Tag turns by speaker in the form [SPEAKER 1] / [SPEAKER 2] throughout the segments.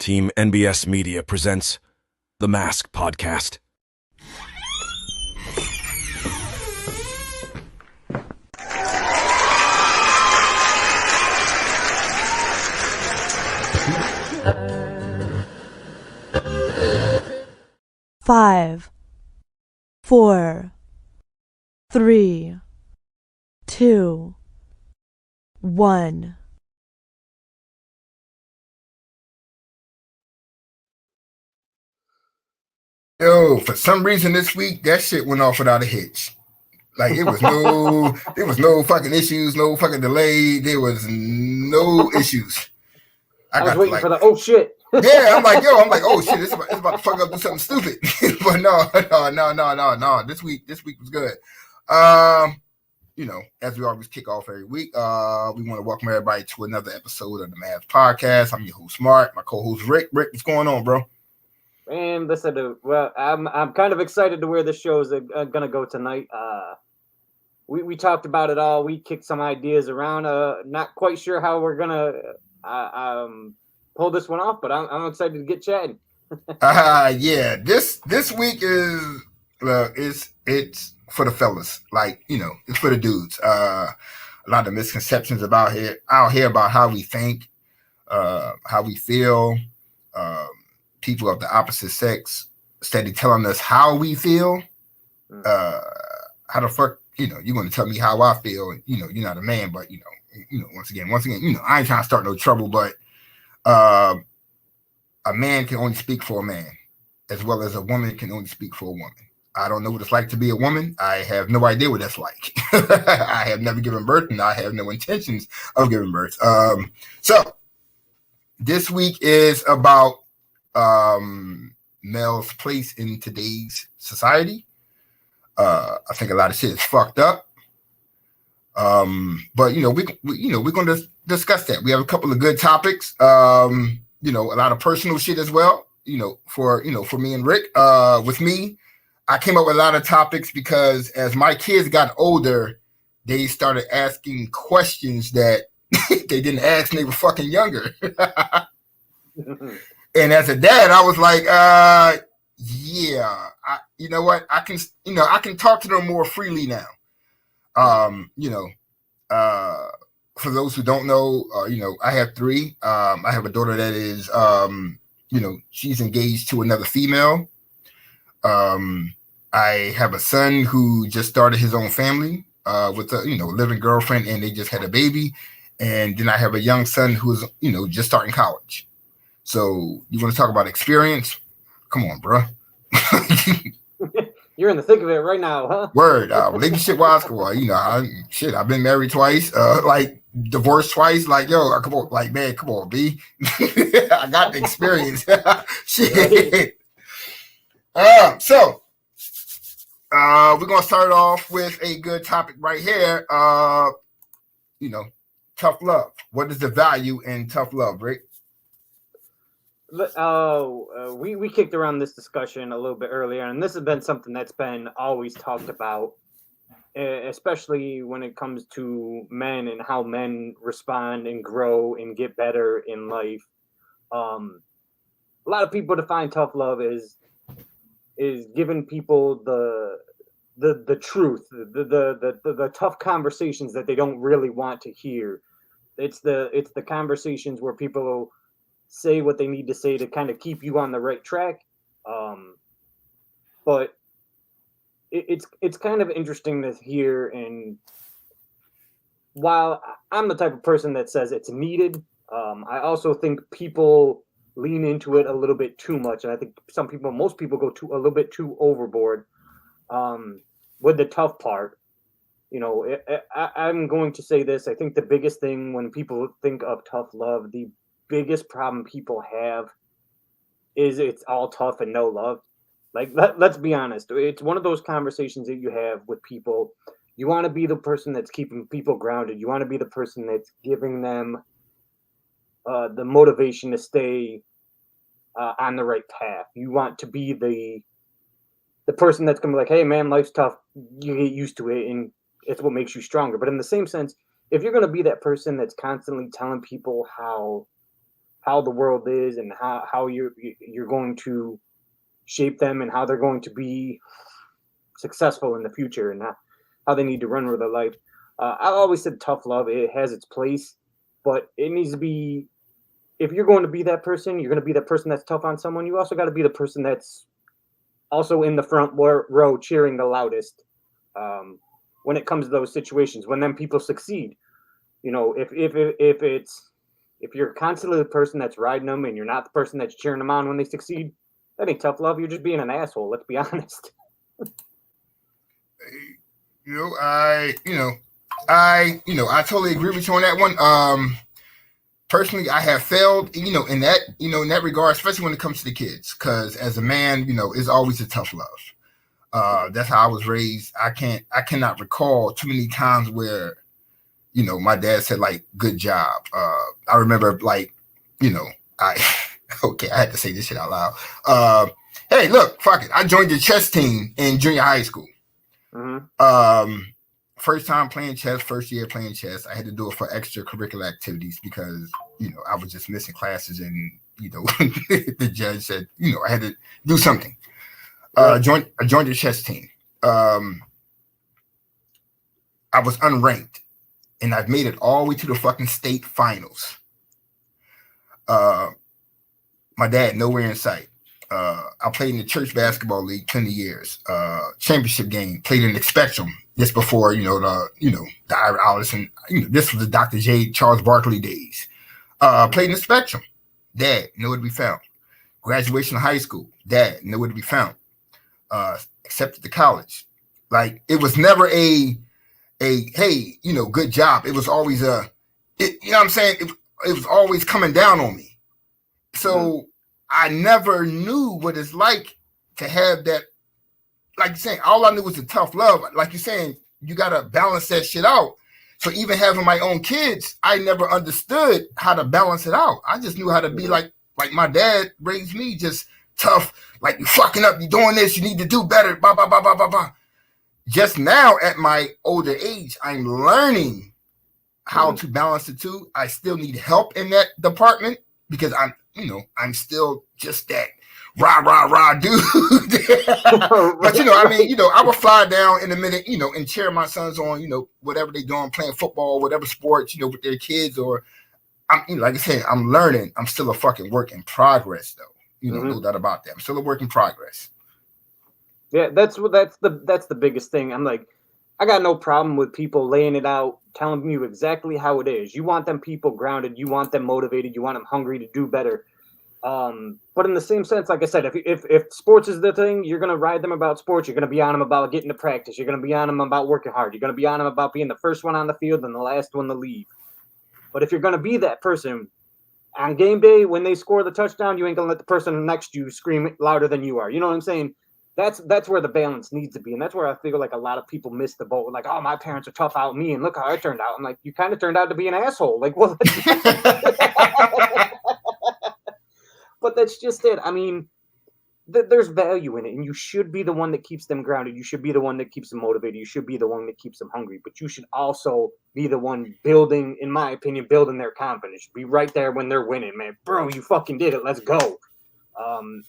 [SPEAKER 1] Team NBS Media presents The Mask Podcast.
[SPEAKER 2] Five, 4, 3, 2, 1.
[SPEAKER 3] Yo, for some reason this week, that shit went off without a hitch. Like there was no fucking issues, no fucking delay. There was no issues.
[SPEAKER 4] I was waiting for the oh shit.
[SPEAKER 3] Yeah, I'm like, oh shit, it's about to fuck up, do something stupid. But no. This week was good. As we always kick off every week, we want to welcome everybody to another episode of the Mask Podcast. I'm your host, Mark. My co-host, Rick. Rick, what's going on, bro?
[SPEAKER 4] And listen, I'm kind of excited to where this show is gonna go tonight. We talked about it all. We kicked some ideas around. Not quite sure how we're gonna pull this one off, but I'm excited to get chatting.
[SPEAKER 3] Yeah. This week is it's for the fellas. Like, it's for the dudes. A lot of misconceptions out here about how we think, how we feel. People of the opposite sex steady telling us how we feel. How the fuck, you're going to tell me how I feel. You're not a man, but once again, I ain't trying to start no trouble, but a man can only speak for a man, as well as a woman can only speak for a woman. I don't know what it's like to be a woman. I have no idea what that's like. I have never given birth, and I have no intentions of giving birth. So this week is about male's place in today's society. I think a lot of shit is fucked up. But we're going to discuss that. We have a couple of good topics. A lot of personal shit as well. For me and Rick. With me, I came up with a lot of topics because as my kids got older, they started asking questions that they didn't ask when they were fucking younger. And as a dad, I was like, you know what? I can talk to them more freely now. For those who don't know, I have 3. I have a daughter that is, she's engaged to another female. I have a son who just started his own family with a, living girlfriend, and they just had a baby. And then I have a young son who's, just starting college. So you want to talk about experience? Come on, bro.
[SPEAKER 4] You're in the thick of it right now, huh?
[SPEAKER 3] Word. Relationship wise, I've been married twice, divorced twice. Like, yo, come on, like, man, come on, B. I got the experience. Shit. So we're gonna start off with a good topic right here. Tough love. What is the value in tough love, Rick?
[SPEAKER 4] We kicked around this discussion a little bit earlier, and this has been something that's been always talked about, especially when it comes to men and how men respond and grow and get better in life. A lot of people define tough love is giving people the truth, the tough conversations that they don't really want to hear. It's the conversations where people say what they need to say to kind of keep you on the right track. But it's kind of interesting to hear. And while I'm the type of person that says it's needed, I also think people lean into it a little bit too much. And I think most people go a little bit too overboard with the tough part. I'm going to say this. I think the biggest thing when people think of tough love, the biggest problem people have is it's all tough and no love. Like, let's be honest. It's one of those conversations that you have with people. You want to be the person that's keeping people grounded. You want to be the person that's giving them the motivation to stay on the right path. You want to be the person that's going to be like, hey, man, life's tough. You get used to it, and it's what makes you stronger. But in the same sense, if you're going to be that person that's constantly telling people how how the world is and how you're going to shape them and how they're going to be successful in the future and how they need to run with their life. I always said tough love, it has its place, but it needs to be, if you're going to be that person, you're going to be that person that's tough on someone. You also got to be the person that's also in the front row cheering the loudest when it comes to those situations, when them people succeed. You know, if you're constantly the person that's riding them and you're not the person that's cheering them on when they succeed, that ain't tough love. You're just being an asshole. Let's be honest.
[SPEAKER 3] I totally agree with you on that one. Personally, I have failed, in that regard, especially when it comes to the kids, because as a man, it's always a tough love. That's how I was raised. I cannot recall too many times where, my dad said like, good job. I remember like, I had to say this shit out loud. Hey, look, fuck it. I joined the chess team in junior high school. Mm-hmm. First time playing chess, first year playing chess. I had to do it for extracurricular activities because, I was just missing classes and, the judge said, I had to do something. I joined the chess team. I was unranked and I've made it all the way to the fucking state finals. My dad, nowhere in sight. I played in the church basketball league 20 years. Championship game, played in the Spectrum just before, the Ira Allison, this was the Dr. J. Charles Barkley days. Played in the Spectrum. Dad, nowhere to be found. Graduation of high school. Dad, nowhere to be found. Accepted to college. Like, it was never a hey, good job. It was always you know what I'm saying? It was always coming down on me. So I never knew what it's like to have that. Like you're saying, all I knew was the tough love. Like you're saying, you got to balance that shit out. So even having my own kids, I never understood how to balance it out. I just knew how to be like my dad raised me, just tough. Like, you fucking up, you doing this, you need to do better, blah, blah, blah, blah, blah, blah. Just now at my older age, I'm learning how to balance the two. I still need help in that department because I'm still just that rah dude. But I would fly down in a minute, and cheer my sons on, whatever they're doing, playing football, whatever sports, with their kids. Or I'm like I said, I'm learning. I'm still a fucking work in progress, though. No doubt about that. I'm still a work in progress.
[SPEAKER 4] Yeah, that's the biggest thing. I'm like, I got no problem with people laying it out, telling you exactly how it is. You want them people grounded. You want them motivated. You want them hungry to do better. But in the same sense, like I said, if sports is the thing, you're going to ride them about sports. You're going to be on them about getting to practice. You're going to be on them about working hard. You're going to be on them about being the first one on the field and the last one to leave. But if you're going to be that person on game day, when they score the touchdown, you ain't going to let the person next to you scream louder than you are. You know what I'm saying? That's where the balance needs to be. And that's where I feel like a lot of people miss the boat. Like, oh, my parents are tough out me and look how I turned out. I'm like, you kind of turned out to be an asshole. Like, well, but that's just it. I mean, there's value in it, and you should be the one that keeps them grounded. You should be the one that keeps them motivated. You should be the one that keeps them hungry. But you should also be the one building, in my opinion, building their confidence. Be right there when they're winning, man. Bro, you fucking did it. Let's go.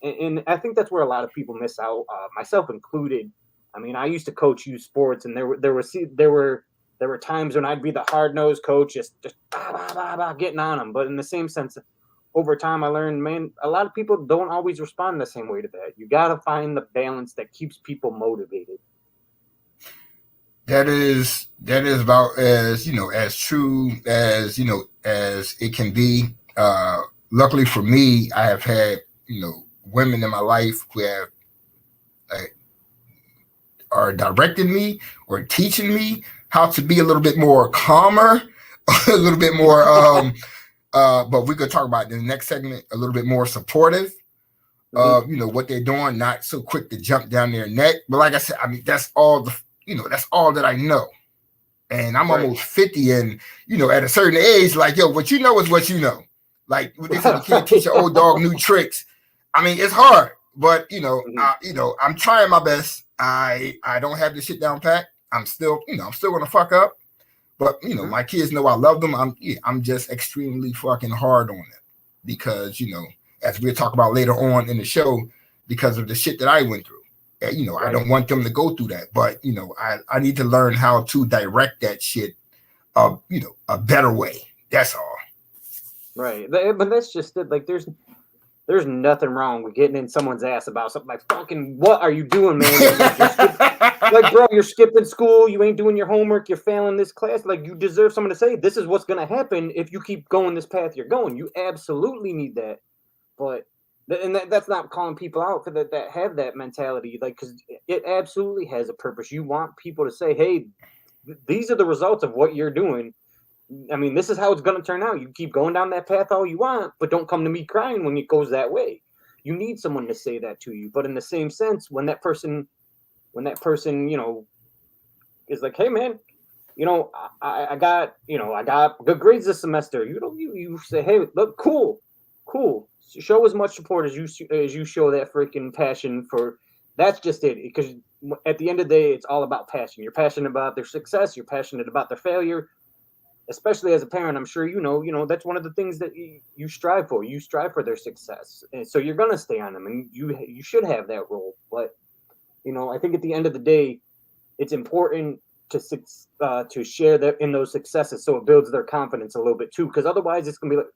[SPEAKER 4] And I think that's where a lot of people miss out, myself included. I mean, I used to coach youth sports, and there were times when I'd be the hard-nosed coach, just getting on them. But in the same sense, over time, I learned, man, a lot of people don't always respond the same way to that. You got to find the balance that keeps people motivated.
[SPEAKER 3] That is about as true as as it can be. Luckily for me, I have had women in my life who have are directing me or teaching me how to be a little bit more calmer, a little bit more. But we're gonna talk about in the next segment a little bit more supportive of what they're doing, not so quick to jump down their neck. But like I said, I mean that's all that I know. And I'm almost 50, and at a certain age, like what you know is what you know. Like they said, you can't teach an old dog new tricks. I mean, it's hard, but I'm trying my best. I don't have this shit down pat. I'm still gonna fuck up. But my kids know I love them. I'm just extremely fucking hard on them. because, you know, as we'll talk about later on in the show, because of the shit that I went through. You know, I don't want them to go through that, but, you know, I need to learn how to direct that shit, you know, a better way. That's all.
[SPEAKER 4] Right. But that's just it. Like, there's nothing wrong with getting in someone's ass about something like, fucking, what are you doing, man? Like, bro, you're skipping school. You ain't doing your homework. You're failing this class. Like, you deserve someone to say, this is what's going to happen if you keep going this path you're going. You absolutely need that. But, and that's not calling people out for that have that mentality. Like, because it absolutely has a purpose. You want people to say, hey, these are the results of what you're doing. I mean, this is how it's going to turn out. You keep going down that path all you want, but don't come to me crying when it goes that way. You need someone to say that to you. But in the same sense, when that person, you know, is like, hey, man, you know, I got good grades this semester. You say, hey, look, cool. Show as much support as you show that freaking passion for. That's just it. Because at the end of the day, it's all about passion. You're passionate about their success. You're passionate about their failure. Especially as a parent, I'm sure you know that's one of the things that you strive for. You strive for their success, and so you're gonna stay on them, and you should have that role. But you know, I think at the end of the day, it's important to share that in those successes, so it builds their confidence a little bit too. Because otherwise, it's gonna be like,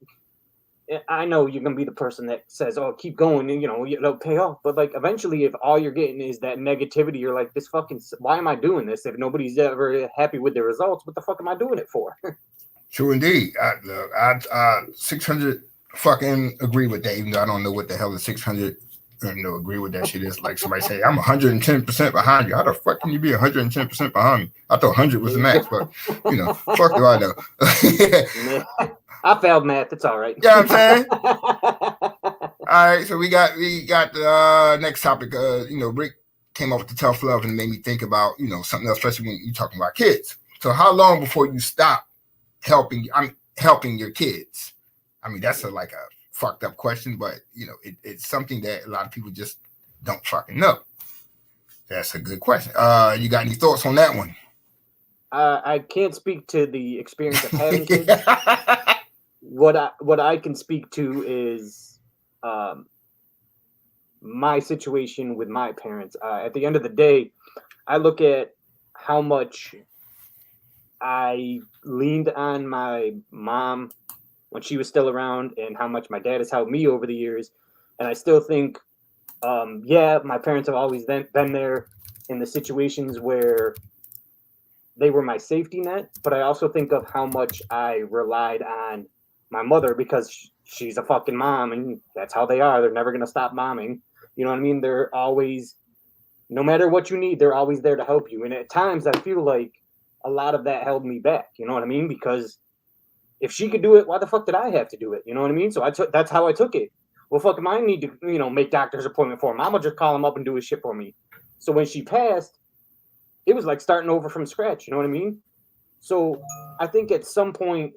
[SPEAKER 4] I know you're gonna be the person that says, "Oh, keep going," and you know it'll pay off. But like eventually, if all you're getting is that negativity, you're like, "This fucking, why am I doing this? If nobody's ever happy with the results, what the fuck am I doing it for?"
[SPEAKER 3] True indeed. I 600 fucking agree with that. Even though I don't know what the hell the 600 agree with that shit is. Like somebody say, I'm 110% behind you. How the fuck can you be 110% behind me? I thought 100 was the max, but you know, fuck do I know.
[SPEAKER 4] I failed math. It's all right.
[SPEAKER 3] You know what I'm saying? All right, so we got the next topic. You know, Rick came up with the tough love and made me think about, you know, something else, especially when you're talking about kids. So how long before you stop helping your kids? I mean, that's a fucked up question, but you know, it's something that a lot of people just don't fucking know. That's a good question. You got any thoughts on that one?
[SPEAKER 4] I can't speak to the experience of having kids. What I can speak to is my situation with my parents. At the end of the day, I look at how much I leaned on my mom when she was still around and how much my dad has helped me over the years. And I still think, my parents have always been there in the situations where they were my safety net. But I also think of how much I relied on my mother because she's a fucking mom and that's how they are. They're never going to stop momming. You know what I mean? They're always, no matter what you need, they're always there to help you. And at times I feel like a lot of that held me back. You know what I mean? Because if she could do it, why the fuck did I have to do it? You know what I mean? So that's how I took it. Well, fuck, I need to, you know, make doctor's appointment for him. I'm gonna just call him up and do his shit for me. So when she passed, it was like starting over from scratch. You know what I mean? So I think at some point,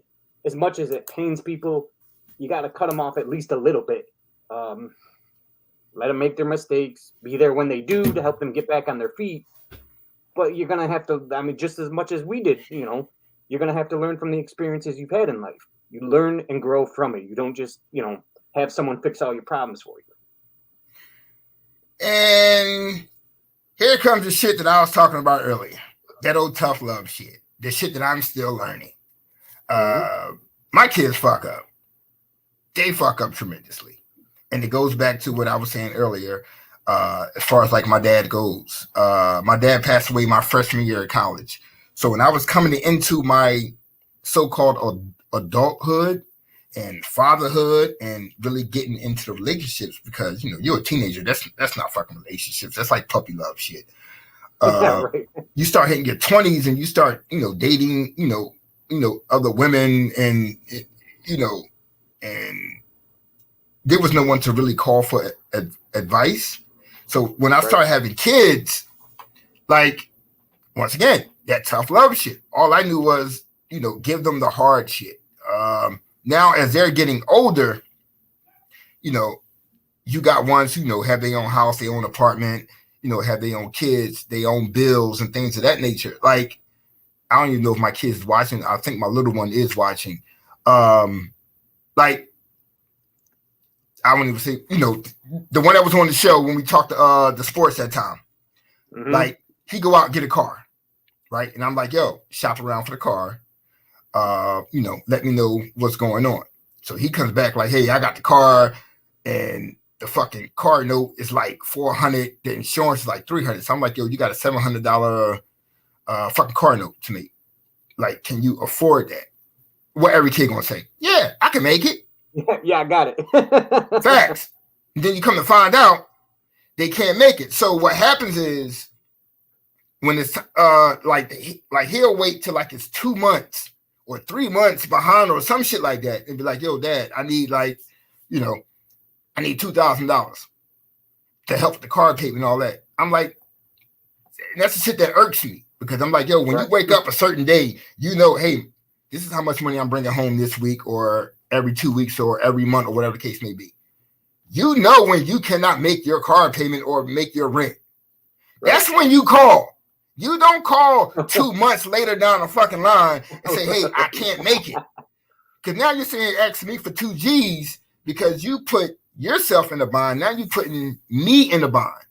[SPEAKER 4] as much as it pains people, you got to cut them off at least a little bit. Let them make their mistakes, be there when they do to help them get back on their feet. But you're going to have to, I mean, just as much as we did, you know, you're going to have to learn from the experiences you've had in life. You learn and grow from it. You don't just, you know, have someone fix all your problems for you.
[SPEAKER 3] And here comes the shit that I was talking about earlier. That old tough love shit. The shit that I'm still learning. My kids fuck up. They fuck up tremendously. And it goes back to what I was saying earlier, as far as like my dad goes. My dad passed away my freshman year of college. So when I was coming into my so-called adulthood and fatherhood and really getting into the relationships, because, you know, you're a teenager. That's not fucking relationships. That's like puppy love shit.
[SPEAKER 4] Right.
[SPEAKER 3] You start hitting your 20s and you start, you know, dating, you know, other women and, you know, and there was no one to really call for advice. So when I started having kids, like, once again, that tough love shit. All I knew was, you know, give them the hard shit. Now, as they're getting older, you know, you got ones who, you know, have their own house, their own apartment, you know, have their own kids, their own bills and things of that nature. Like, I don't even know if my kid's watching. I think my little one is watching. Like, I wouldn't even say, the one that was on the show when we talked the sports that time.
[SPEAKER 4] Mhm.
[SPEAKER 3] Like, he go out and get a car, right? And I'm like, yo, shop around for the car. Let me know what's going on. So he comes back like, hey, I got the car, and the fucking car note is like $400. The insurance is like $300. So I'm like, yo, you got a $700 fucking car note to me. Like, can you afford that? What every kid gonna say? Yeah, I can make it.
[SPEAKER 4] Yeah, I got it.
[SPEAKER 3] Facts. And then you come to find out they can't make it. So what happens is when it's like he'll wait till like it's 2 months or 3 months behind or some shit like that and be like, yo, Dad, I need I need $2,000 to help the car payment and all that. I'm like, that's the shit that irks me because I'm like, yo, when you wake up a certain day, hey, this is how much money I'm bringing home this week or every 2 weeks or every month or whatever the case may be. You know when you cannot make your car payment or make your rent. Right. That's when you call. You don't call 2 months later down the fucking line and say, hey, I can't make it. Because now you're saying ask me for 2 G's because you put yourself in the bind. Now you're putting me in the bind.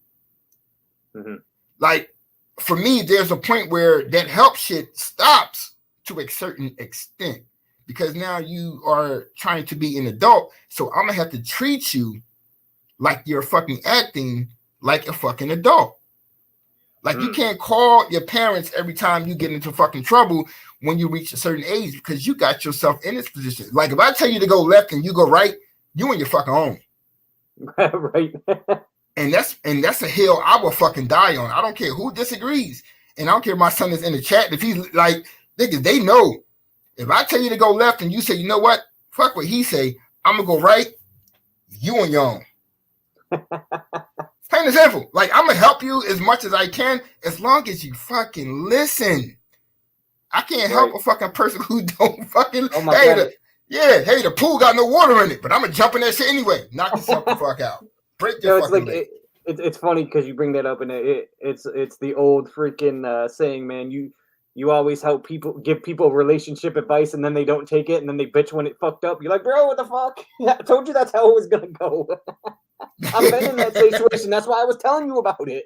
[SPEAKER 4] Mm-hmm.
[SPEAKER 3] Like, for me, there's a point where that help shit stops to a certain extent because now you are trying to be an adult. So I'm going to have to treat you like you're fucking acting like a fucking adult. Like you can't call your parents every time you get into fucking trouble when you reach a certain age because you got yourself in this position. Like if I tell you to go left and you go right, you in your fucking own.
[SPEAKER 4] Right.
[SPEAKER 3] And that's a hill I will fucking die on. I don't care who disagrees. And I don't care if my son is in the chat. If he's like, niggas, they know. If I tell you to go left and you say, you know what? Fuck what he say. I'm going to go right. You on your own. Plain and simple. Like, I'm going to help you as much as I can as long as you fucking listen. I can't help a fucking person who don't fucking, the pool got no water in it, but I'm going to jump in that shit anyway. Knock yourself the fuck out. Break your fucking leg.
[SPEAKER 4] It's funny because you bring that up, and it's the old freaking saying, man. You always help people, give people relationship advice, and then they don't take it, and then they bitch when it fucked up. You're like, bro, what the fuck? I told you that's how it was gonna go. I've been in that situation. That's why I was telling you about it.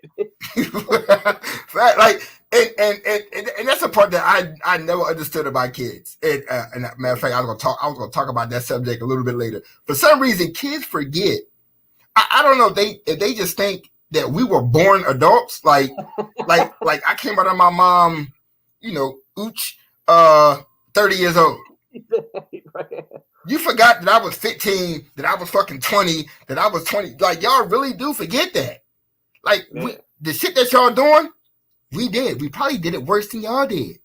[SPEAKER 3] Like, and that's a part that I never understood about kids. And matter of fact, I was gonna talk about that subject a little bit later. For some reason, kids forget. I don't know if they just think that we were born adults. Like I came out of my mom, 30 years old. You forgot that I was 15, that I was fucking 20, that I was 20. Like, y'all really do forget that. Like, the shit that y'all doing, we did. We probably did it worse than y'all did.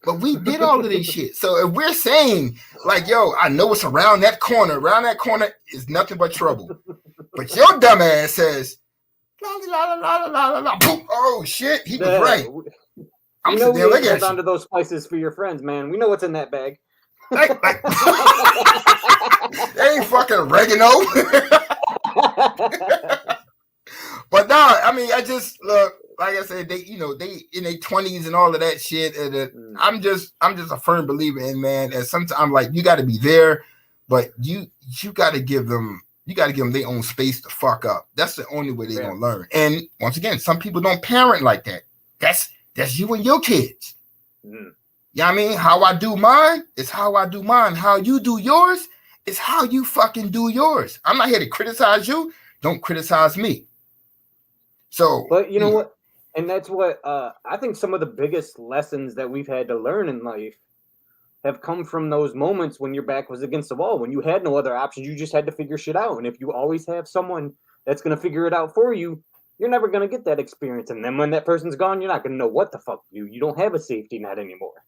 [SPEAKER 3] But we did all of this shit. So if we're saying, like, yo, I know it's around that corner is nothing but trouble. But your dumb ass says, la la la la la la la. Oh shit, he was right.
[SPEAKER 4] I'm sitting there looking at you. Onto those spices for your friends, man. We know what's in that bag.
[SPEAKER 3] They ain't fucking oregano. But no, I mean, I just look. Like I said, they in their 20s and all of that shit. And I'm just a firm believer in, man. And sometimes, like, you got to be there, but you got to give them their own space to fuck up. That's the only way they're gonna learn. And once again, some people don't parent like that. That's you and your kids. You know what I mean? How I do mine is how I do mine. How you do yours is how you fucking do yours. I'm not here to criticize you. Don't criticize me. So,
[SPEAKER 4] but you know what? And that's what I think some of the biggest lessons that we've had to learn in life have come from those moments when your back was against the wall, when you had no other options. You just had to figure shit out. And if you always have someone that's going to figure it out for you, you're never going to get that experience. And then when that person's gone, you're not going to know what the fuck to do. You don't have a safety net anymore.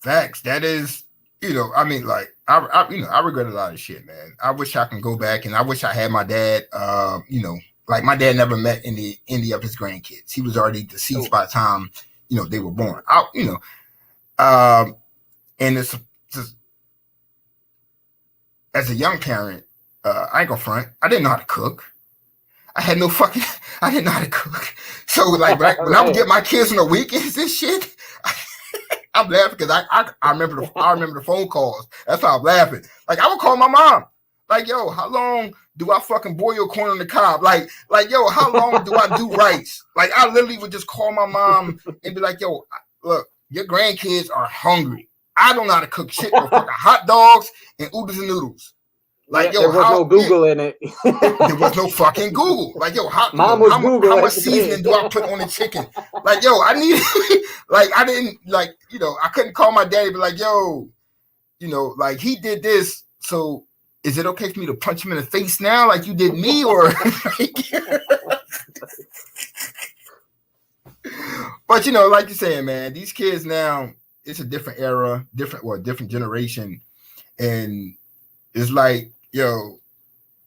[SPEAKER 3] Facts. That is, I mean, like, I regret a lot of shit, man. I wish I can go back, and I wish I had my dad, like, my dad never met any of his grandkids. He was already deceased by the time, they were born. And it's just, as a young parent, I ain't gonna front, I didn't know how to cook. I didn't know how to cook. So, like, when I would get my kids on the weekends and shit, I'm laughing because I remember the phone calls. That's why I'm laughing. Like, I would call my mom. Like, yo, how long do I fucking boil corn on the cob? Like, yo, how long do I do rice? Like, I literally would just call my mom and be like, yo, look, your grandkids are hungry. I don't know how to cook shit but fucking hot dogs and oodles and noodles. Like, yo,
[SPEAKER 4] there was no Google in it.
[SPEAKER 3] There was no fucking Google. Like, yo, how much seasoning do I put on the chicken? Like, yo, I need, like, I didn't, like, you know, I couldn't call my daddy, be like, yo, you know, like, he did this, so is it okay for me to punch him in the face now, like you did me, or? But you know, like you're saying, man, these kids now, it's a different era, different generation, and it's like, yo,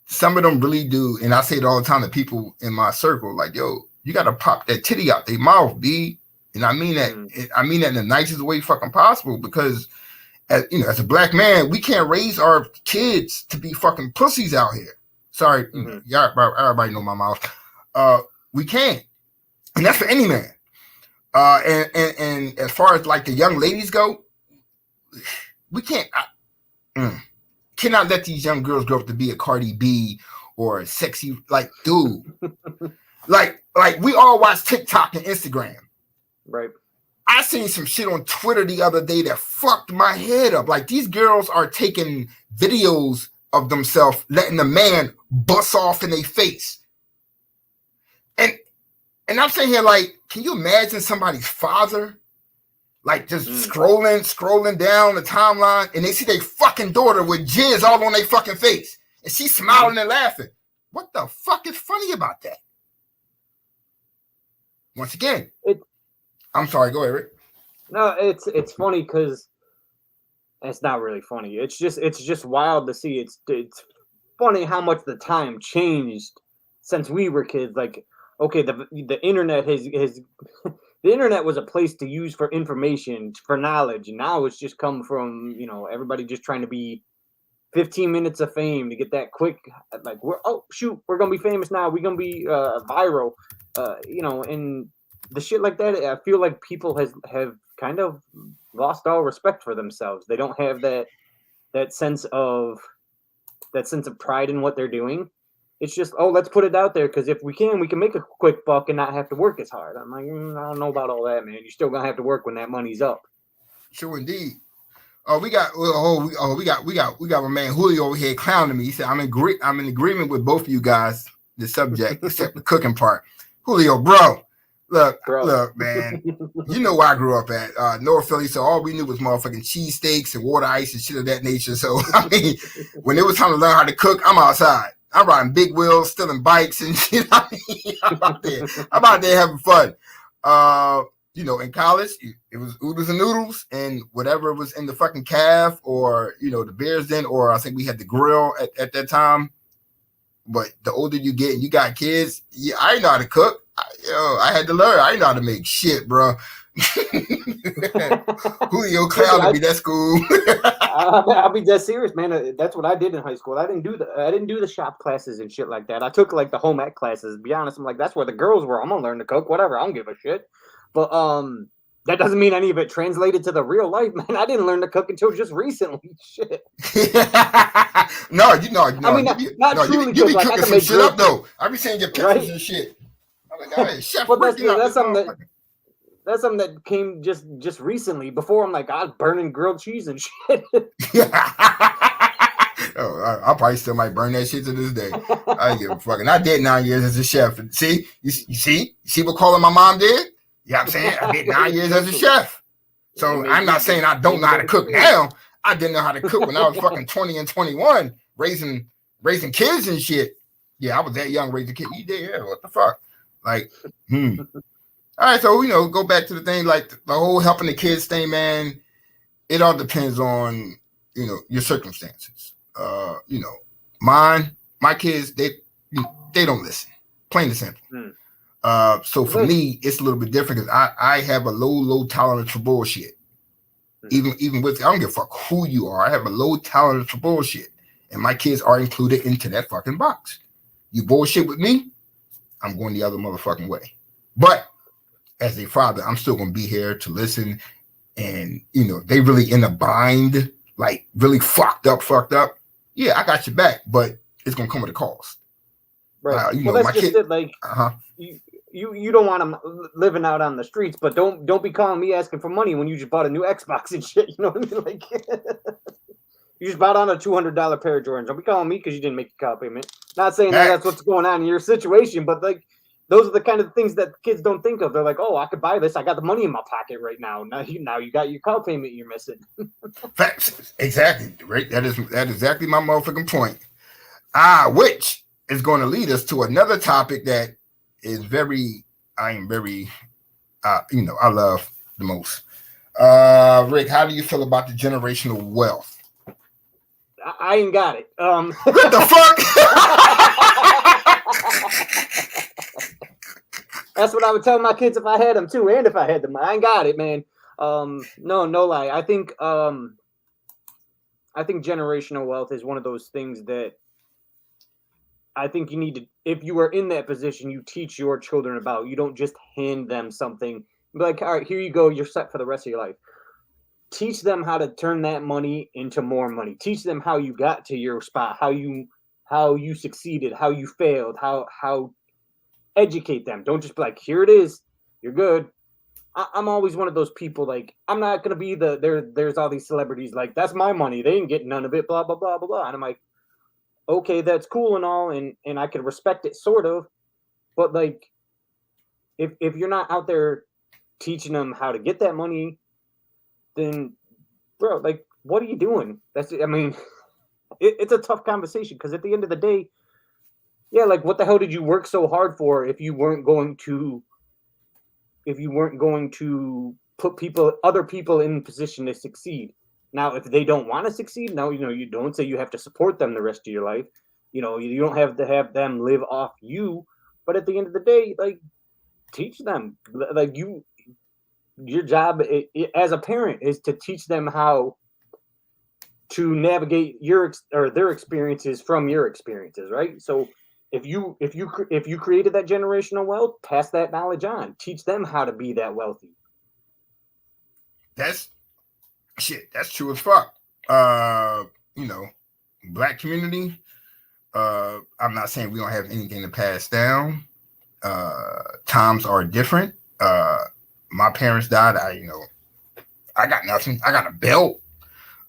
[SPEAKER 3] some of them really do, and I say it all the time to people in my circle, like, yo, you gotta pop that titty out their mouth, B. And I mean that, I mean that in the nicest way fucking possible, because as you know, as a black man, we can't raise our kids to be fucking pussies out here. Sorry, y'all, everybody know my mouth. We can't, and that's for any man. And as far as like the young ladies go, we can't. Cannot let these young girls grow up to be a Cardi B or a sexy, like, dude. like we all watch TikTok and Instagram.
[SPEAKER 4] Right.
[SPEAKER 3] I seen some shit on Twitter the other day that fucked my head up. Like, these girls are taking videos of themselves, letting the man bust off in their face. And I'm saying here, like, can you imagine somebody's father, like, just scrolling down the timeline, and they see their fucking daughter with jizz all on their fucking face, and she's smiling and laughing? What the fuck is funny about that? Once again, I'm sorry, go ahead, Rick.
[SPEAKER 4] No, it's funny because it's not really funny. It's just wild to see. It's funny how much the time changed since we were kids. Like, okay, the internet has the internet was a place to use for information, for knowledge, and now it's just come from, you know, everybody just trying to be 15 minutes of fame to get that quick, like, we're gonna be famous now, we're gonna be viral, you know, and the shit like that. I feel like people have kind of lost all respect for themselves. They don't have that sense of pride in what they're doing. It's just, oh, let's put it out there, because if we can make a quick buck and not have to work as hard. I'm like, I don't know about all that, man. You're still gonna have to work when that money's up.
[SPEAKER 3] Sure, indeed. We got my man Julio over here clowning me. He said, I'm in agreement with both of you guys, the subject, except the cooking part. Julio, bro, look, man. You know where I grew up at, North Philly, so all we knew was motherfucking cheesesteaks and water ice and shit of that nature. So, I mean, when it was time to learn how to cook, I'm outside. I'm riding big wheels, stealing bikes and shit. I mean, I'm out there having fun. You know, in college, it was oodles and noodles and whatever was in the fucking caf, or, you know, the Bears Den, or I think we had the grill at that time. But the older you get and you got kids, yeah, I didn't know how to cook. I had to learn. I didn't know how to make shit, bro. Julio clowned me. That's cool.
[SPEAKER 4] I'll be dead serious, man. That's what I did in high school. I didn't do the shop classes and shit like that. I took like the home ec classes. To be honest, I'm like, that's where the girls were. I'm gonna learn to cook, whatever. I don't give a shit. But that doesn't mean any of it translated to the real life, man. I didn't learn to cook until just recently. Shit.
[SPEAKER 3] No, you know.
[SPEAKER 4] I mean, not truly.
[SPEAKER 3] You be
[SPEAKER 4] like,
[SPEAKER 3] cooking some shit up though. I be saying your pictures and shit. I'm like, hey, chef,
[SPEAKER 4] but that's something that came just recently. Before, I'm like, I was burning grilled cheese and shit.
[SPEAKER 3] Oh, I probably still might burn that shit to this day. I give a fucking. I did 9 years as a chef. See, you see what calling my mom did? You know what I'm saying? I did 9 years as a chef. So I'm not saying I don't know how to cook now. I didn't know how to cook when I was fucking 20 and 21, raising kids and shit. Yeah, I was that young raising kids. You did, yeah, what the fuck? Like, All right, so, you know, go back to the thing, like the whole helping the kids thing, man. It all depends on, you know, your circumstances. You know, my kids, they don't listen, plain and simple. So for me, it's a little bit different because I have a low tolerance for bullshit. Even with, I don't give a fuck who you are. I have a low tolerance for bullshit, and my kids are included into that fucking box. You bullshit with me, I'm going the other motherfucking way. But as a father, I'm still gonna be here to listen. And you know, they really in a bind, like really fucked up. yeah, I got your back, but it's gonna come with a cost.
[SPEAKER 4] Right.
[SPEAKER 3] You
[SPEAKER 4] Well,
[SPEAKER 3] know,
[SPEAKER 4] that's
[SPEAKER 3] my
[SPEAKER 4] just
[SPEAKER 3] kid.
[SPEAKER 4] it. Like
[SPEAKER 3] Uh-huh.
[SPEAKER 4] you don't want them living out on the streets, but don't be calling me asking for money when you just bought a new Xbox and shit. You know what I mean? Like you just bought on a $200 pair of Jordans. Don't be calling me because you didn't make your car payment. Not saying that that's what's going on in your situation, but like those are the kind of things that kids don't think of. They're like, oh, I could buy this. I got the money in my pocket right now. Now you got your car payment you're missing.
[SPEAKER 3] Facts. Exactly. Right. That is exactly my motherfucking point. Which is going to lead us to another topic that is I love the most. Rick, how do you feel about the generational wealth?
[SPEAKER 4] I ain't got it.
[SPEAKER 3] What the fuck?
[SPEAKER 4] That's what I would tell my kids if I had them too, and if I had them. I ain't got it, man. No lie. I think generational wealth is one of those things that I think you need to, if you are in that position, you teach your children about. You don't just hand them something. Be like, all right, here you go. You're set for the rest of your life. Teach them how to turn that money into more money. Teach them how you got to your spot, how you succeeded, how you failed, how educate them. Don't just be like, here it is, you're good. I'm always one of those people, like, I'm not gonna be there's all these celebrities like, that's my money, they didn't get none of it, blah blah blah blah blah. And I'm like, okay, that's cool and all, and I can respect it sort of, but like if you're not out there teaching them how to get that money, then bro, like, what are you doing? It's a tough conversation, because at the end of the day, yeah, like, what the hell did you work so hard for if you weren't going to put other people in position to succeed? Now, if they don't want to succeed, now, you don't say you have to support them the rest of your life. You don't have to have them live off you, but at the end of the day, like, teach them. Like, your job as a parent is to teach them how to navigate their experiences from your experiences, right? So if you created that generational wealth, pass that knowledge on. Teach them how to be that wealthy.
[SPEAKER 3] That's true as fuck. Black community, I'm not saying we don't have anything to pass down. Times are different. My parents died. I got nothing. I got a belt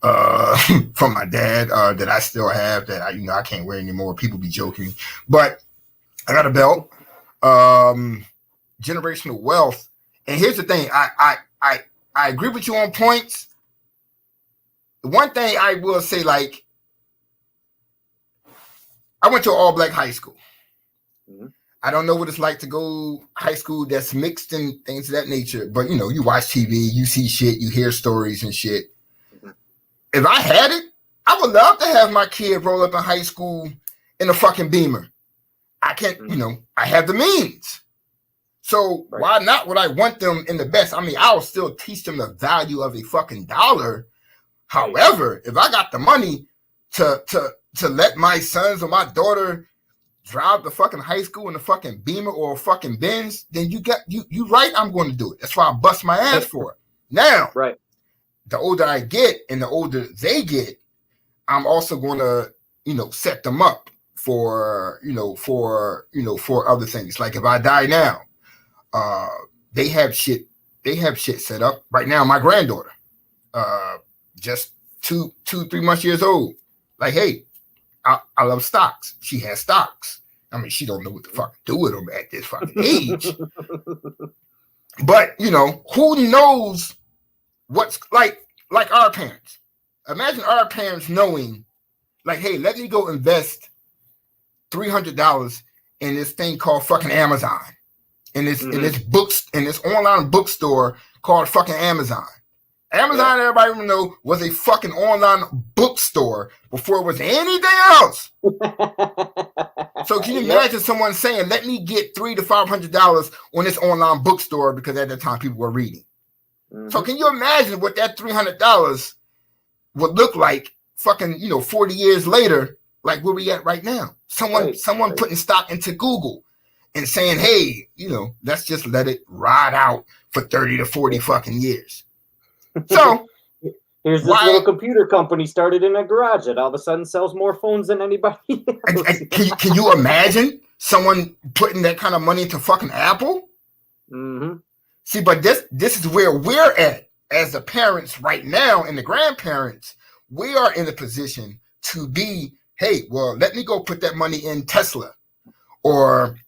[SPEAKER 3] from my dad that I still have that I can't wear anymore. People be joking, but I got a belt. Generational wealth. And here's the thing. I agree with you on points. The one thing I will say, like, I went to an all-black high school. Mm-hmm. I don't know what it's like to go high school that's mixed and things of that nature. But, you watch TV, you see shit, you hear stories and shit. Mm-hmm. If I had it, I would love to have my kid roll up in high school in a fucking Beamer. I can't, mm-hmm. I have the means. So right. Why not would I want them in the best? I mean, I'll still teach them the value of a fucking dollar. However, if I got the money to let my sons or my daughter drive the fucking high school in a fucking Beamer or a fucking Benz, then you right, I'm going to do it. That's why I bust my ass for it. Now, right. The older I get and the older they get, I'm also going to, set them up for other things. Like if I die now, they have shit set up right now. My granddaughter, just 3 months years old. Like, hey, I love stocks. She has stocks. I mean, she don't know what the fuck to do with them at this fucking age. But, who knows what's like our parents. Imagine our parents knowing, like, hey, let me go invest $300 in this thing called fucking Amazon. In this online bookstore called fucking Amazon. Amazon, everybody will know, was a fucking online bookstore before it was anything else. So can you imagine someone saying, let me get $300 to $500 on this online bookstore, because at that time people were reading. Mm-hmm. So can you imagine what that $300 would look like fucking, 40 years later, like where we at right now? Someone putting stock into Google and saying, hey, let's just let it ride out for 30 to 40 fucking years. So
[SPEAKER 4] Here's this
[SPEAKER 3] Why?
[SPEAKER 4] little computer company started in a garage that all of a sudden sells more phones than anybody else.
[SPEAKER 3] Can you imagine someone putting that kind of money into fucking Apple?
[SPEAKER 4] Mm-hmm.
[SPEAKER 3] See, but this is where we're at as the parents right now and the grandparents. We are in a position to be, hey, well, let me go put that money in Tesla or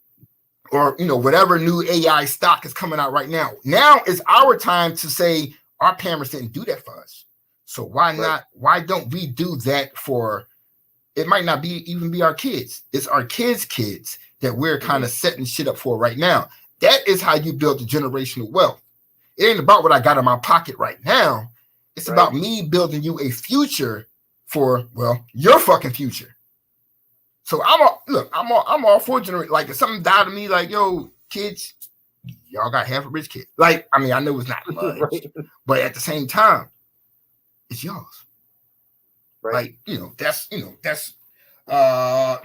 [SPEAKER 3] whatever new AI stock is coming out right now. Now is our time to say our parents didn't do that for us. So why not? Why don't we do that for? It might not even be our kids. It's our kids' that we're kind of setting shit up for right now. That is how you build the generational wealth. It ain't about what I got in my pocket right now. It's about me building you a future for, well, your fucking future. So I'm all for generation. Like if something died to me, like, yo, kids, y'all got half a rich kid. Like, I mean, I know it's not much, but at the same time, it's yours. Right. Like, that's God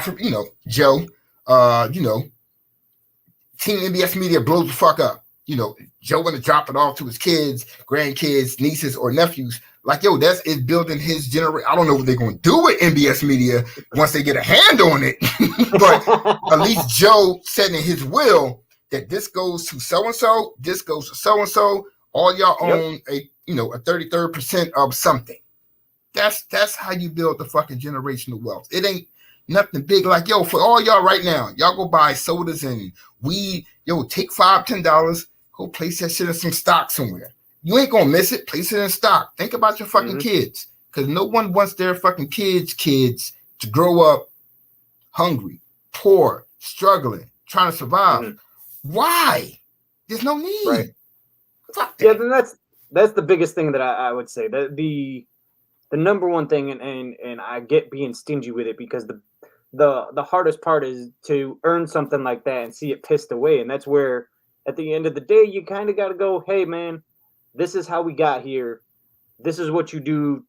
[SPEAKER 3] for, Joe, Team NBS Media blows the fuck up. Joe want to drop it off to his kids, grandkids, nieces, or nephews. Like, yo, that's it building his generation. I don't know what they're going to do with NBS Media once they get a hand on it. But at least Joe said in his will that this goes to so-and-so, this goes to so-and-so. All y'all own a 33% of something. That's how you build the fucking generational wealth. It ain't nothing big. Like, yo, for all y'all right now, y'all go buy sodas and weed. Yo, take $5, $10, go place that shit in some stock somewhere. You ain't gonna miss it. Place it in stock. Think about your fucking kids, because no one wants their fucking kids to grow up hungry, poor, struggling, trying to survive. Why? There's no need.
[SPEAKER 4] Right. Yeah, then that's the biggest thing that I would say. The number one thing, and I get being stingy with it, because the hardest part is to earn something like that and see it pissed away. And that's where, at the end of the day, you kind of got to go, hey, man, this is how we got here. This is what you do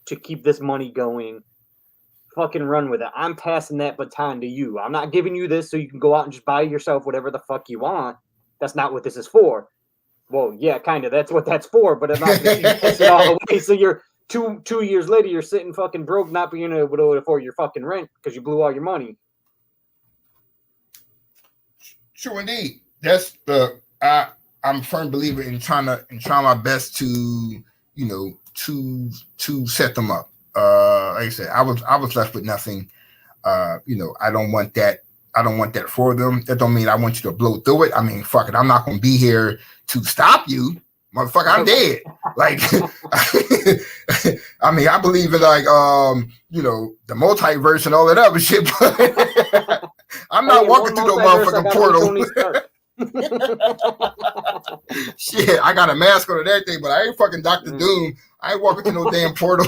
[SPEAKER 4] to keep this money going. Fucking run with it. I'm passing that baton to you. I'm not giving you this so you can go out and just buy yourself whatever the fuck you want. That's not what this is for. Well, yeah, kind of. That's what that's for, but I'm not going to piss it all away. So you're two years later, you're sitting fucking broke, not being able to afford your fucking rent because you blew all your money.
[SPEAKER 3] True indeed. That's I'm a firm believer in trying my best to set them up. Like I said, I was left with nothing. I don't want that. I don't want that for them. That don't mean I want you to blow through it. I mean, fuck it. I'm not gonna be here to stop you, motherfucker. I'm dead. Like, I mean, I believe in like the multiverse and all that other shit, but I'm not walking through no motherfucking portal. Shit, I got a mask on and everything, but I ain't fucking Dr. Doom. I ain't walking to no damn portal.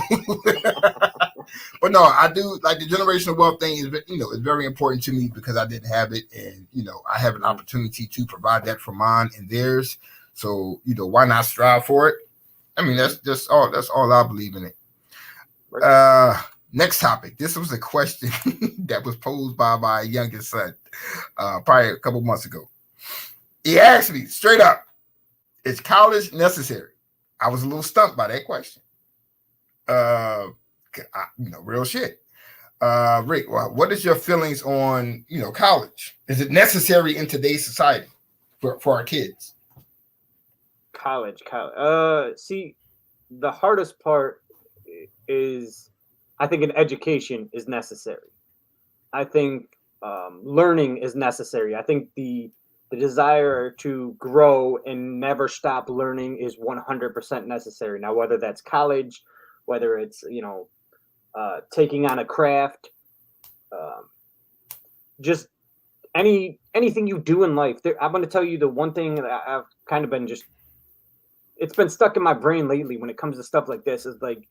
[SPEAKER 3] But no, I do like the generational wealth thing is is very important to me because I didn't have it, and I have an opportunity to provide that for mine and theirs. So why not strive for it? I mean, that's all I believe in it. Next topic. This was a question that was posed by my youngest son, probably a couple months ago. He asked me straight up, is college necessary? I was a little stumped by that question. Real shit. Rick, what is your feelings on, college? Is it necessary in today's society for our kids?
[SPEAKER 4] College. See, the hardest part is, I think an education is necessary. I think learning is necessary. I think the desire to grow and never stop learning is 100% necessary. Now, whether that's college, whether it's, taking on a craft, just anything you do in life. I'm going to tell you the one thing that I've kind of been it's been stuck in my brain lately when it comes to stuff like this is like,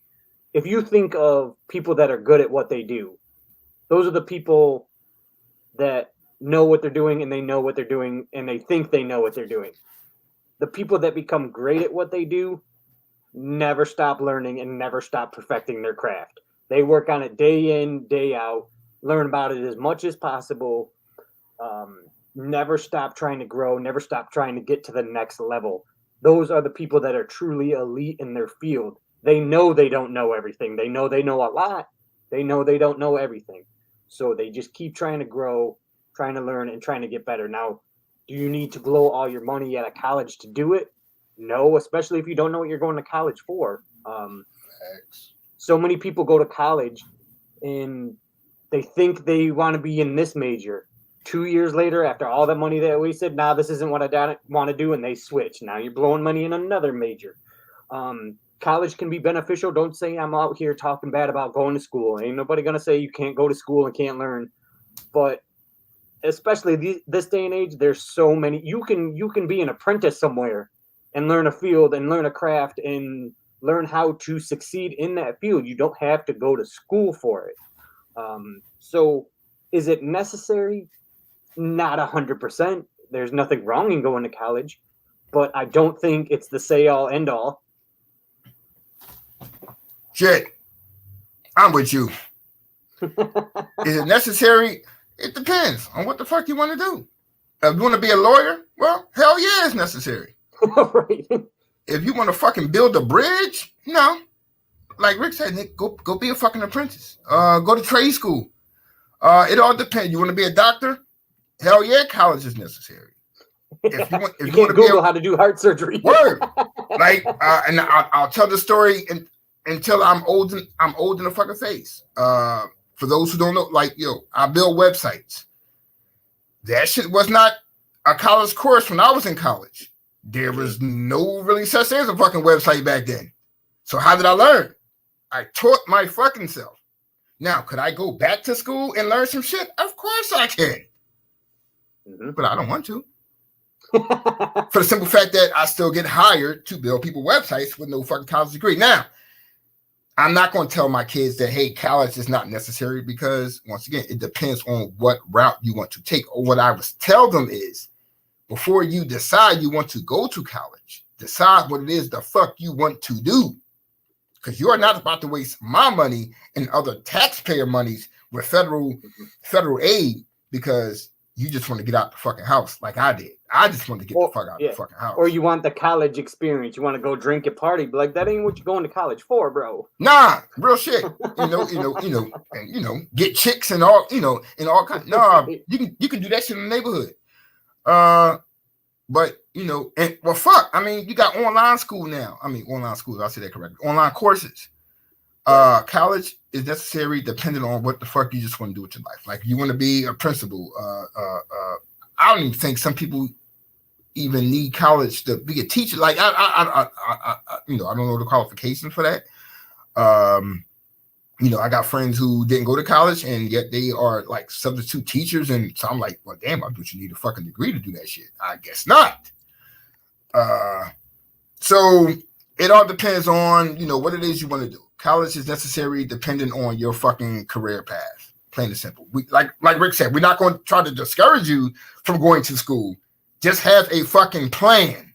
[SPEAKER 4] if you think of people that are good at what they do, those are the people that know what they're doing, and they know what they're doing, and they think they know what they're doing. The people that become great at what they do never stop learning and never stop perfecting their craft. They work on it day in, day out, learn about it as much as possible, never stop trying to grow, never stop trying to get to the next level. Those are the people that are truly elite in their field. they know they don't know everything. They know a lot. They know they don't know everything. So they just keep trying to grow, trying to learn, and trying to get better. Now, do you need to blow all your money at a college to do it? No, especially if you don't know what you're going to college for. So many people go to college and they think they want to be in this major. 2 years later, after all that money they wasted, nah, this isn't what I want to do, and they switch. Now you're blowing money in another major. College can be beneficial. Don't say I'm out here talking bad about going to school. Ain't nobody gonna say you can't go to school and can't learn. But especially this day and age, there's so many. You can be an apprentice somewhere and learn a field and learn a craft and learn how to succeed in that field. You don't have to go to school for it. So is it necessary? Not 100%. There's nothing wrong in going to college, but I don't think it's the say all end all.
[SPEAKER 3] Shit, I'm with you. Is it necessary? It depends on what the fuck you want to do. If you want to be a lawyer, well, hell yeah, it's necessary.
[SPEAKER 4] Right.
[SPEAKER 3] If you want to fucking build a bridge, no. Like Rick said, Nick, go be a fucking apprentice. Go to trade school. It all depends. You want to be a doctor? Hell yeah, college is necessary. If you want,
[SPEAKER 4] you can't Google how to do heart surgery.
[SPEAKER 3] Word. Like, and I'll tell the story until I'm old in the fucking face. For those who don't know, like, I build websites. That shit was not a college course when I was in college. There was no really such thing as a fucking website back then. So how did I learn? I taught my fucking self. Now, could I go back to school and learn some shit? Of course I can. Mm-hmm. But I don't want to. For the simple fact that I still get hired to build people websites with no fucking college degree. Now, I'm not going to tell my kids that, hey, college is not necessary, because once again, it depends on what route you want to take. Or what I would tell them is, before you decide you want to go to college, decide what it is the fuck you want to do. Because you are not about to waste my money and other taxpayer monies with federal aid because you just want to get out the fucking house like I did. I just want to get the fuck out the fucking house.
[SPEAKER 4] Or you want the college experience. You want to go drink and party. But like, that ain't what you're going to college for, bro.
[SPEAKER 3] Nah, real shit. Get chicks and all, and all kinds. Nah, you can do that shit in the neighborhood. But fuck. I mean, you got online school now. I mean, online schools. I'll say that correctly. Online courses. College is necessary depending on what the fuck you just want to do with your life. Like, you want to be a principal. I don't even think some people even need college to be a teacher. Like, I don't know the qualifications for that. I got friends who didn't go to college and yet they are like substitute teachers. And so I'm like, well, damn, don't you need a fucking degree to do that shit? I guess not. So it all depends on, what it is you want to do. College is necessary depending on your fucking career path. Plain and simple. We, like Rick said, we're not going to try to discourage you from going to school. Just have a fucking plan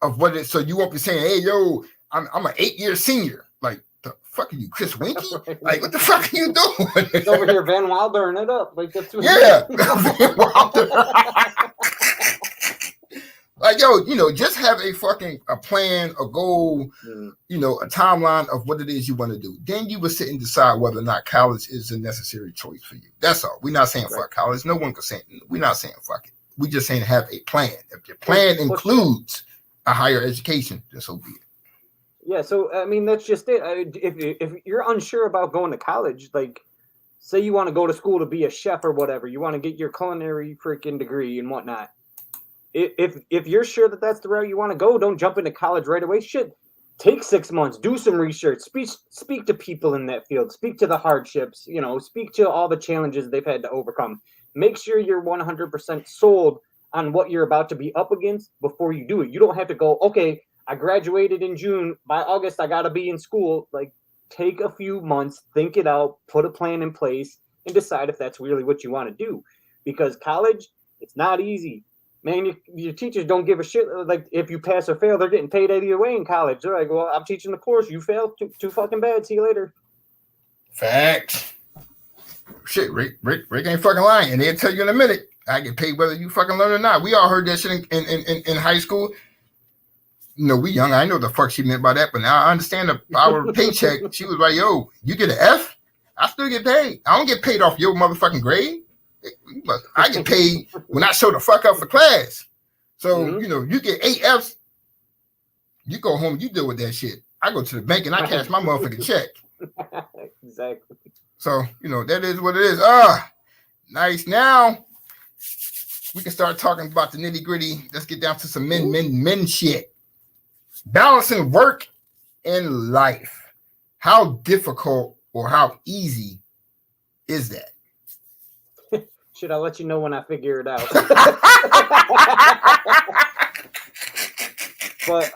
[SPEAKER 3] of what it is. So you won't be saying, hey, yo, I'm an 8-year senior. Like, the fuck are you, Chris Winky? Like, what the fuck are you doing?
[SPEAKER 4] He's over here Van Wildering it up. Like, that's what
[SPEAKER 3] Van Wilder. Like, just have a plan, a goal, a timeline of what it is you want to do. Then you will sit and decide whether or not college is a necessary choice for you. That's all. We're not saying fuck college. No one can say it. We're not saying fuck it. We're just saying have a plan. If your plan includes a higher education, then so be it.
[SPEAKER 4] Yeah, so, I mean, that's just it. If you're unsure about going to college, like, say you want to go to school to be a chef or whatever, you want to get your culinary freaking degree and whatnot. If you're sure that that's the route you want to go, don't jump into college right away. Shit, take 6 months, do some research, speak to people in that field, speak to the hardships, speak to all the challenges they've had to overcome. Make sure you're 100% sold on what you're about to be up against before you do it. You don't have to go, okay, I graduated in June. By August, I got to be in school. Like, take a few months, think it out, put a plan in place, and decide if that's really what you want to do. Because college, it's not easy. Man, your teachers don't give a shit. Like, if you pass or fail, they're getting paid either way in college. They're like, well, I'm teaching the course. You failed, too fucking bad. See you later.
[SPEAKER 3] Facts. Shit, Rick ain't fucking lying. And they'll tell you in a minute, I get paid whether you fucking learn or not. We all heard that shit in high school. we young. I know the fuck she meant by that, but now I understand our paycheck. She was like, yo, you get an F? I still get paid. I don't get paid off your motherfucking grade. I get paid when I show the fuck up for class. So, you get 8 Fs, you go home, you deal with that shit. I go to the bank and I cash my motherfucking check.
[SPEAKER 4] Exactly.
[SPEAKER 3] So, that is what it is. Nice. Now, we can start talking about the nitty gritty. Let's get down to some men shit. Balancing work and life. How difficult or how easy is that?
[SPEAKER 4] Should I let you know when I figure it out? But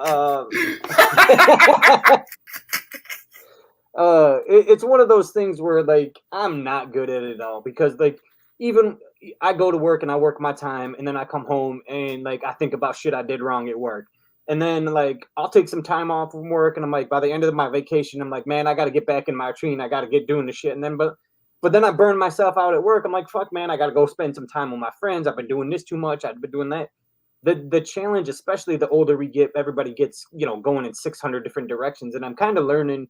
[SPEAKER 4] it's one of those things where like I'm not good at it all, because like even I go to work and I work my time and then I come home and like I think about shit I did wrong at work. And then like I'll take some time off from work and I'm like, by the end of my vacation, I'm like, man, I got to get back in my routine. I got to get doing the shit. And then but then I burn myself out at work. I'm like, fuck, man, I got to go spend some time with my friends. I've been doing this too much. I've been doing that. The challenge, especially the older we get, everybody gets, going in 600 different directions. And I'm kind of learning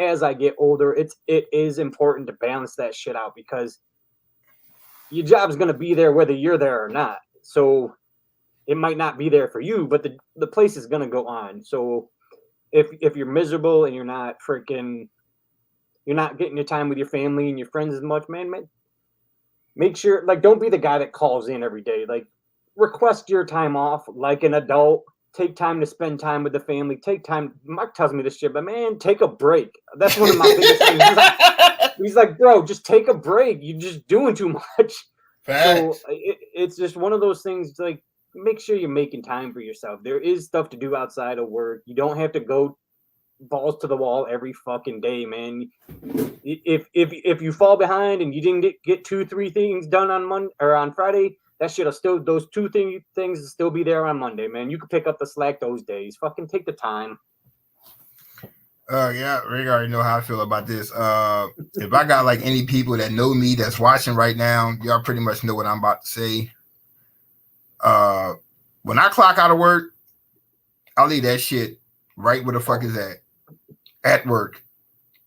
[SPEAKER 4] as I get older, it is important to balance that shit out, because your job's going to be there whether you're there or not. So it might not be there for you, but the place is going to go on. So if you're miserable and you're not getting your time with your family and your friends as much, man, make sure, like, don't be the guy that calls in every day. Like, request your time off like an adult. Take time to spend time with the family. Take time. Mark tells me this shit, but man, take a break. That's one of my biggest things. He's like, bro, just take a break. You're just doing too much.
[SPEAKER 3] Facts.
[SPEAKER 4] So it's just one of those things, like, make sure you're making time for yourself. There is stuff to do outside of work. You don't have to go balls to the wall every fucking day, man. If you fall behind and you didn't get 2-3 things done on Monday or on Friday, that shit'll still, those 2 things will still be there on Monday, man. You can pick up the slack those days. Fucking take the time.
[SPEAKER 3] Yeah, Rick already know how I feel about this. If I got like any people that know me that's watching right now, y'all pretty much know what I'm about to say. When I clock out of work, I'll leave that shit right where the fuck is at work.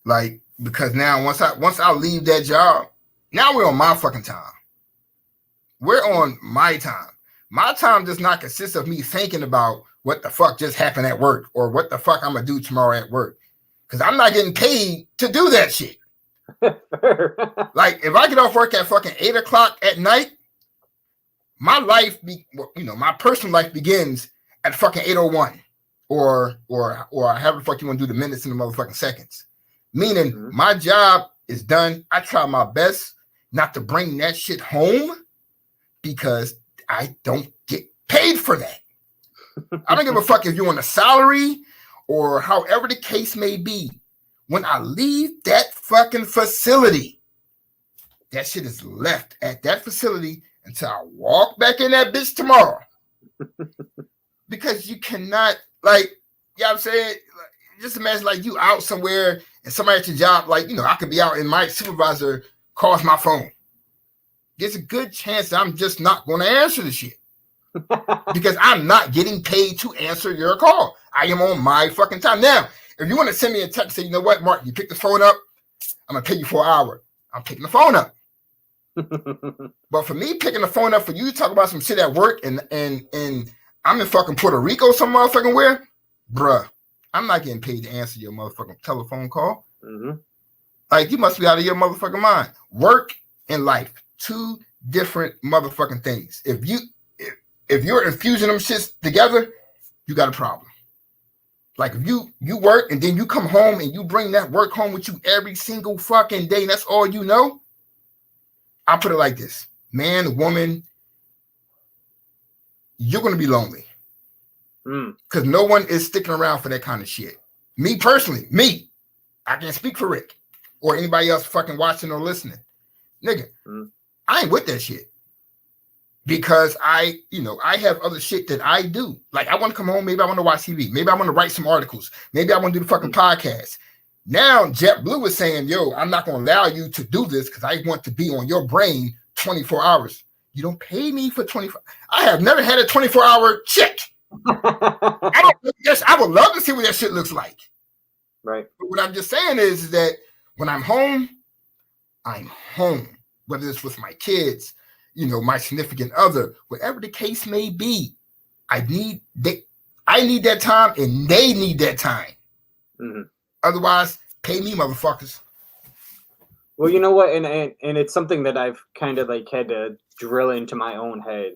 [SPEAKER 3] Like, because now once I leave that job, now we're on my fucking time. We're on my time. My time does not consist of me thinking about what the fuck just happened at work or what the fuck I'm gonna do tomorrow at work. Because I'm not getting paid to do that shit. Like, if I get off work at fucking 8 o'clock at night, my life, my personal life begins at fucking 8:01 or however the fuck you want to do the minutes and the motherfucking seconds. Meaning my job is done. I try my best not to bring that shit home because I don't get paid for that. I don't give a fuck if you're on a salary or however the case may be. When I leave that fucking facility, that shit is left at that facility until I walk back in that bitch tomorrow. Because you cannot, like, you know what I'm saying? Just imagine, like, you out somewhere and somebody at your job, like, I could be out and my supervisor calls my phone. There's a good chance that I'm just not going to answer the shit. Because I'm not getting paid to answer your call. I am on my fucking time. Now, if you want to send me a text, say, you know what, Mark, you pick the phone up, I'm going to pay you for an hour. I'm picking the phone up. But for me picking the phone up for you to talk about some shit at work and I'm in fucking Puerto Rico some motherfucking where, bruh, I'm not getting paid to answer your motherfucking telephone call. Like, you must be out of your motherfucking mind. Work and life, 2 different motherfucking things. If you're infusing them shits together, you got a problem. Like, if you work and then you come home and you bring that work home with you every single fucking day, and that's all you know, I'll put it like this. Man, woman, you're going to be lonely. Because no one is sticking around for that kind of shit. Me personally, I can't speak for Rick or anybody else fucking watching or listening. Nigga, I ain't with that shit. Because I have other shit that I do. Like, I want to come home. Maybe I want to watch TV. Maybe I want to write some articles. Maybe I want to do the fucking podcast. Now, JetBlue is saying, yo, I'm not going to allow you to do this because I want to be on your brain 24 hours. You don't pay me for 24. I have never had a 24-hour check. I would love to see what that shit looks like.
[SPEAKER 4] Right.
[SPEAKER 3] But what I'm just saying is that when I'm home. Whether it's with my kids, my significant other, whatever the case may be. I need that time, and they need that time.
[SPEAKER 4] Mm-hmm.
[SPEAKER 3] Otherwise, pay me, motherfuckers.
[SPEAKER 4] Well, you know what, and it's something that I've kind of like had to drill into my own head.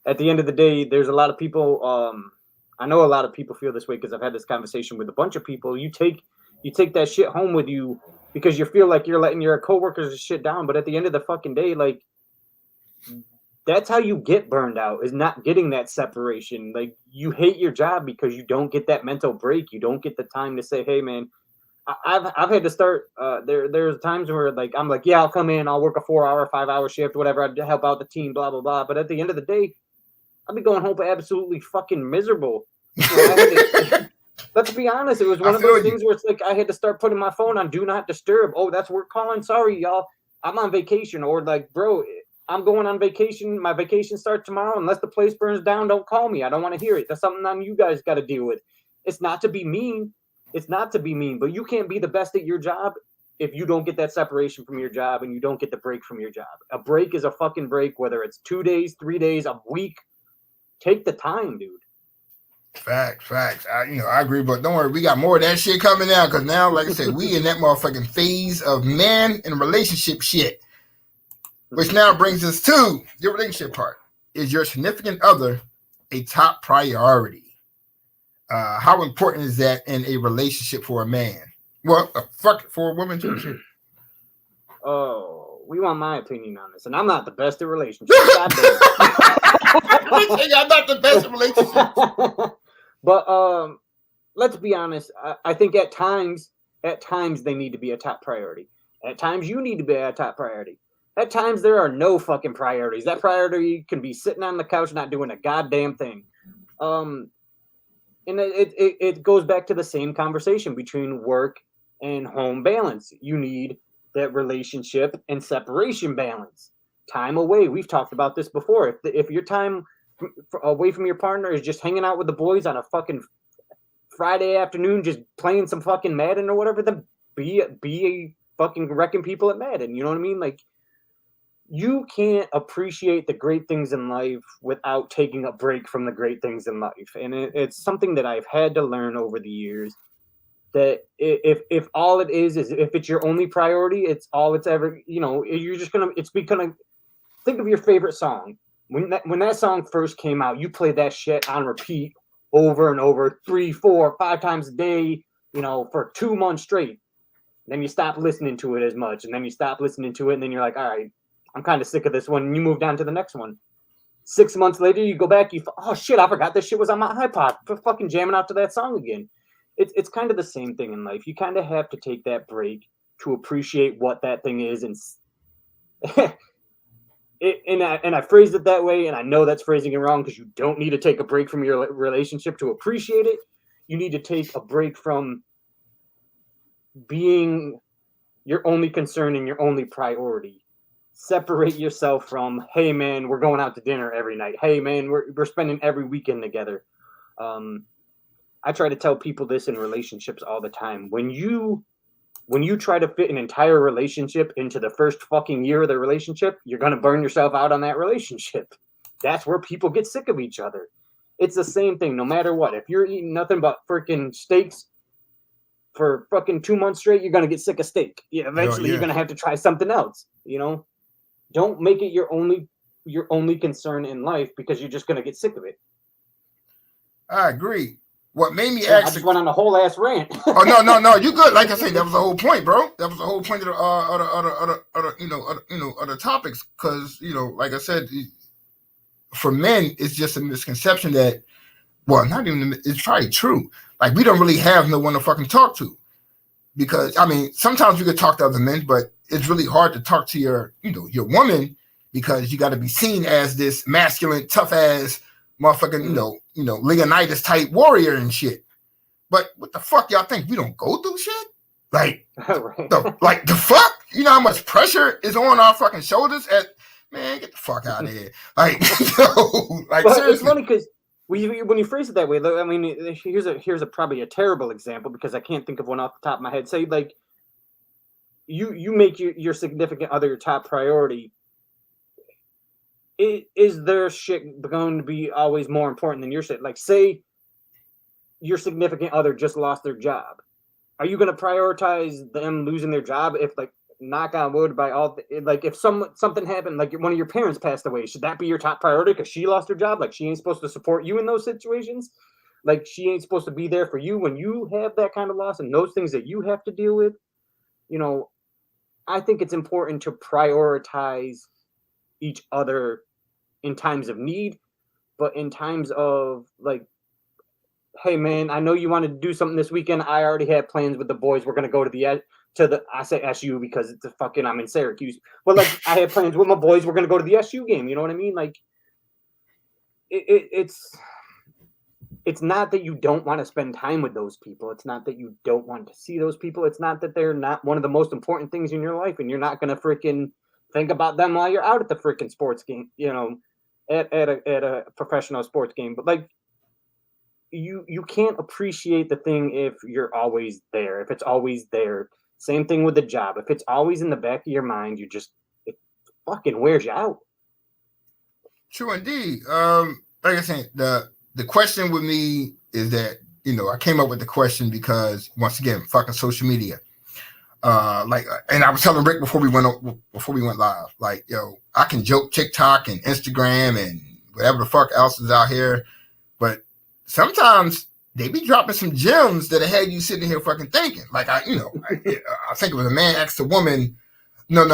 [SPEAKER 4] At the end of the day, there's a lot of people. I know a lot of people feel this way because I've had this conversation with a bunch of people. You take that shit home with you because you feel like you're letting your coworkers shit down, but at the end of the fucking day, like, that's how you get burned out, is not getting that separation. Like, you hate your job because you don't get that mental break. You don't get the time to say, hey, man, I've had to start. There's times where, like, I'm like, yeah, I'll come in. I'll work a 4-hour, 5-hour shift, whatever. I'd help out the team, blah, blah, blah. But at the end of the day, I'll be going home absolutely fucking miserable. Let's be honest. It was one of those things where it's like I had to start putting my phone on do not disturb. Oh, that's work calling. Sorry, y'all. I'm on vacation. Or like, bro, I'm going on vacation. My vacation starts tomorrow. Unless the place burns down, don't call me. I don't want to hear it. That's something that you guys got to deal with. It's not to be mean. But you can't be the best at your job if you don't get that separation from your job and you don't get the break from your job. A break is a fucking break, whether it's 2 days, 3 days, a week. Take the time, dude.
[SPEAKER 3] Facts. I agree, but don't worry, we got more of that shit coming out because now, like I said, we in that motherfucking phase of man and relationship shit. Which now brings us to your relationship part. Is your significant other a top priority? How important is that in a relationship for a man? Well, fuck it, for a woman too.
[SPEAKER 4] Oh, we want my opinion on this, and I'm not the best at relationships.
[SPEAKER 3] I'm not the best at relationships.
[SPEAKER 4] But let's be honest. I think at times they need to be a top priority. At times you need to be a top priority. At times there are no fucking priorities. That priority can be sitting on the couch not doing a goddamn thing. And it goes back to the same conversation between work and home balance. You need that relationship and separation balance. Time away. We've talked about this before. If your time away from your partner is just hanging out with the boys on a fucking Friday afternoon, just playing some fucking Madden or whatever, then be fucking wrecking people at Madden. You know what I mean? Like, you can't appreciate the great things in life without taking a break from the great things in life. And it's something that I've had to learn over the years, that if all it is if it's your only priority, it's all it's ever, you're just going to, think of your favorite song. When that song first came out, you played that shit on repeat over and over 3, 4, 5 times a day, for 2 months straight. Then you stop listening to it as much, and then you stop listening to it, and then you're like, all right, I'm kind of sick of this one, and you move down to the next one. 6 months later, you go back, oh shit, I forgot this shit was on my iPod. For fucking jamming out to that song again. It's kind of the same thing in life. You kind of have to take that break to appreciate what that thing is, and I phrased it that way, and I know that's phrasing it wrong because you don't need to take a break from your relationship to appreciate it. You need to take a break from being your only concern and your only priority. Separate yourself from, hey man, we're going out to dinner every night. Hey man, we're spending every weekend together. I try to tell people this in relationships all the time. When you try to fit an entire relationship into the first fucking year of the relationship, you're going to burn yourself out on that relationship. That's where people get sick of each other. It's the same thing, no matter what. If you're eating nothing but freaking steaks for fucking 2 months straight, you're going to get sick of steak. Yeah, eventually you're going to have to try something else, Don't make it your only concern in life because you're just going to get sick of it.
[SPEAKER 3] I agree. What made me
[SPEAKER 4] I just went on a whole ass rant.
[SPEAKER 3] Oh no, you good. Like I say, that was the whole point, bro. That was the whole point of the other topics. Because like I said, for men, it's just a misconception that, well, not even. It's probably true. Like, we don't really have no one to fucking talk to, because sometimes we could talk to other men, but it's really hard to talk to your woman, because you got to be seen as this masculine, tough ass motherfucking, Leonidas type warrior and shit. But what the fuck y'all think? We don't go through shit? Like, the fuck? You know how much pressure is on our fucking shoulders? Man, get the fuck out of here. Like, seriously.
[SPEAKER 4] It's funny because when you phrase it that way, I mean, here's a probably a terrible example because I can't think of one off the top of my head. Say like you make your significant other your top priority. Is their shit going to be always more important than your shit? Like, say your significant other just lost their job. Are you going to prioritize them losing their job if, like, knock on wood, by all, like, if something happened, like one of your parents passed away, should that be your top priority because she lost her job? Like, she ain't supposed to support you in those situations. Like, she ain't supposed to be there for you when you have that kind of loss and those things that you have to deal with. You know, I think it's important to prioritize each other in times of need, but in times of like, hey man, I know you wanted to do something this weekend. I already had plans with the boys. We're gonna go to the I say SU because it's a fucking, I'm in Syracuse, but like I had plans with my boys. We're gonna go to the SU game. You know what I mean? Like it's not that you don't want to spend time with those people. It's not that you don't want to see those people. It's not that they're not one of the most important things in your life, and you're not gonna freaking think about them while you're out at the freaking sports game. You know, at a professional sports game, but like. You can't appreciate the thing if you're always there, if it's always there. Same thing with the job. If it's always in the back of your mind, it fucking wears you out.
[SPEAKER 3] True indeed. Like I said, the question with me is that, you know, I came up with the question because once again, fucking social media. And I was telling Rick before we went live, like, yo, I can joke TikTok and Instagram and whatever the fuck else is out here, but sometimes they be dropping some gems that had you sitting here fucking thinking. Like, I think it was a man asked a woman. No.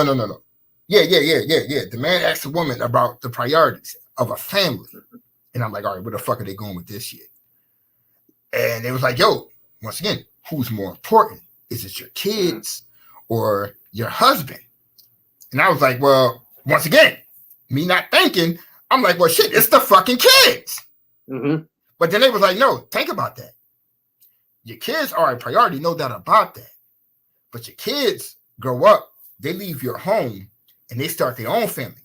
[SPEAKER 3] Yeah. The man asked a woman about the priorities of a family. And I'm like, all right, where the fuck are they going with this shit? And it was like, yo, once again, who's more important? Is it your kids or your husband? And I was like, well, once again, me not thinking, I'm like, well, shit, it's the fucking kids.
[SPEAKER 4] Mm-hmm.
[SPEAKER 3] But then they was like, no, think about that. Your kids are a priority, no doubt about that. But your kids grow up, they leave your home, and they start their own family.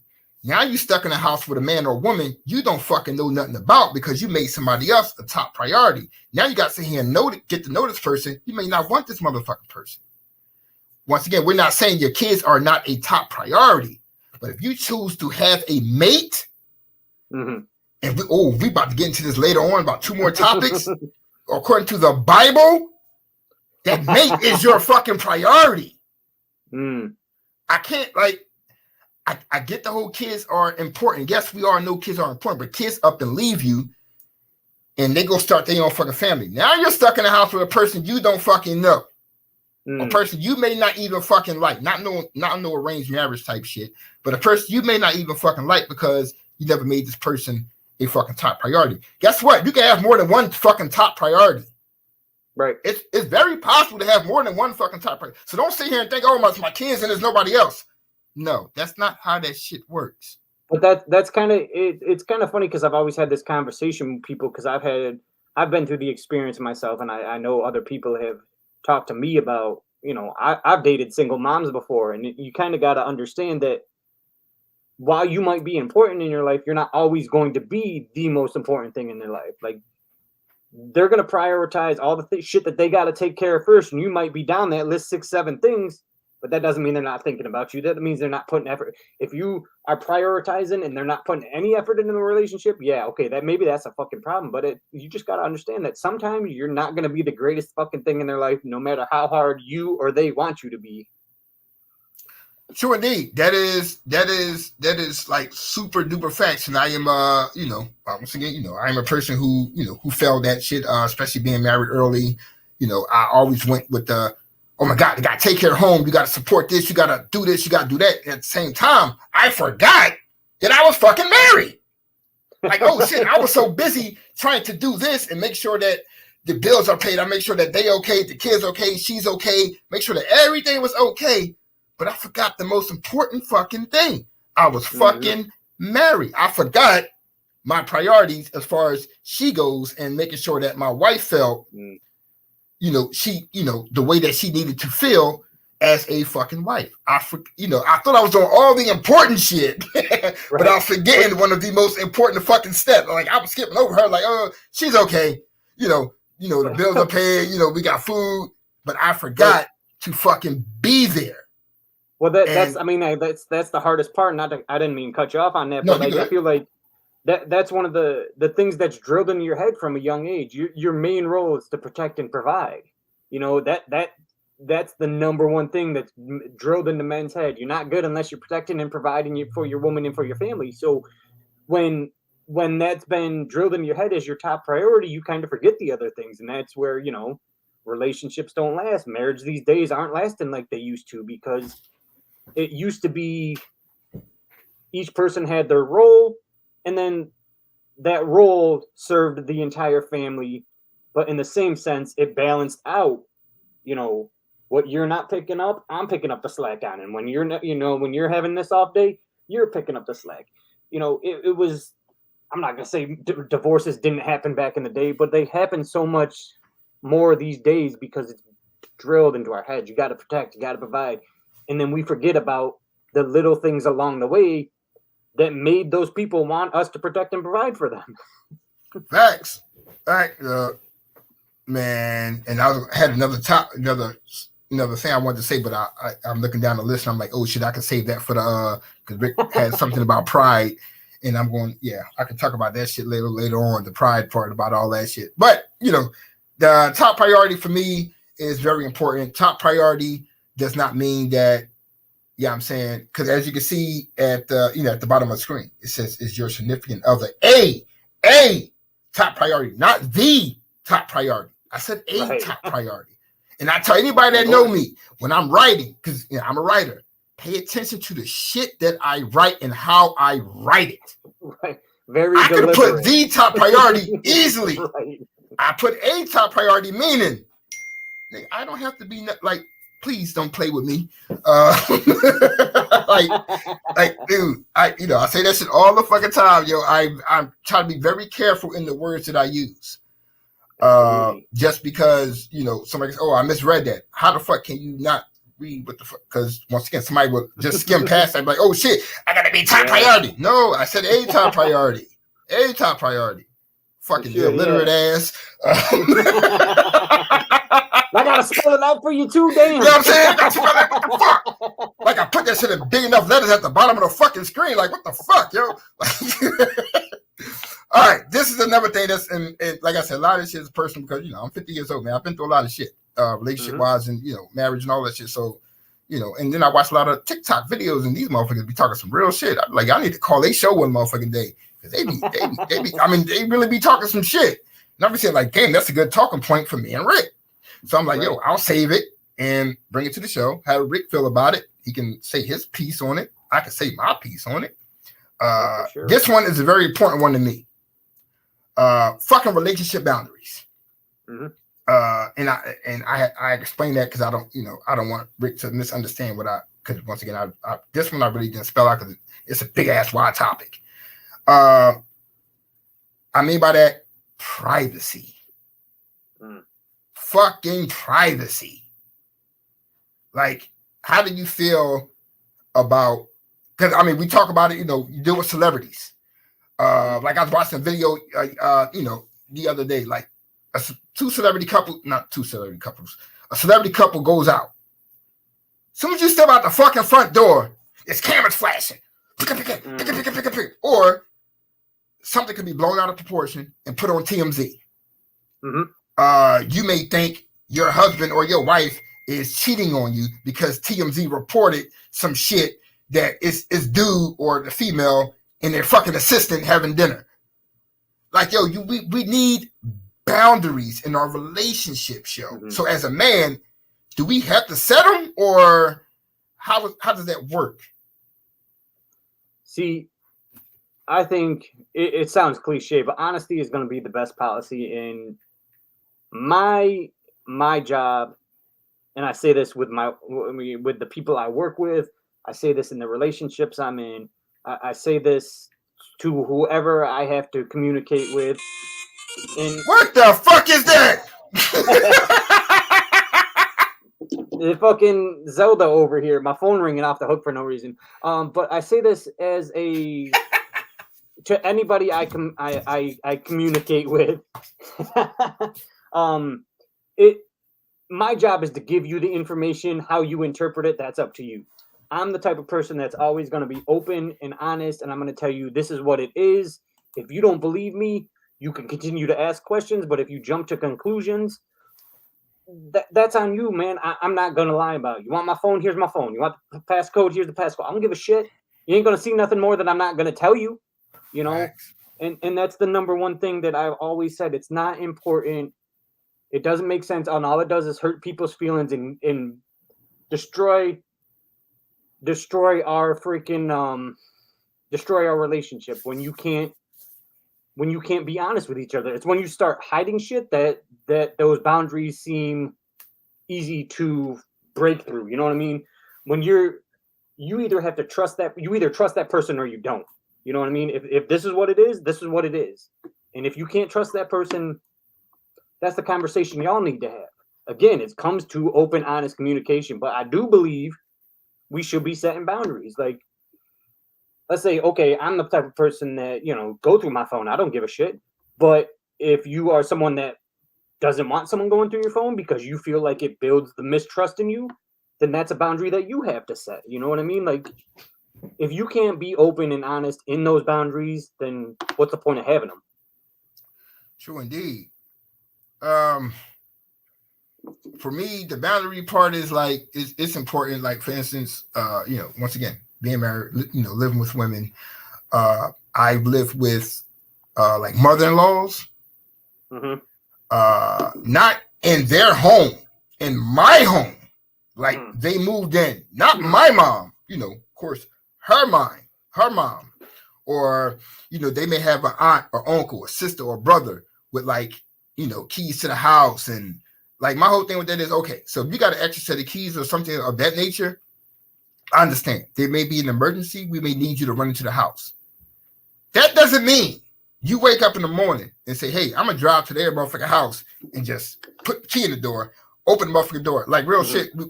[SPEAKER 3] Now you're stuck in a house with a man or a woman you don't fucking know nothing about because you made somebody else a top priority. Now you got to sit here and get to know this person. You may not want this motherfucking person. Once again, we're not saying your kids are not a top priority. But if you choose to have a mate,
[SPEAKER 4] mm-hmm.
[SPEAKER 3] And we about to get into this later on about two more topics. According to the Bible, that mate is your fucking priority. I can't, like, I get the whole kids are important. Yes, we all know kids are important, but kids up and leave you and they go start their own fucking family. Now you're stuck in a house with a person you don't fucking know. A person you may not even fucking like, not no arranged marriage type shit, but a person you may not even fucking like because you never made this person a fucking top priority. Guess what? You can have more than one fucking top priority.
[SPEAKER 4] Right.
[SPEAKER 3] It's very possible to have more than one fucking top priority. So don't sit here and think, oh, it's my kids and there's nobody else. No, that's not how that shit works.
[SPEAKER 4] But that's kind of it's kind of funny because I've always had this conversation with people because I've been through the experience myself, and I know other people have talked to me about, you know, I've dated single moms before, and you kind of got to understand that while you might be important in your life, you're not always going to be the most important thing in their life. Like, they're going to prioritize all the shit that they got to take care of first. And you might be down that list 6-7 things, but that doesn't mean they're not thinking about you. That means they're not putting effort. If you are prioritizing and they're not putting any effort into the relationship, yeah, okay, that's a fucking problem. But you just got to understand that sometimes you're not going to be the greatest fucking thing in their life, no matter how hard you or they want you to be.
[SPEAKER 3] True indeed. That is like super duper facts. And I am once again, I am a person who felt that shit, especially being married early. I always went with the, oh my God, you gotta take care of home, you gotta support this, you gotta do this, you gotta do that. At the same time, I forgot that I was fucking married. Like, oh shit, I was so busy trying to do this and make sure that the bills are paid. I make sure that they okay, the kids okay, she's okay, make sure that everything was okay. But I forgot the most important fucking thing. I was fucking married. I forgot my priorities as far as she goes and making sure that my wife felt, the way that she needed to feel as a fucking wife. I thought I was doing all the important shit, but I was forgetting one of the most important fucking steps. Like I was skipping over her, like, oh, she's okay. The bills are paid. We got food, but I forgot to fucking be there.
[SPEAKER 4] Well, that's the hardest part. I didn't mean to cut you off on that, but I feel like that's one of the things that's drilled into your head from a young age. Your main role is to protect and provide. That's the number one thing that's drilled into men's head. You're not good unless you're protecting and providing for your woman and for your family. So when that's been drilled into your head as your top priority, you kind of forget the other things, and that's where relationships don't last. Marriage these days aren't lasting like they used to, because it used to be each person had their role, and then that role served the entire family. But in the same sense, it balanced out, what you're not picking up, I'm picking up the slack on. And when you're not, when you're having this off day, you're picking up the slack. It was, I'm not going to say divorces didn't happen back in the day, but they happen so much more these days because it's drilled into our heads. You got to protect, you got to provide. And then we forget about the little things along the way that made those people want us to protect and provide for them.
[SPEAKER 3] Facts. Right. Man. And I had another thing I wanted to say, but I'm looking down the list and I'm like, oh shit, I can save that for because Rick had something about pride, and I'm going, yeah, I can talk about that shit later on, the pride part about all that shit. But the top priority for me is very important. Top priority does not mean that, I'm saying, because as you can see at the bottom of the screen, it says, is your significant other a top priority, not the top priority. I said top priority. And I tell anybody that know me, when I'm writing, because I'm a writer, pay attention to the shit that I write and how I write it.
[SPEAKER 4] Right. Very
[SPEAKER 3] I
[SPEAKER 4] deliberate.
[SPEAKER 3] can put the top priority easily.
[SPEAKER 4] Right.
[SPEAKER 3] I put a top priority, meaning I don't have to be like, please don't play with me. Dude, I say that shit all the fucking time, yo. I'm trying to be very careful in the words that I use. Just because, somebody goes, oh, I misread that. How the fuck can you not read what the fuck? Because once again, somebody will just skim past that and be like, oh shit, I gotta be top priority. No, I said a top priority. A top priority. Fucking illiterate ass.
[SPEAKER 4] I gotta spell it out for you too, damn.
[SPEAKER 3] You know what I'm saying? What the fuck? Like I put that shit in big enough letters at the bottom of the fucking screen. Like, what the fuck, yo? All right, this is another thing that's, and like I said, a lot of this shit is personal because, I'm 50 years old, man. I've been through a lot of shit, relationship-wise and, marriage and all that shit. So, and then I watch a lot of TikTok videos and these motherfuckers be talking some real shit. I'm like, I need to call they show one motherfucking day because they really be talking some shit. And I'm saying, like, damn, that's a good talking point for me and Rick. So I'm like, yo, I'll save it and bring it to the show. How Rick feel about it? He can say his piece on it. I can say my piece on it. This one is a very important one to me. Fucking relationship boundaries. Mm-hmm. And I explained that because I don't want Rick to misunderstand because once again, this one I really didn't spell out because it's a big ass wide topic. I mean by that, privacy. Fucking privacy. Like, how do you feel about, because we talk about it, you deal with celebrities. Like I was watching a video, the other day, like a celebrity couple goes out. As soon as you step out the fucking front door, it's cameras flashing. Or something could be blown out of proportion and put on TMZ. Mm-hmm. You may think your husband or your wife is cheating on you because TMZ reported some shit that is dude or the female and their fucking assistant having dinner. Like, yo, we need boundaries in our relationship, show. Mm-hmm. So as a man, do we have to set them, or how does that work?
[SPEAKER 4] See, I think it sounds cliche, but honesty is going to be the best policy in my job. And I say this with the people I work with. I say this in the relationships I'm in. I say this to whoever I have to communicate with. And
[SPEAKER 3] what the fuck is that?
[SPEAKER 4] The fucking Zelda over here. My phone ringing off the hook for no reason. But I say this as a to anybody I communicate with. It my job is to give you the information. How you interpret it, that's up to you. I'm the type of person that's always going to be open and honest, and I'm going to tell you this is what it is. If you don't believe me, you can continue to ask questions, but if you jump to conclusions, that's on you, man. I'm not going to lie about it. You want my phone? Here's my phone. You want the passcode? Here's the passcode. I don't give a shit. You ain't going to see nothing more that I'm not going to tell you, you know? And that's the number one thing that I've always said. It's not important. It doesn't make sense. And all it does is hurt people's feelings and destroy our freaking destroy our relationship when you can't be honest with each other. It's when you start hiding shit that those boundaries seem easy to break through. You know what I mean? When you either have to trust that, you either trust that person or you don't. You know what I mean? If this is what it is, this is what it is. And if you can't trust that person, that's the conversation y'all need to have. Again, it comes to open, honest communication. But I do believe we should be setting boundaries. Like, let's say, okay, I'm the type of person that, go through my phone. I don't give a shit. But if you are someone that doesn't want someone going through your phone because you feel like it builds the mistrust in you, then that's a boundary that you have to set. You know what I mean? Like, if you can't be open and honest in those boundaries, then what's the point of having them?
[SPEAKER 3] True indeed. For me, the boundary part is like it's important. Like, for instance, once again, being married, living with women. I've lived with like mother-in-laws, not in their home, in my home. Like they moved in, not my mom. Of course, her mom, or they may have an aunt or uncle, or sister or brother with like keys to the house. And like my whole thing with that is, okay, so if you got an extra set of keys or something of that nature, I understand. There may be an emergency. We may need you to run into the house. That doesn't mean you wake up in the morning and say, hey, I'm going to drive to their motherfucking house and just put the key in the door, open the motherfucking door. Like real shit, we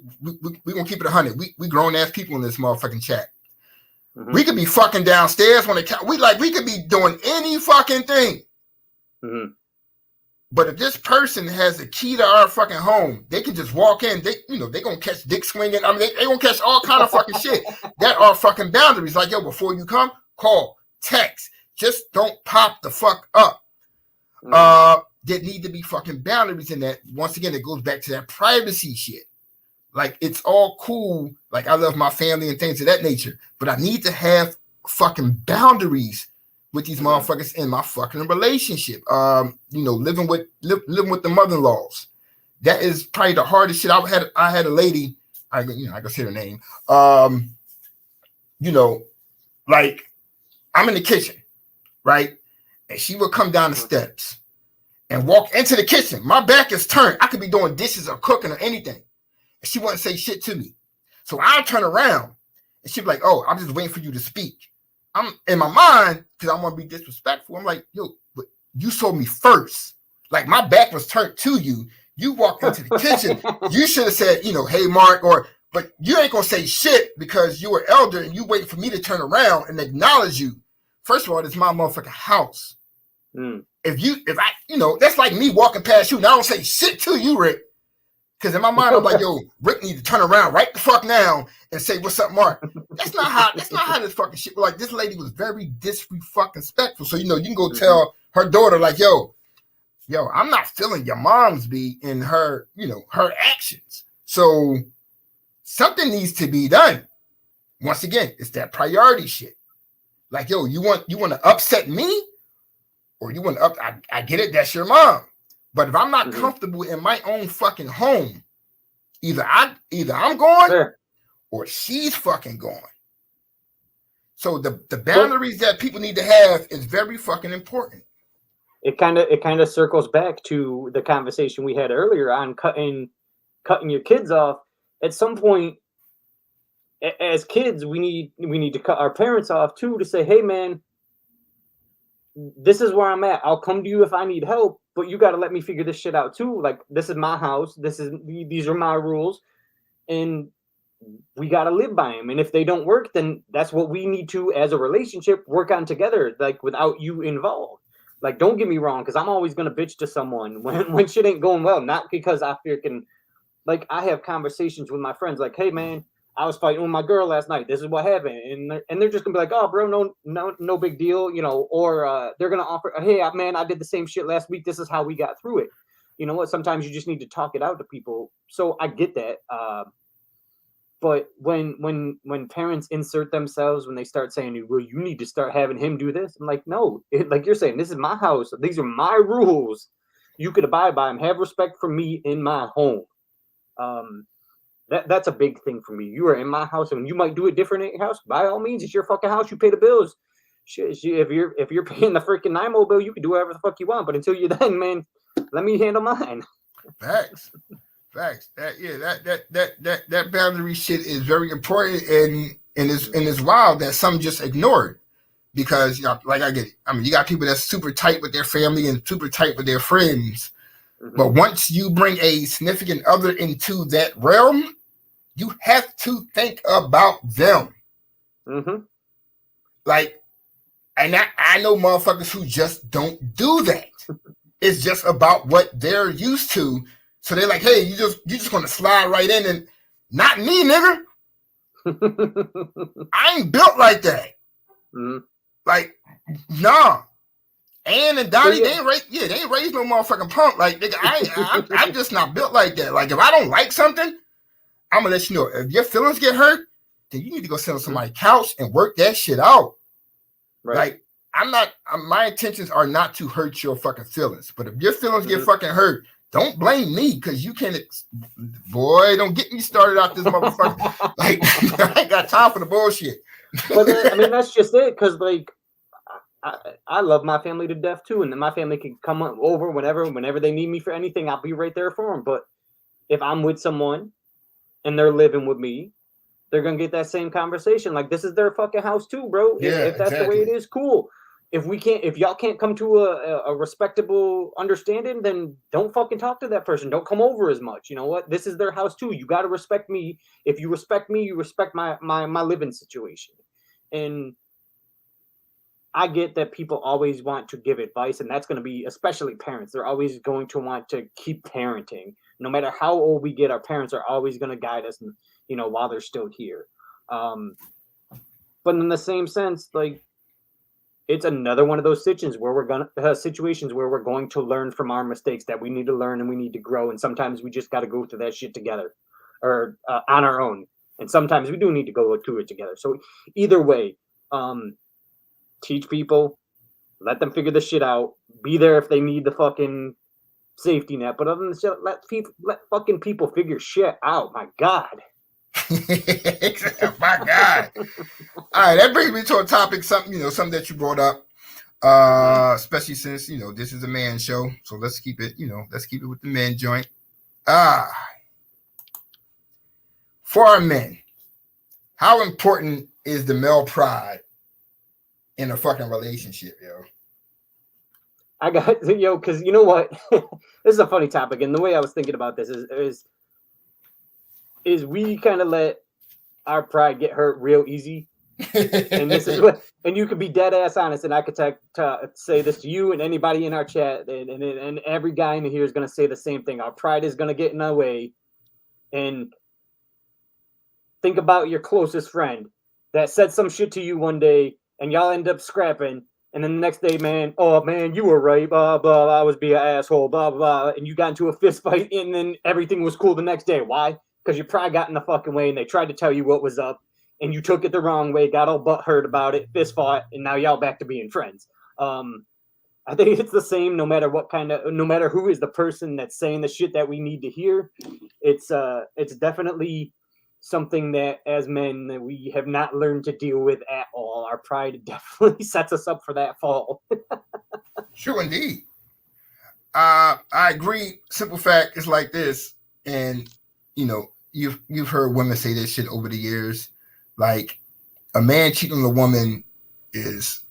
[SPEAKER 3] going to keep it 100. We grown-ass people in this motherfucking chat. We could be fucking downstairs when we could be doing any fucking thing. But if this person has the key to our fucking home, they can just walk in. They gonna catch dick swinging. I mean, they gonna catch all kind of fucking shit. That are fucking boundaries. Like, yo, before you come, call, text. Just don't pop the fuck up. There need to be fucking boundaries in that. Once again, it goes back to that privacy shit. Like, it's all cool. Like, I love my family and things of that nature, but I need to have fucking boundaries with these motherfuckers in my fucking relationship. Living with the mother-in-laws. That is probably the hardest shit. I had a lady, I can say her name. Like, I'm in the kitchen, right? And she would come down the steps and walk into the kitchen. My back is turned. I could be doing dishes or cooking or anything. And she wouldn't say shit to me. So I'll turn around and she'd be like, oh, I'm just waiting for you to speak. I'm in my mind, because I want to be disrespectful. I'm like, yo, but you saw me first. Like, my back was turned to you. You walked into the kitchen. You should have said, hey, Mark, but you ain't going to say shit because you were elder and you waiting for me to turn around and acknowledge you. First of all, it's my motherfucking house. If I, that's like me walking past you and I don't say shit to you, Rick. Because in my mind, I'm like, yo, Rick needs to turn around right the fuck now and say, what's up, Mark? That's not how this fucking shit. Like, this lady was very disrespectful. So, you can go tell her daughter, like, yo, I'm not feeling your mom's beat in her, her actions. So something needs to be done. Once again, it's that priority shit. Like, yo, you want to upset me? Or you want to I get it, that's your mom. But if I'm not comfortable in my own fucking home, either I'm going or she's fucking going. So the boundaries that people need to have is very fucking important.
[SPEAKER 4] It kind of circles back to the conversation we had earlier on cutting your kids off. At some point, as kids, we need to cut our parents off too, to say, hey man, this is where I'm at. I'll come to you if I need help, but you got to let me figure this shit out too. Like, this is my house. These are my rules. and we got to live by them. And if they don't work, then that's what we need to, as a relationship, work on together, like without you involved. Like, don't get me wrong, because I'm always going to bitch to someone when shit ain't going well, not because I freaking, like, I have conversations with my friends like, hey, man, I was fighting with my girl last night. This is what happened. And they're just going to be like, oh, bro, no big deal, you know, or they're going to offer, hey, man, I did the same shit last week. This is how we got through it. You know what? Sometimes you just need to talk it out to people. So I get that. But when parents insert themselves, when they start saying, well, you need to start having him do this, I'm like, no, like you're saying, this is my house. These are my rules. You could abide by them. Have respect for me in my home. That's a big thing for me. You are in my house, and you might do it different in your house. By all means, it's your fucking house. You pay the bills. Shit, if you're paying the freaking NIMO bill, you can do whatever the fuck you want. But until you're done, man, let me handle mine.
[SPEAKER 3] Facts. That boundary shit is very important, and it's wild that some just ignore it because, you know, like I get it. I mean, you got people that's super tight with their family and super tight with their friends, but once you bring a significant other into that realm, you have to think about them. Like, and I know motherfuckers who just don't do that. It's just about what they're used to. So they're like, hey, you just gonna slide right in, and not me, nigga. I ain't built like that. Like, nah. Ann and Donnie, they ain't raised no motherfucking punk. Like, nigga, I'm just not built like that. Like, if I don't like something, I'm gonna let you know. If your feelings get hurt, then you need to go sit on somebody's couch and work that shit out. Right. Like, my intentions are not to hurt your fucking feelings. But if your feelings get fucking hurt, don't blame me, because you can't. Boy, don't get me started out this motherfucker. Like, I ain't got time for the bullshit.
[SPEAKER 4] But I mean, that's just it. Because like, I love my family to death too, and then my family can come over whenever they need me for anything. I'll be right there for them. But if I'm with someone and they're living with me, they're gonna get that same conversation. Like, this is their fucking house too, bro.
[SPEAKER 3] Yeah,
[SPEAKER 4] if that's exactly the way it is, cool. If y'all can't come to a respectable understanding, then don't fucking talk to that person. Don't come over as much. You know what? This is their house too. You got to respect me. If you respect me, you respect my living situation. And I get that people always want to give advice, and that's going to be, especially parents. They're always going to want to keep parenting. No matter how old we get, our parents are always going to guide us, you know, while they're still here. But in the same sense, like, it's another one of those situations where we're going to learn from our mistakes, that we need to learn and we need to grow. And sometimes we just got to go through that shit together, or on our own. And sometimes we do need to go through it together. So either way, teach people, let them figure the shit out, be there if they need the fucking safety net. But other than shit, let fucking people figure shit out. My God.
[SPEAKER 3] My God. All right, that brings me to a topic, something that you brought up, especially since, you know, this is a man show. So let's keep it with the men joint. For our men, how important is the male pride in a fucking relationship, yo?
[SPEAKER 4] Because you know what? This is a funny topic, and the way I was thinking about this is we kind of let our pride get hurt real easy. And this is what, and you could be dead ass honest, and I could say this to you and anybody in our chat, and every guy in here is going to say the same thing. Our pride is going to get in our way. And think about your closest friend that said some shit to you one day, and y'all end up scrapping. And then the next day, man, oh man, you were right, blah blah. I was being an asshole, blah blah. And you got into a fist fight, and then everything was cool the next day. Why? Because your pride got in the fucking way, and they tried to tell you what was up, and you took it the wrong way, got all butthurt about it, fist fought, and now y'all back to being friends. I think it's the same no matter who is the person that's saying the shit that we need to hear. It's definitely something that as men that we have not learned to deal with at all. Our pride definitely sets us up for that fall.
[SPEAKER 3] Sure, indeed. I agree. Simple fact is like this, and you know, you've heard women say this shit over the years. Like, a man cheating on a woman is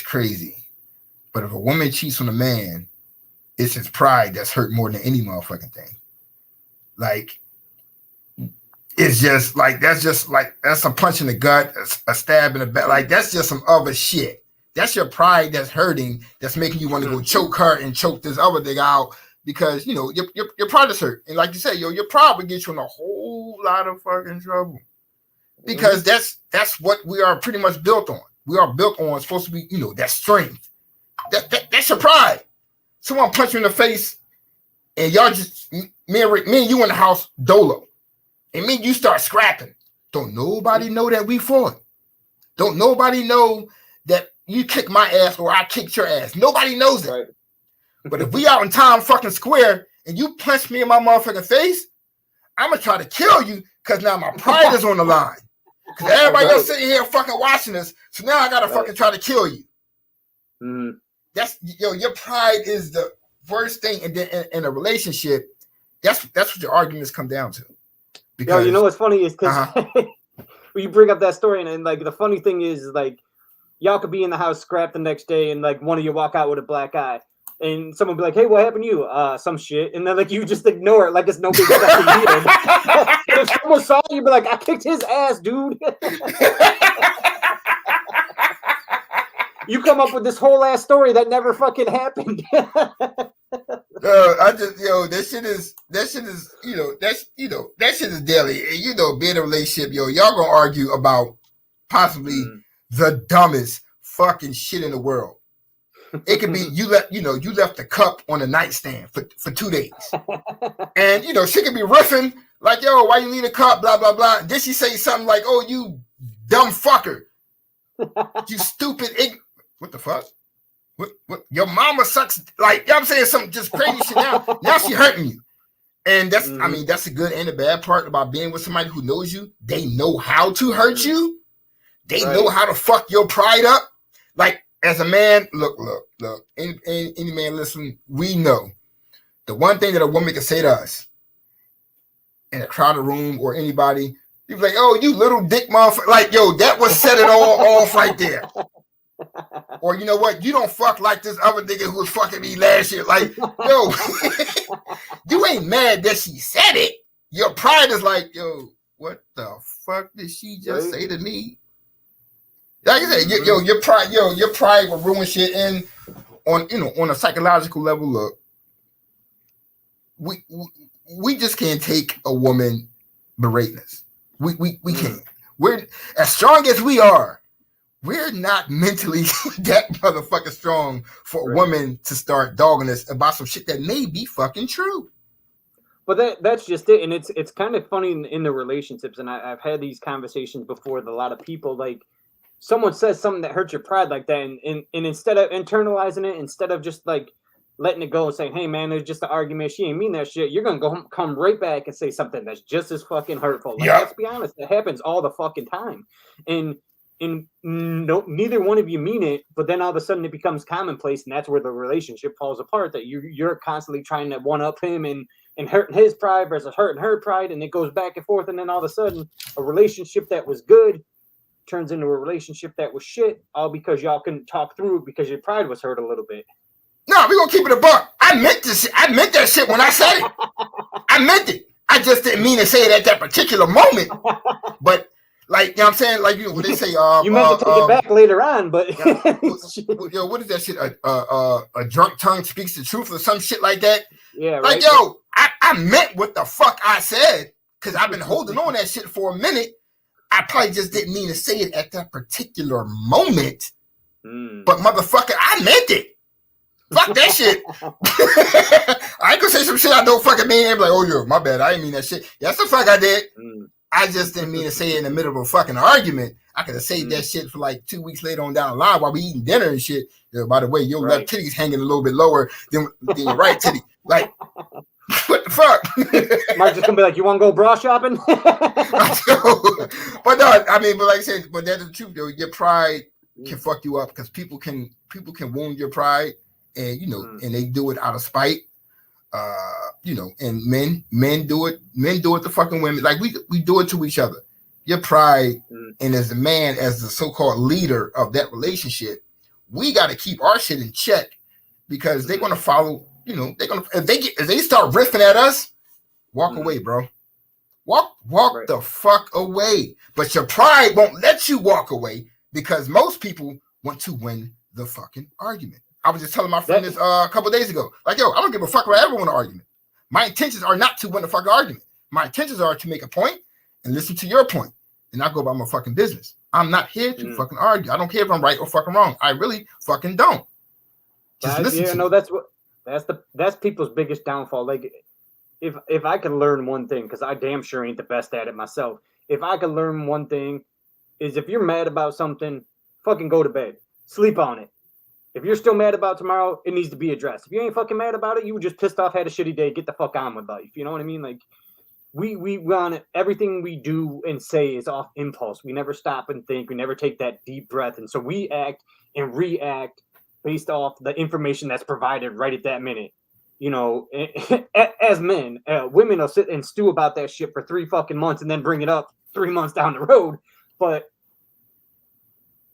[SPEAKER 3] crazy, but if a woman cheats on a man, it's his pride that's hurt more than any motherfucking thing. Like, it's just like that's a punch in the gut, a stab in the back. Like that's just some other shit. That's your pride that's hurting, that's making you want to go choke her and choke this other thing out because you know your pride is hurt. And like you said, your pride would get you in a whole lot of fucking trouble. Because that's what we are pretty much built on. We are built on supposed to be, you know, that strength. That's your pride. Someone punch you in the face, and y'all just me and you in the house dolo, and me and you start scrapping. Don't nobody know that we fought. Don't nobody know that you kicked my ass or I kicked your ass. Nobody knows that. Right. But if we out in Times fucking Square and you punch me in my motherfucking face, I'm gonna try to kill you because now my pride is on the line. Because everybody else sitting here fucking watching us, so now I gotta fucking try to kill you. Mm. That's your pride is the worst thing, and then in a relationship, that's what your arguments come down to.
[SPEAKER 4] Because you know what's funny is because when you bring up that story, and like the funny thing is like y'all could be in the house scrap the next day, and like one of you walk out with a black eye. And someone be like, "Hey, what happened to you?" Some shit, and then like you just ignore it, like it's no big fucking deal. If someone saw you, be like, "I kicked his ass, dude." You come up with this whole ass story that never fucking happened.
[SPEAKER 3] That shit is that shit is daily. And being in a relationship, y'all gonna argue about possibly the dumbest fucking shit in the world. It could be you left the cup on the nightstand for 2 days. And she could be riffing like, yo, why you leave the cup, blah, blah, blah. And then she say something like, oh, you dumb fucker. You stupid what the fuck? What your mama sucks, like I'm saying something just crazy shit now. Now she hurting you. And that's I mean, that's a good and a bad part about being with somebody who knows you. They know how to hurt you. They know how to fuck your pride up. Like as a man, look. Any man listening, we know the one thing that a woman can say to us in a crowded room or anybody, you're like, "Oh, you little dick motherfucker!" Like, yo, that was set it all off right there. Or you know what? You don't fuck like this other nigga who was fucking me last year. Like, yo, you ain't mad that she said it. Your pride is like, yo, what the fuck did she just say to me? Like I said, your pride will ruin shit. And on a psychological level, look, we just can't take a woman berating us. We can't. We're as strong as we are. We're not mentally that motherfucking strong for a woman to start dogging us about some shit that may be fucking true.
[SPEAKER 4] But that's just it, and it's kind of funny in the relationships. And I've had these conversations before with a lot of people, like. Someone says something that hurts your pride like that, and instead of internalizing it, instead of just like letting it go and saying, "Hey man, there's just an argument. She ain't mean that shit," you're gonna come right back and say something that's just as fucking hurtful. Like, let's be honest, it happens all the fucking time, and neither one of you mean it, but then all of a sudden it becomes commonplace, and that's where the relationship falls apart. That you're constantly trying to one up him and hurting his pride versus hurting her pride, and it goes back and forth, and then all of a sudden a relationship that was good turns into a relationship that was shit, all because y'all couldn't talk through it because your pride was hurt a little bit.
[SPEAKER 3] No, we're gonna keep it a buck. I meant this shit. I meant that shit when I said it. I meant it. I just didn't mean to say it at that particular moment. But like, you know what I'm saying? Like, when they say
[SPEAKER 4] you meant to take it back later on, but
[SPEAKER 3] what is that shit? A drunk tongue speaks the truth or some shit like that.
[SPEAKER 4] Yeah, right.
[SPEAKER 3] Like, yo, I meant what the fuck I said, because I've been holding on that shit for a minute. I probably just didn't mean to say it at that particular moment. But motherfucker, I meant it. Fuck that shit. I ain't gonna say some shit I don't fucking mean. I'm like, oh, yo, my bad. I didn't mean that shit. Yes, the fuck I did. I just didn't mean to say it in the middle of a fucking argument. I could have saved that shit for like 2 weeks later on down the line while we eating dinner and shit. By the way, your left titty's hanging a little bit lower than your right titty. Like, what the fuck?
[SPEAKER 4] Mark just gonna be like, you want to go bra shopping?
[SPEAKER 3] But no, I mean, but like I said, but that's the truth, though. Your pride can fuck you up because people can wound your pride, and and they do it out of spite. And men do it to fucking women. Like we do it to each other. Your pride, and as a man, as the so-called leader of that relationship, we got to keep our shit in check because they're gonna follow. They're gonna if they start riffing at us, walk away, bro. Walk
[SPEAKER 4] Right.
[SPEAKER 3] the fuck away. But your pride won't let you walk away because most people want to win the fucking argument. I was just telling my friend this a couple days ago. Like, yo, I don't give a fuck about everyone argument. My intentions are not to win the fucking argument. My intentions are to make a point and listen to your point and not go about my fucking business. I'm not here to fucking argue. I don't care if I'm right or fucking wrong. I really fucking don't. Just listen to me.
[SPEAKER 4] That's people's biggest downfall. Like, if I could learn one thing, because I damn sure ain't the best at it myself. If I could learn one thing, is if you're mad about something, fucking go to bed, sleep on it. If you're still mad about tomorrow, it needs to be addressed. If you ain't fucking mad about it, you were just pissed off, had a shitty day, get the fuck on with life. You know what I mean? Like, we run everything we do and say is off impulse. We never stop and think. We never take that deep breath, and so we act and react based off the information that's provided right at that minute. You know, as men, women will sit and stew about that shit for 3 fucking months and then bring it up 3 months down the road. But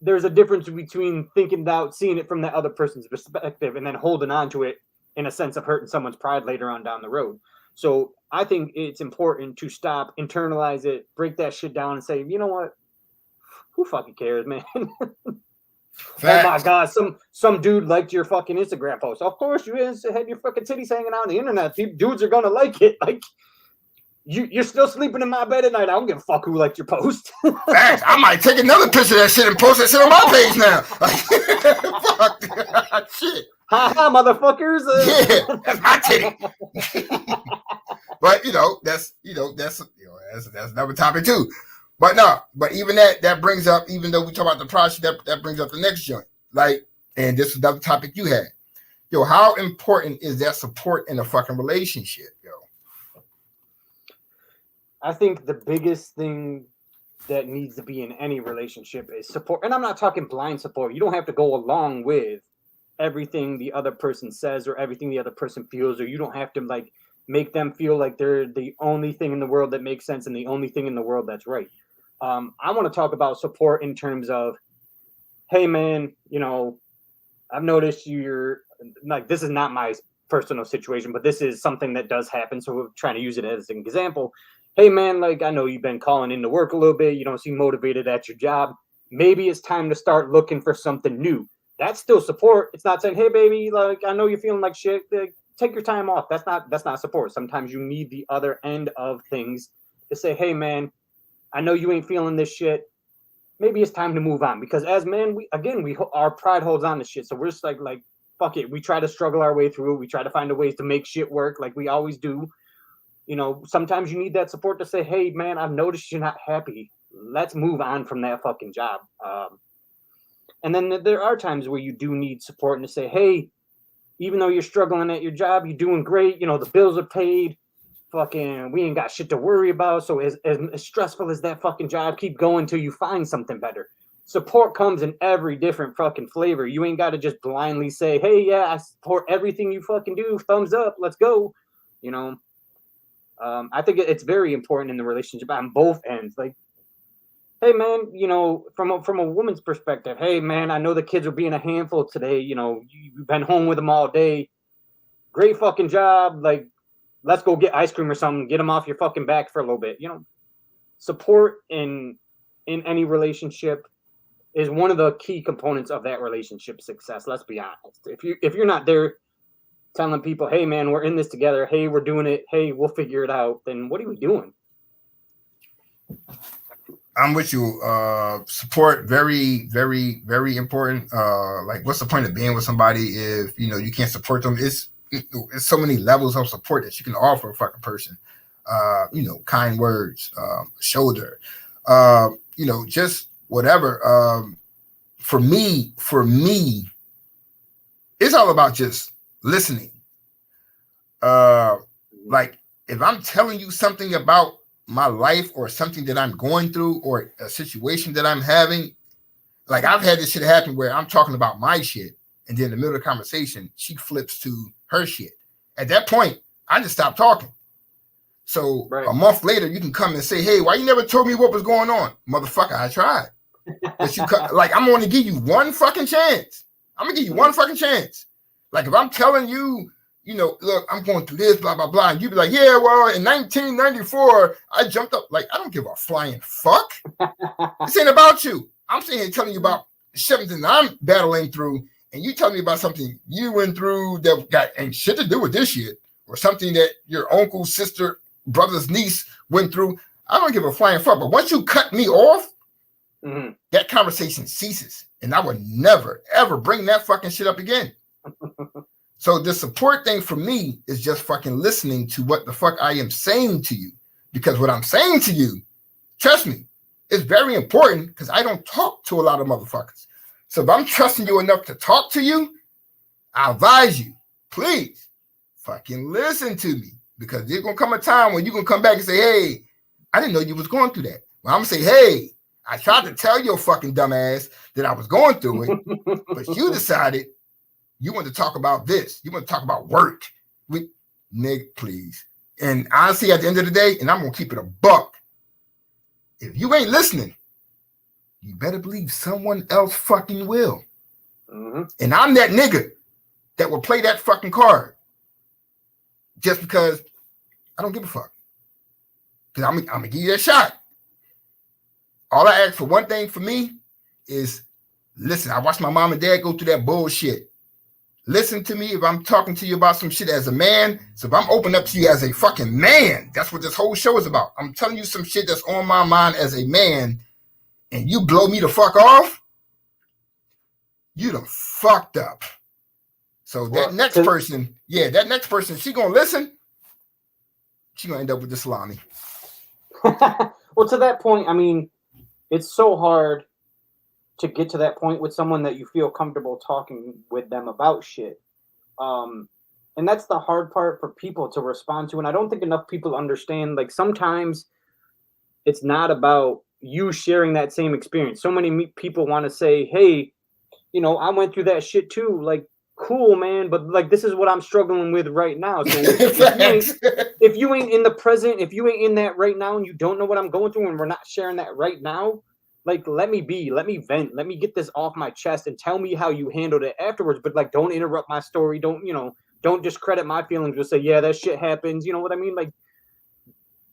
[SPEAKER 4] there's a difference between thinking about seeing it from that other person's perspective and then holding on to it in a sense of hurting someone's pride later on down the road. So I think it's important to stop, internalize it, break that shit down and say, you know what? Who fucking cares, man? Facts. Oh my God, some dude liked your fucking Instagram post. Of course you had your fucking titties hanging out on the internet. Dudes are gonna like it. Like, you're still sleeping in my bed at night. I don't give a fuck who liked your post.
[SPEAKER 3] Facts. I might take another picture of that shit and post that shit on my page now. Fuck. Shit.
[SPEAKER 4] Ha ha, motherfuckers.
[SPEAKER 3] Yeah, that's my titty. But that's another topic too. But no, but even that brings up, even though we talk about the project, that brings up the next joint. Like, and this is another topic you had. Yo, how important is that support in a fucking relationship, yo?
[SPEAKER 4] I think the biggest thing that needs to be in any relationship is support. And I'm not talking blind support. You don't have to go along with everything the other person says or everything the other person feels, or you don't have to like make them feel like they're the only thing in the world that makes sense and the only thing in the world that's right. I want to talk about support in terms of, hey man, I've noticed you're like, this is not my personal situation, but this is something that does happen. So we're trying to use it as an example. Hey man, like, I know you've been calling into work a little bit. You don't seem motivated at your job. Maybe it's time to start looking for something new. That's still support. It's not saying, hey baby, like, I know you're feeling like shit. Like, take your time off. That's not support. Sometimes you need the other end of things to say, hey man, I know you ain't feeling this shit. Maybe it's time to move on. Because as men, our pride holds on to shit. So we're just like, fuck it. We try to struggle our way through. We try to find a ways to make shit work like we always do. Sometimes you need that support to say, hey man, I've noticed you're not happy. Let's move on from that fucking job. And then there are times where you do need support and to say, hey, even though you're struggling at your job, you're doing great. The bills are paid. Fucking, we ain't got shit to worry about. So as stressful as that fucking job, keep going till you find something better. Support comes in every different fucking flavor. You ain't got to just blindly say, hey, yeah, I support everything you fucking do. Thumbs up. Let's go. I think it's very important in the relationship on both ends. Like, hey man, from a woman's perspective, hey man, I know the kids are being a handful today. You've been home with them all day. Great fucking job. Like, let's go get ice cream or something. Get them off your fucking back for a little bit. Support in any relationship is one of the key components of that relationship success. Let's be honest. If you're not there telling people, hey man, we're in this together. Hey, we're doing it. Hey, we'll figure it out. Then what are we doing?
[SPEAKER 3] I'm with you. Support, very, very, very important. Like, what's the point of being with somebody if you can't support them? It's so many levels of support that you can offer a fucking person. Kind words, shoulder, just whatever. For me, it's all about just listening. Like, if I'm telling you something about my life or something that I'm going through or a situation that I'm having, like, I've had this shit happen where I'm talking about my shit and then in the middle of the conversation, she flips to her shit. At that point, I just stop talking. So A month later, you can come and say, hey, why you never told me what was going on? Motherfucker, I tried. But I'm going to give you one fucking chance. I'm going to give you one fucking chance. Like, if I'm telling you, you know, look, I'm going through this, blah, blah, blah. And you be like, yeah, well, in 1994, I jumped up. Like, I don't give a flying fuck. This ain't about you. I'm sitting here telling you about something I'm battling through, and you tell me about something you went through that got ain't shit to do with this shit, or something that your uncle, sister, brother's niece went through. I don't give a flying fuck. But once you cut me off, that conversation ceases. And I would never, ever bring that fucking shit up again. So the support thing for me is just fucking listening to what the fuck I am saying to you. Because what I'm saying to you, trust me, is very important because I don't talk to a lot of motherfuckers. So if I'm trusting you enough to talk to you, I advise you, please fucking listen to me. Because there's going to come a time when you're going to come back and say, hey, I didn't know you was going through that. Well, I'm going to say, hey, I tried to tell your fucking dumb ass that I was going through it, but you decided you want to talk about this. You want to talk about work. Nigga, please. And honestly, at the end of the day, and I'm going to keep it a buck, if you ain't listening, you better believe someone else fucking will. And I'm that nigga that will play that fucking card just because I don't give a fuck. Because I'm going to give you that shot. All I ask for one thing for me is listen. I watched my mom and dad go through that bullshit. Listen to me if I'm talking to you about some shit as a man. So if I'm opening up to you as a fucking man, that's what this whole show is about. I'm telling you some shit that's on my mind as a man, and you blow me the fuck off, you done fucked up. So that next person, she gonna listen. She gonna end up with the salami.
[SPEAKER 4] Well, to that point, I mean, it's so hard to get to that point with someone that you feel comfortable talking with them about shit. And that's the hard part for people to respond to. And I don't think enough people understand, like, sometimes it's not about you sharing that same experience. So many people want to say, hey, you know, I went through that shit too. Like, cool, man. But like, this is what I'm struggling with right now. So if you ain't in the present, if you ain't in that right now and you don't know what I'm going through and we're not sharing that right now, like, let me vent. Let me get this off my chest and tell me how you handled it afterwards. But like, don't interrupt my story. Don't discredit my feelings. Just say, yeah, that shit happens. You know what I mean? Like,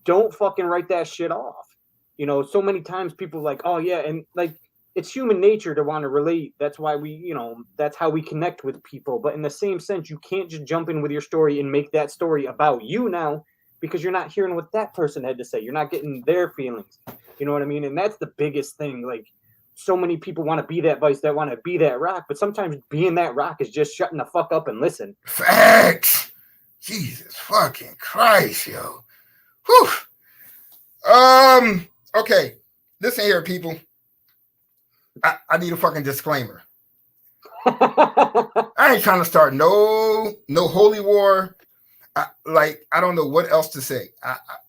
[SPEAKER 4] don't fucking write that shit off. You know, so many times people like, oh yeah. And like, it's human nature to want to relate. That's why that's how we connect with people. But in the same sense, you can't just jump in with your story and make that story about you now, because you're not hearing what that person had to say. You're not getting their feelings. You know what I mean? And that's the biggest thing. Like, so many people want to be that vice, that want to be that rock. But sometimes being that rock is just shutting the fuck up and listen.
[SPEAKER 3] Facts. Jesus fucking Christ, yo. Whew. Okay. Listen here, people. I need a fucking disclaimer. I ain't trying to start no holy war. I don't know what else to say.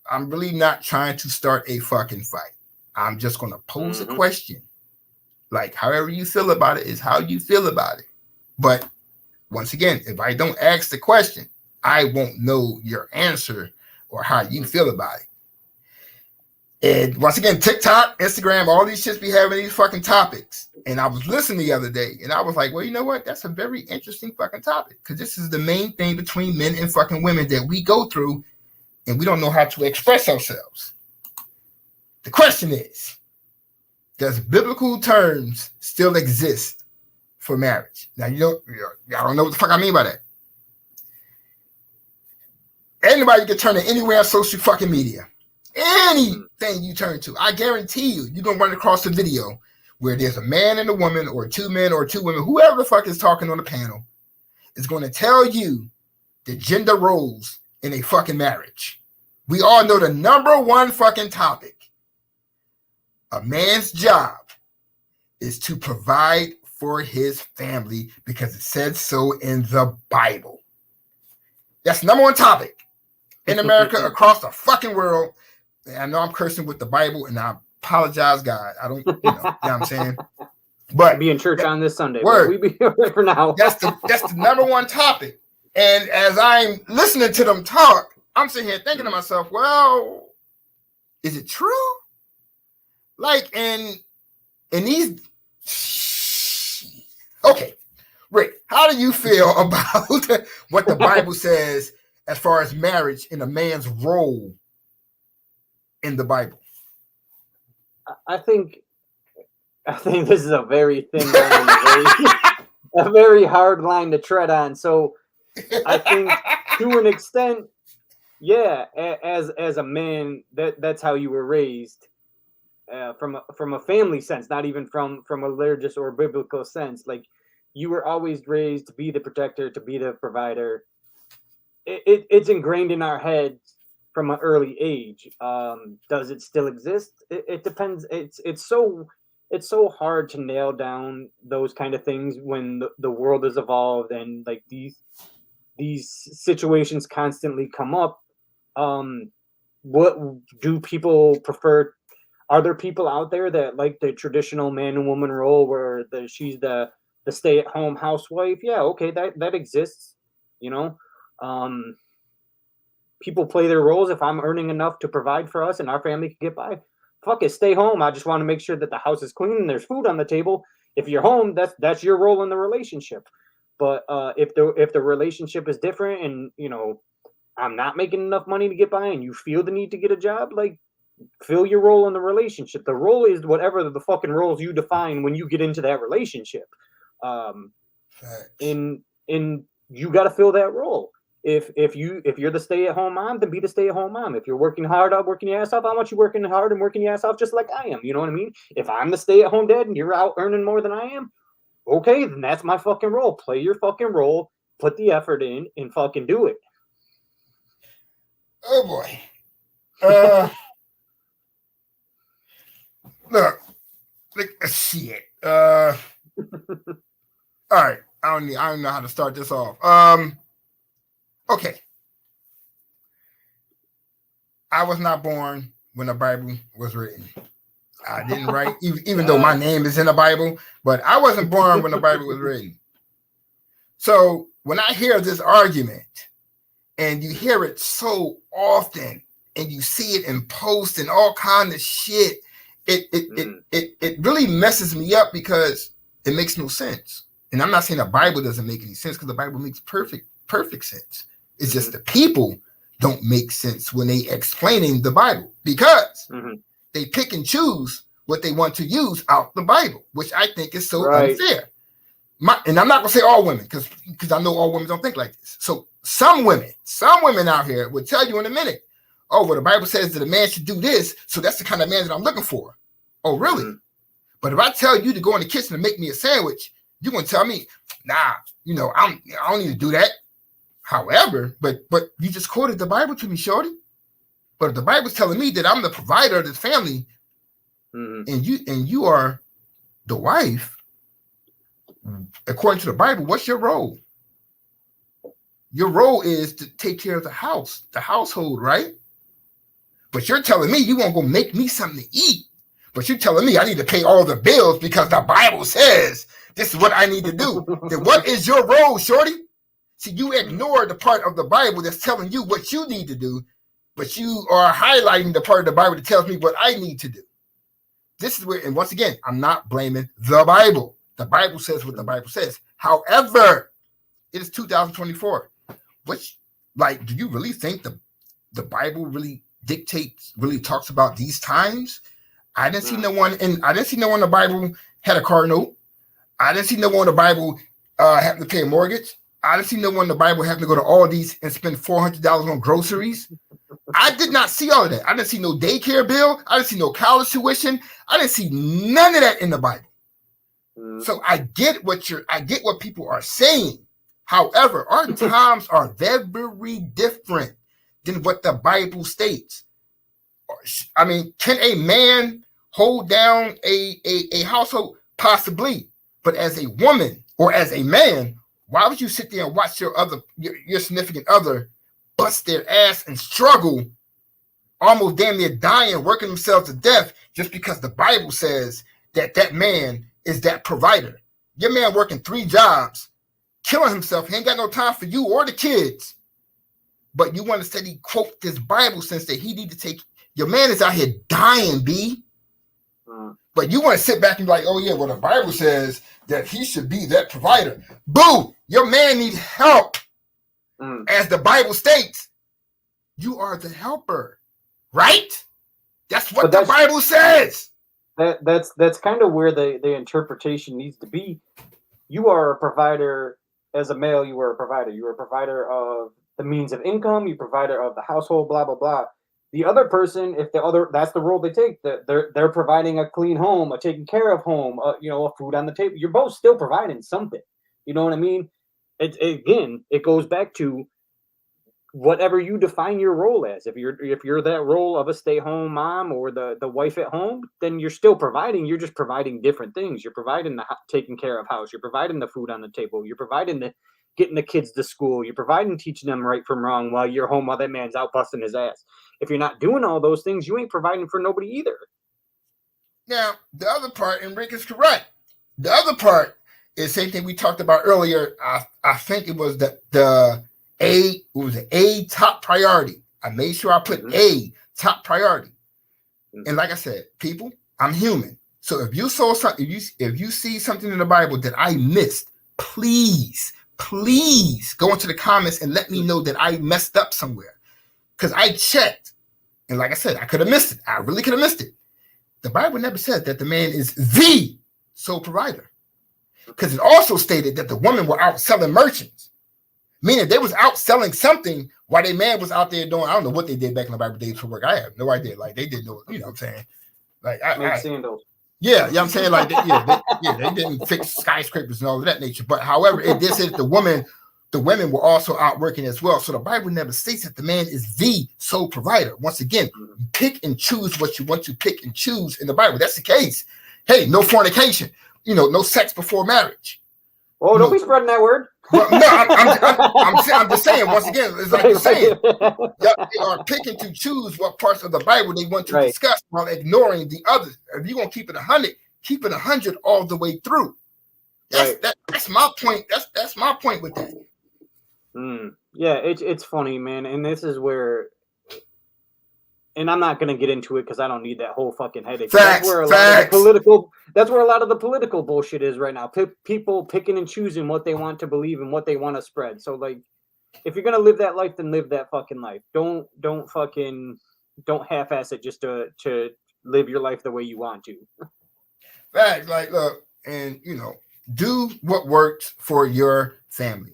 [SPEAKER 3] I'm really not trying to start a fucking fight. I'm just going to pose a question. Like, however you feel about it is how you feel about it. But once again, if I don't ask the question, I won't know your answer or how you feel about it. And once again, TikTok, Instagram, all these shits be having these fucking topics. And I was listening the other day and I was like, well, you know what? That's a very interesting fucking topic, because this is the main thing between men and fucking women that we go through, and we don't know how to express ourselves. The question is, does biblical terms still exist for marriage? Now, y'all don't know what the fuck I mean by that. Anybody can turn to anywhere on social fucking media. Anything you turn to, I guarantee you're going to run across a video where there's a man and a woman, or two men or two women, whoever the fuck is talking on the panel, is going to tell you the gender roles in a fucking marriage. We all know the number one fucking topic. A man's job is to provide for his family because it says so in the Bible. That's the number one topic in America, across the fucking world. I know I'm cursing with the Bible, and I apologize, God. I don't, you know what I'm saying? But
[SPEAKER 4] be in church on this Sunday.
[SPEAKER 3] Word.
[SPEAKER 4] We be here for now.
[SPEAKER 3] That's the number one topic. And as I'm listening to them talk, I'm sitting here thinking to myself, well, is it true? Like, in these, okay, Rick, how do you feel about what the Bible says as far as marriage and a man's role in the Bible?
[SPEAKER 4] I think this is a very thin line, a very hard line to tread on. So I think to an extent, yeah, as a man, that's how you were raised, from a family sense, not even from a religious or biblical sense. Like, you were always raised to be the protector, to be the provider. It's ingrained in our heads from an early age. Does it still exist? It depends. It's so hard to nail down those kind of things when the world has evolved, and like these situations constantly come up. What do people prefer? Are there people out there that like the traditional man and woman role where she's the stay-at-home housewife? Yeah, okay, that exists, you know. People play their roles. If I'm earning enough to provide for us and our family can get by, fuck it, stay home. I just want to make sure that the house is clean and there's food on the table. If you're home, that's your role in the relationship. But if the relationship is different, and you know, I'm not making enough money to get by, and you feel the need to get a job, like, fill your role in the relationship. The role is whatever the fucking roles you define when you get into that relationship. And you got to fill that role. If you're the stay-at-home mom, then be the stay-at-home mom. If you're working hard, working your ass off, I want you working hard and working your ass off just like I am. You know what I mean? If I'm the stay-at-home dad and you're out earning more than I am, okay, then that's my fucking role. Play your fucking role, put the effort in, and fucking do it.
[SPEAKER 3] Oh boy. Look, shit. All right. I don't know how to start this off. Okay. I was not born when the Bible was written. I didn't write, even though my name is in the Bible, but I wasn't born when the Bible was written. So when I hear this argument, and you hear it so often, and you see it in posts and all kind of shit, it really messes me up because it makes no sense. And I'm not saying the Bible doesn't make any sense, because the Bible makes perfect sense. It's just the people don't make sense when they explaining the Bible, because they pick and choose what they want to use out the Bible, which I think is so unfair. And I'm not gonna say all women, because I know all women don't think like this. So some women out here will tell you in a minute, oh, well, the Bible says that a man should do this, so that's the kind of man that I'm looking for. Oh, really? But if I tell you to go in the kitchen and make me a sandwich, you're gonna tell me, nah, you know, I don't need to do that. However, but you just quoted the Bible to me, shorty. But if the Bible's telling me that I'm the provider of this family, and you are the wife, according to the Bible, what's your role? Your role is to take care of the house, the household, right? But you're telling me you won't go make me something to eat. But you're telling me I need to pay all the bills because the Bible says this is what I need to do. Then what is your role, shorty? See, you ignore the part of the Bible that's telling you what you need to do, but you are highlighting the part of the Bible that tells me what I need to do. This is where, and once again, I'm not blaming the Bible. The Bible says what the Bible says. However, it is 2024. Which, like, do you really think the Bible really dictates, really talks about these times? I didn't see no one in the Bible had a car note. I didn't see no one in the Bible having to pay a mortgage. I didn't see no one in the Bible having to go to Aldi's and spend $400 on groceries. I did not see all of that. I didn't see no daycare bill. I didn't see no college tuition. I didn't see none of that in the Bible. So I get what people are saying. However, our times are very different than what the Bible states. I mean, can a man hold down a household? Possibly. But as a woman or as a man, why would you sit there and watch your significant other bust their ass and struggle, almost damn near dying, working themselves to death, just because the Bible says that man is that provider? Your man working 3 jobs, killing himself. He ain't got no time for you or the kids. But you want to steady quote this Bible sense that he need to take. Your man is out here dying, B. But you want to sit back and be like, oh yeah, well the Bible says that he should be that provider. Boo! Your man needs help. As the Bible states, you are the helper, right? That's what the Bible says.
[SPEAKER 4] That's kind of where the interpretation needs to be. You are a provider as a male. You are a provider. You are a provider of the means of income. You're a provider of the household. Blah blah blah. The other person, that's the role they take. They're providing a clean home, a taken care of home, a food on the table. You're both still providing something. You know what I mean? It goes back to whatever you define your role as. If you're that role of a stay-home mom or the wife at home, then you're still providing. You're just providing different things. You're providing the taking care of house. You're providing the food on the table. You're providing the getting the kids to school. You're providing teaching them right from wrong while you're home while that man's out busting his ass. If you're not doing all those things, you ain't providing for nobody either.
[SPEAKER 3] Now, the other part, and Rick is correct. The other part is the same thing we talked about earlier. I think it was the A top priority. I made sure I put A top priority. And like I said, people, I'm human. So if you saw something, if you see something in the Bible that I missed, please go into the comments and let me know that I messed up somewhere. Because I checked. And like I said, I could have missed it. I really could have missed it. The Bible never said that the man is the sole provider. Because it also stated that the women were out selling merchants. Meaning they was out selling something while their man was out there doing, I don't know what they did back in the Bible days for work. I have no idea. Like they didn't know, you know what I'm saying? Like
[SPEAKER 4] sandals.
[SPEAKER 3] Yeah, you know what I'm saying? Like they didn't fix skyscrapers and all of that nature. But however, it did say that the women were also out working as well. So the Bible never states that the man is the sole provider. Once again, pick and choose what you want to pick and choose in the Bible. That's the case. Hey, no fornication. No sex before marriage.
[SPEAKER 4] Oh, don't be spreading that word.
[SPEAKER 3] Well, no, I'm just saying. Once again, it's like you're saying, they are picking to choose what parts of the Bible they want to discuss while ignoring the others. If you're gonna keep it 100, keep it 100 all the way through. That's my point. That's my point with that.
[SPEAKER 4] Yeah, it's funny, man, and this is where. And I'm not going to get into it because I don't need that whole fucking headache. That's where a lot of the political bullshit is right now. People picking and choosing what they want to believe and what they want to spread. So, like, if you're going to live that life, then live that fucking life. Don't half-ass it just to live your life the way you want to.
[SPEAKER 3] Facts, like, look, and do what works for your family.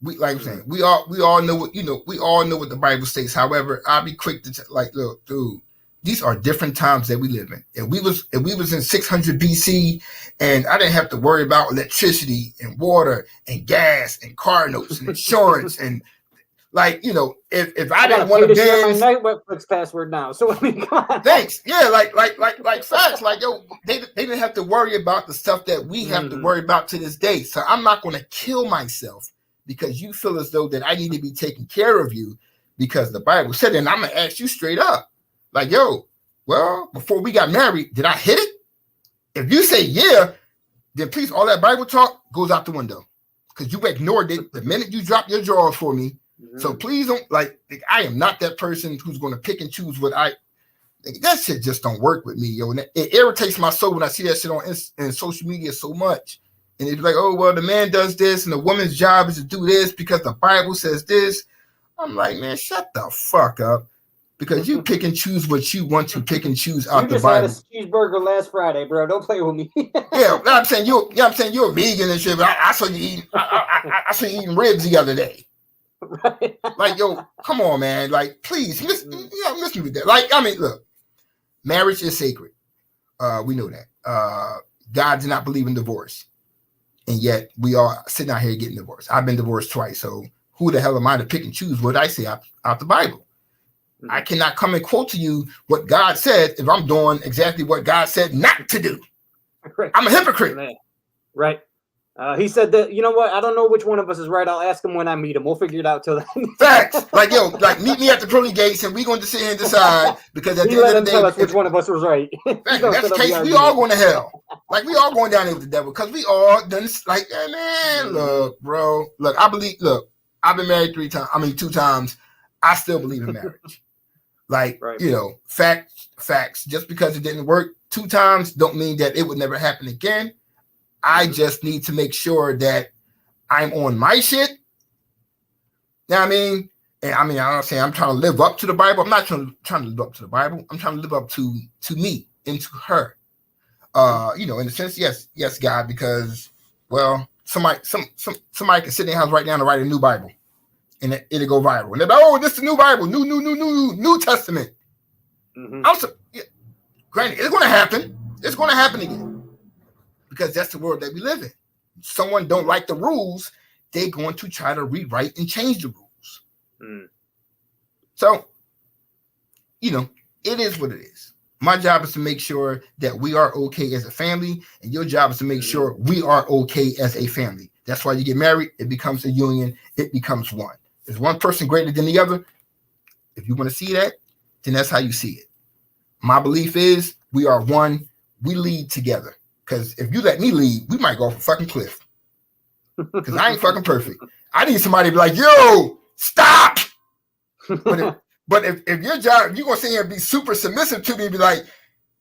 [SPEAKER 3] We like I'm saying, we all know what we all know what the Bible states. However, I'll be quick to look, dude, these are different times that we live in. If we was in 600 BC and I didn't have to worry about electricity and water and gas and car notes and insurance and if I didn't want to
[SPEAKER 4] share my Netflix password now. So I mean, come on.
[SPEAKER 3] Thanks. Yeah, like facts. Like they didn't have to worry about the stuff that we have to worry about to this day. So I'm not going to kill myself because you feel as though that I need to be taking care of you because the Bible said it. And I'm going to ask you straight up. Like, well, before we got married, did I hit it? If you say yeah, then please, all that Bible talk goes out the window because you ignored it the minute you dropped your drawers for me. So please don't, I am not that person who's going to pick and choose what that shit just don't work with me, yo. And it irritates my soul when I see that shit on social media so much. And it's like, oh, well, the man does this and the woman's job is to do this because the Bible says this. I'm like, man, shut the fuck up. Because you pick and choose what you want to pick and choose out the Bible.
[SPEAKER 4] You just had a cheeseburger last Friday, bro. Don't play with me.
[SPEAKER 3] Yeah, I'm saying you're a vegan and shit, but I saw you eating I saw you eating ribs the other day.
[SPEAKER 4] Right.
[SPEAKER 3] Like, yo, come on, man. Like, please, listen to that. Like, I mean, look, marriage is sacred. We know that. God did not believe in divorce. And yet we are sitting out here getting divorced. I've been divorced twice. So who the hell am I to pick and choose what I say out the Bible? I cannot come and quote to you what God said if I'm doing exactly what God said not to do. Right. I'm a hypocrite.
[SPEAKER 4] Man. Right. He said that, you know what? I don't know which one of us is right. I'll ask him when I meet him. We'll figure it out till then.
[SPEAKER 3] Facts. Meet me at the pearly gates and we're going to sit here and decide because at the end of the day,
[SPEAKER 4] tell us which one of us was right.
[SPEAKER 3] That's the case. We all going to hell. Like, we all going down there with the devil because we all done like, hey, man, look, bro. Look, I've been married 2 times. I still believe in marriage. Like,
[SPEAKER 4] Right.
[SPEAKER 3] facts. Just because it didn't work 2 times don't mean that it would never happen again. I just need to make sure that I'm on my shit. You know what I mean? And I'm saying I'm trying to live up to the Bible. I'm not trying to live up to the Bible. I'm trying to live up to me and to her. In a sense, yes, God, because somebody can sit in their house right now and write a new Bible, and it'll go viral. And they're like, "Oh, this is the new Bible, New Testament." Granted, it's going to happen. It's going to happen again because that's the world that we live in. Someone don't like the rules, they're going to try to rewrite and change the rules. So, it is what it is. My job is to make sure that we are okay as a family, and your job is to make sure we are okay as a family. That's why you get married. It becomes a union. It becomes one. Is one person greater than the other? If you want to see that, then that's how you see it. My belief is we are one. We lead together. Because if you let me lead, we might go off a fucking cliff. Because I ain't fucking perfect. I need somebody to be like, yo, stop. But if your job, if you're going to sit here and be super submissive to me and be like,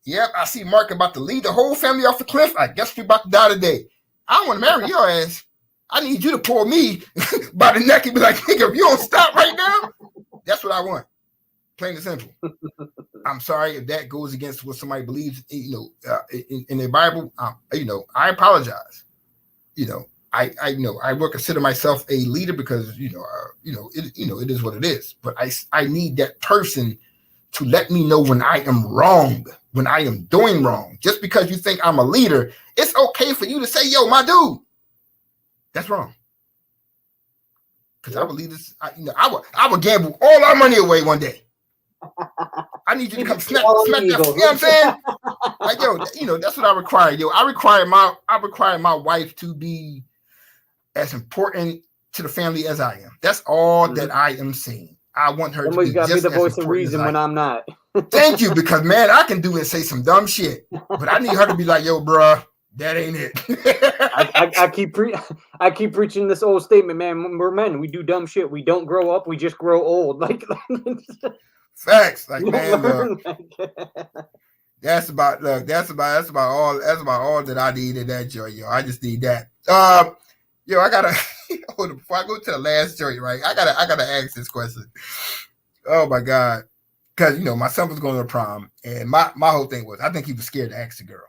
[SPEAKER 3] yep, I see Mark about to lead the whole family off the cliff. I guess we're about to die today. I don't want to marry your ass. I need you to pull me by the neck and be like, nigga, if you don't stop right now, that's what I want. Plain and simple. I'm sorry if that goes against what somebody believes, in their Bible. I apologize. I will consider myself a leader because it is what it is. But I need that person to let me know when I am wrong, when I am doing wrong. Just because you think I'm a leader, it's okay for you to say, "Yo, my dude, that's wrong." Because I would leave this. I would gamble all our money away one day. I need you to come smack that. You know what I'm saying? Like, yo, that's what I require. Yo, I require my wife to be as important to the family as I am. That's all that I am saying. I want her to be
[SPEAKER 4] got
[SPEAKER 3] just
[SPEAKER 4] me the
[SPEAKER 3] as
[SPEAKER 4] voice of
[SPEAKER 3] important
[SPEAKER 4] reason
[SPEAKER 3] as I
[SPEAKER 4] when
[SPEAKER 3] am.
[SPEAKER 4] I'm not.
[SPEAKER 3] Thank you, because man, I can do and say some dumb shit, but I need her to be like, "Yo, bruh, that ain't it."
[SPEAKER 4] I keep preaching this old statement, man. We're men. We do dumb shit. We don't grow up. We just grow old. Like
[SPEAKER 3] Facts, like man, look, that's about all that I need in that joint, yo. I just need that. Yo, I gotta hold on, before I go to the last joint, right? I gotta ask this question. Oh my god, because my son was going to the prom, and my whole thing was I think he was scared to ask the girl.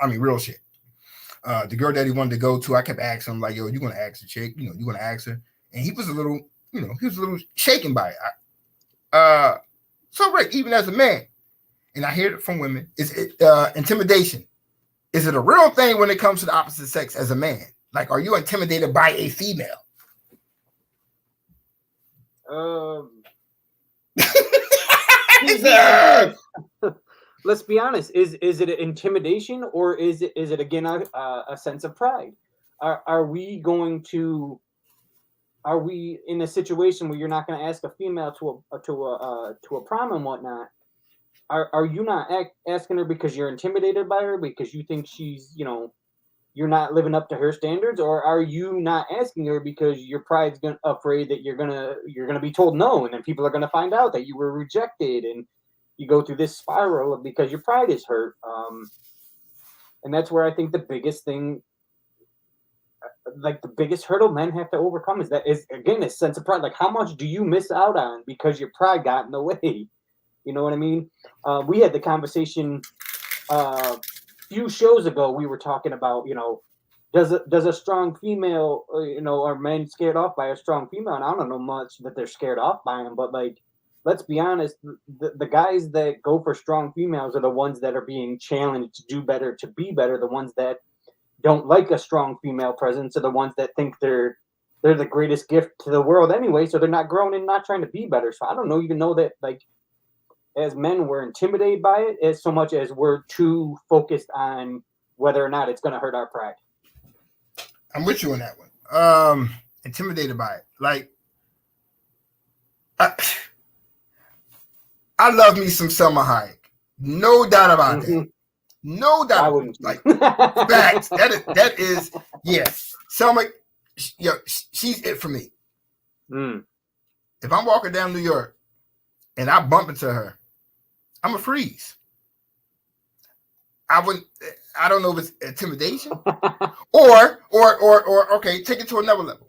[SPEAKER 3] I mean, real shit. The girl that he wanted to go to, I kept asking him like, "Yo, you gonna ask the chick? You gonna ask her?" And he was a little shaken by it. So Rick, even as a man, and I hear it from women, is it intimidation? Is it a real thing when it comes to the opposite sex as a man? Like, are you intimidated by a female?
[SPEAKER 4] Let's be honest. Is it intimidation or is it again a sense of pride? Are we in a situation where you're not going to ask a female to a prom and whatnot? Are you not asking her because you're intimidated by her, because you think she's you're not living up to her standards, or are you not asking her because your pride's afraid that you're gonna be told no, and then people are gonna find out that you were rejected, and you go through this spiral because your pride is hurt. And that's where I think the biggest thing, like the biggest hurdle men have to overcome is again this sense of pride. Like, how much do you miss out on because your pride got in the way? You know what I mean? We had the conversation few shows ago. We were talking about, does a strong female, are men scared off by a strong female? And I don't know much that they're scared off by them, but like, let's be honest, the guys that go for strong females are the ones that are being challenged to do better, to be better. The ones that don't like a strong female presence are the ones that think they're the greatest gift to the world anyway, so they're not growing and not trying to be better. So I don't even know that, like, as men, we're intimidated by it as so much as we're too focused on whether or not it's going to hurt our pride.
[SPEAKER 3] I'm with you on that one. Intimidated by it. Like, I love me some Selma Hayek. No doubt about that. No doubt.
[SPEAKER 4] I wouldn't.
[SPEAKER 3] Like, facts. That is, yes. Selma, she's it for me. If I'm walking down New York and I bump into her, I'm a freeze. I don't know if it's intimidation or okay, take it to another level.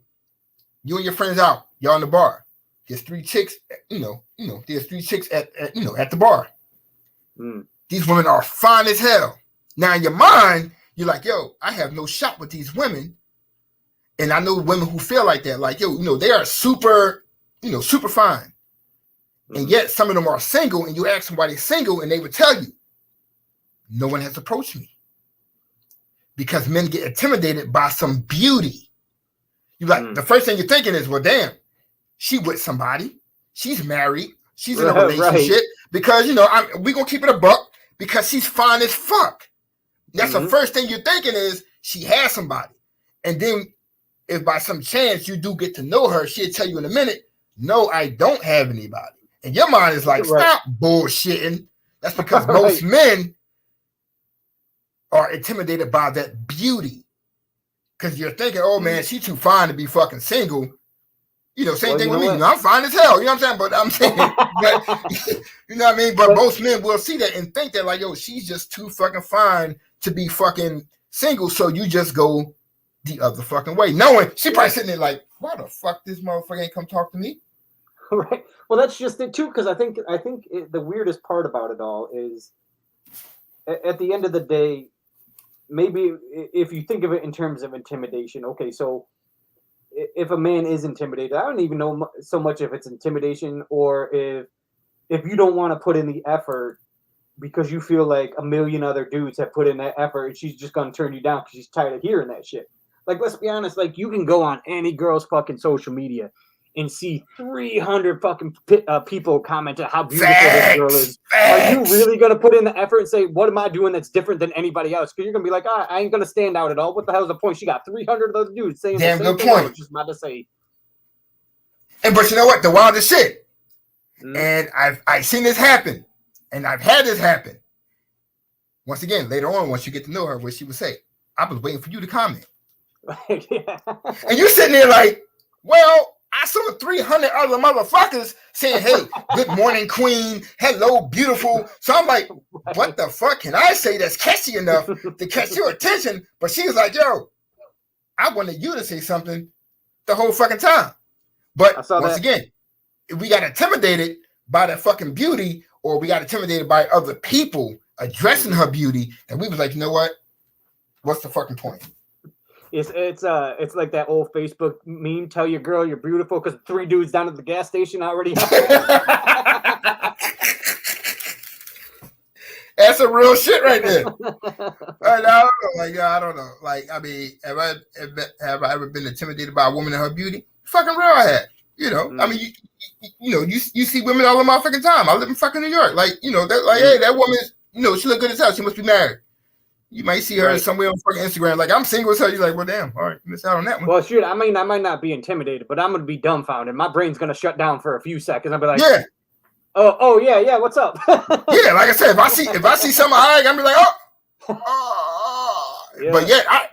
[SPEAKER 3] You and your friends out, y'all in the bar. There's 3 chicks, there's 3 chicks at the bar. These women are fine as hell. Now in your mind, you're like, yo, I have no shot with these women. And I know women who feel like that, like, yo, they are super, super fine. And yet some of them are single, and you ask them why they're single, and they would tell you, no one has approached me. Because men get intimidated by some beauty. You like the first thing you're thinking is, well, damn, she with somebody, she's married, she's in a relationship, right. Because we gonna keep it a buck because she's fine as fuck. That's the first thing you're thinking is she has somebody. And then if by some chance you do get to know her, she'll tell you in a minute, no, I don't have anybody. And your mind is like, stop bullshitting. That's because most men are intimidated by that beauty. Because you're thinking, oh man, she's too fine to be fucking single. Same thing with me. I'm fine as hell. You know what I'm saying? But I'm saying, you know what I mean? But most men will see that and think that, like, yo, she's just too fucking fine to be fucking single. So you just go the other fucking way. Knowing she probably sitting there like, why the fuck this motherfucker ain't come talk to me?
[SPEAKER 4] Right. Well, that's just it too. Because I think the weirdest part about it all is at the end of the day, maybe if you think of it in terms of intimidation, okay, so if a man is intimidated, I don't even know so much if it's intimidation or if you don't want to put in the effort because you feel like a million other dudes have put in that effort and she's just going to turn you down because she's tired of hearing that shit. Like, let's be honest, like you can go on any girl's fucking social media and see 300 fucking people comment on how beautiful this girl is. Are you really going to put in the effort and say, what am I doing that's different than anybody else? Because you're going to be like, I ain't going to stand out at all. What the hell is the point? She got 300 of those dudes saying
[SPEAKER 3] damn
[SPEAKER 4] the same
[SPEAKER 3] good
[SPEAKER 4] thing
[SPEAKER 3] point.
[SPEAKER 4] I was just about to say.
[SPEAKER 3] But you know what? The wildest shit. And I've seen this happen. And I've had this happen. Once again, later on, once you get to know her, what she would say, I was waiting for you to comment.
[SPEAKER 4] Yeah.
[SPEAKER 3] And you're sitting there like, well, I saw 300 other motherfuckers saying, hey, good morning, queen. Hello, beautiful. So I'm like, what the fuck can I say that's catchy enough to catch your attention? But she was like, yo, I wanted you to say something the whole fucking time. But once again, if we got intimidated by that fucking beauty or we got intimidated by other people addressing her beauty, and we was like, you know what? What's the fucking point?
[SPEAKER 4] It's like that old Facebook meme. Tell your girl you're beautiful because 3 dudes down at the gas station already.
[SPEAKER 3] That's some real shit right there. I don't know. Like, I mean, have I ever been intimidated by a woman and her beauty? Fucking real, I had. I mean, you see women all the motherfucking time. I live in fucking New York. Like, hey, that woman, she look good as hell. She must be married. You might see her somewhere on fucking Instagram. Like, I'm single as hell. You're like, well, damn. All right, miss out on that one.
[SPEAKER 4] Well, shoot, I might not be intimidated, but I'm going to be dumbfounded. My brain's going to shut down for a few seconds. I'll be like,
[SPEAKER 3] yeah.
[SPEAKER 4] Oh, yeah, what's up?
[SPEAKER 3] Yeah, like I said, if I see something I like, I'm be like, oh. Yeah.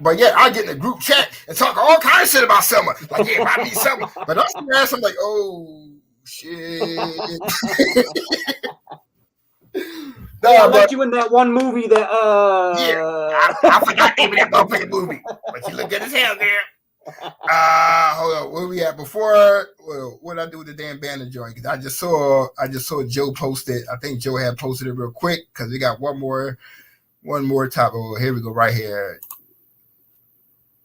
[SPEAKER 3] But yet I get in a group chat and talk all kinds of shit about someone. Like, yeah, if I need something. But I'm still asking, like, oh, shit.
[SPEAKER 4] I let you in that one movie that
[SPEAKER 3] yeah, I forgot the name of that motherfucking movie. But you look good as hell, girl. Hold on, where we at before? Well, what did I do with the damn banner joint? Because I just saw Joe post it. I think Joe had posted it real quick because we got one more topic. Oh, here we go, right here.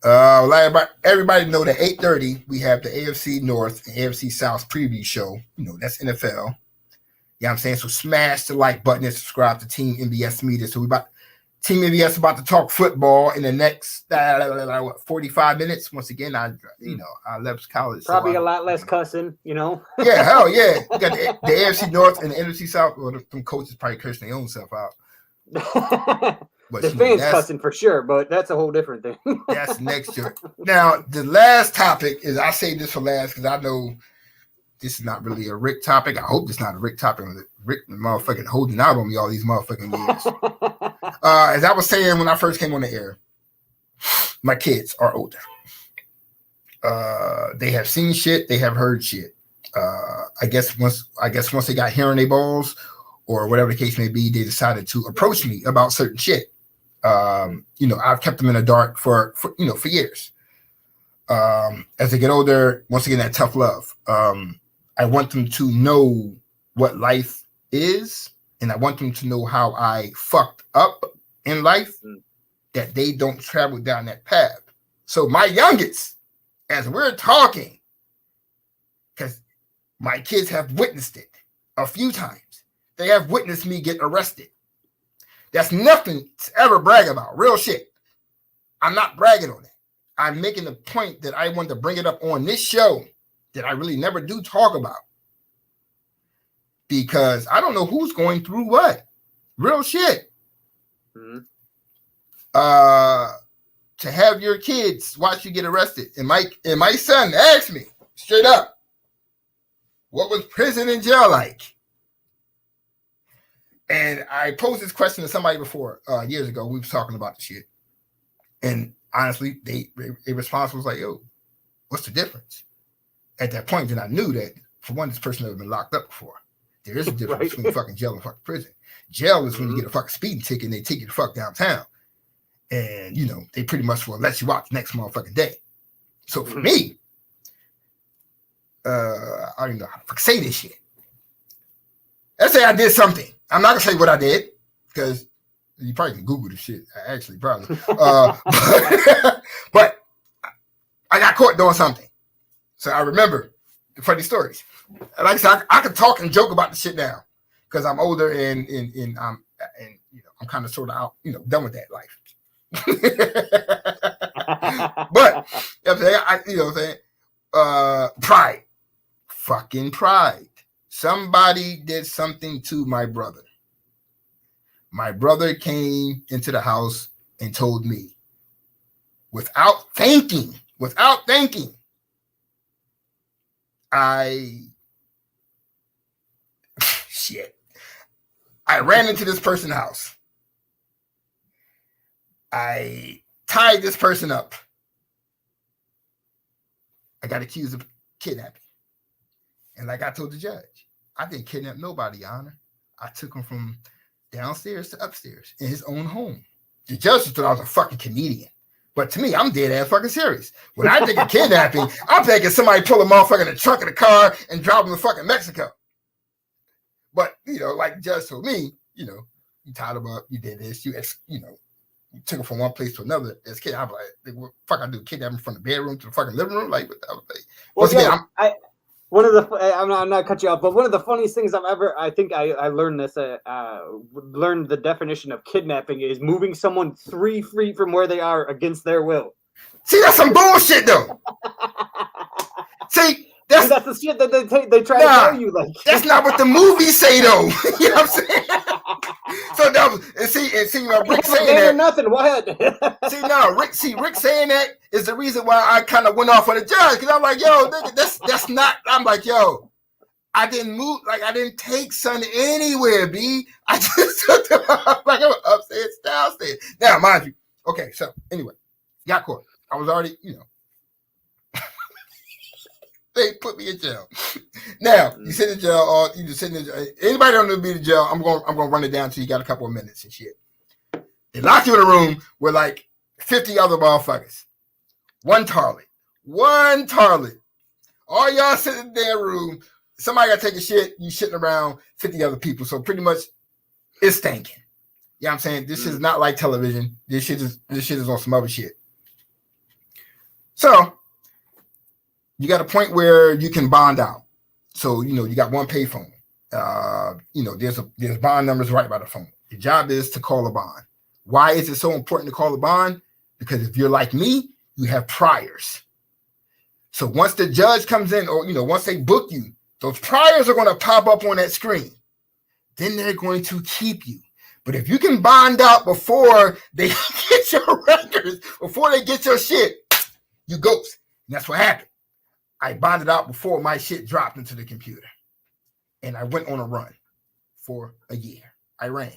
[SPEAKER 3] Everybody know that 8:30 we have the AFC North and AFC South preview show. That's NFL. You know what I'm saying? So smash the like button and subscribe to Team MBS Media. So Team MBS about to talk football in the next 45 minutes. Once again, I left college.
[SPEAKER 4] Probably a lot less cussing, Yeah,
[SPEAKER 3] hell yeah. You got the AFC North and the NFC South. Well, them coaches probably cursing their own self out. But
[SPEAKER 4] the fans cussing for sure, but that's a whole different thing.
[SPEAKER 3] That's next year. Now, the last topic is, I say this for last because I know this is not really a Rick topic. I hope it's not a Rick topic. Rick motherfucking holding out on me all these motherfucking years. As I was saying when I first came on the air, my kids are older. They have seen shit. They have heard shit. I guess once they got hair in their balls or whatever the case may be, they decided to approach me about certain shit. I've kept them in the dark for years. As they get older, once again, that tough love. I want them to know what life is, and I want them to know how I fucked up in life, that they don't travel down that path. So my youngest, as we're talking, because my kids have witnessed it a few times. They have witnessed me get arrested. That's nothing to ever brag about. Real shit. I'm not bragging on it. I'm making the point that I want to bring it up on this show that I really never do talk about. Because I don't know who's going through what. Real shit.
[SPEAKER 4] Mm-hmm.
[SPEAKER 3] To have your kids watch you get arrested. And my son asked me straight up, what was prison and jail like? And I posed this question to somebody before, years ago. We was talking about the shit. And honestly, they response was like, yo, what's the difference? At that point, then I knew that, for one, this person had been locked up before. There is a difference between fucking jail and fucking prison. Jail is when you get a fucking speeding ticket and they take you the fuck downtown. And, they pretty much will let you out the next motherfucking day. So for me, I don't even know how to say this shit. Let's say I did something. I'm not going to say what I did, because you probably can Google this shit, actually, probably. But I got caught doing something. So I remember the funny stories. And like I said, I can talk and joke about the shit now, because I'm older and I'm kind of sort of out, done with that life. But pride, fucking pride. Somebody did something to my brother. My brother came into the house and told me, without thinking, I ran into this person's house. I tied this person up. I got accused of kidnapping. And like I told the judge, I didn't kidnap nobody, Your Honor. I took him from downstairs to upstairs in his own home. The judge thought I was a fucking comedian. But to me, I'm dead ass fucking serious. When I think of kidnapping, I'm thinking somebody pull a motherfucker in the trunk of the car and drop him to fucking Mexico. But, like the judge told me, you tied him up, you did this, you took him from one place to another. As kid, I'm like, what the fuck I do? Kidnap him from the bedroom to the fucking living room? Like, once again,
[SPEAKER 4] I'm not cut you off, but one of the funniest things I learned this, learned the definition of kidnapping is moving someone 3 feet from where they are against their will.
[SPEAKER 3] See, that's some bullshit, though. See, that's
[SPEAKER 4] the shit that they try to tell you. Like,
[SPEAKER 3] that's not what the movies say, though. You know what I'm saying? So that was, and see, Rick saying that.
[SPEAKER 4] Nothing. What?
[SPEAKER 3] Rick saying that is the reason why I kind of went off on the judge, because I'm like, yo, nigga, that's not. I'm like, yo, I didn't move, like I didn't take son anywhere, B. I just took them like I was upstairs, downstairs. Now, mind you, okay. So anyway, got caught. I was already, they put me in jail. Now you sit in jail, or you just sit in jail. Anybody don't know to be in jail, I'm going to run it down till you got a couple of minutes and shit. They lock you in a room with like 50 other motherfuckers. One tarlet. All y'all sitting in their room. Somebody got to take a shit. You shitting around 50 other people. So pretty much, it's stinking. You know what I'm saying? This is not like television. This shit is on some other shit. So you got a point where you can bond out. So, you got one payphone. There's bond numbers right by the phone. Your job is to call a bond. Why is it so important to call a bond? Because if you're like me, you have priors. So once the judge comes in, or, once they book you, those priors are going to pop up on that screen. Then they're going to keep you. But if you can bond out before they get your records, before they get your shit, you ghost. And that's what happened. I bonded out before my shit dropped into the computer. And I went on a run for a year. I ran,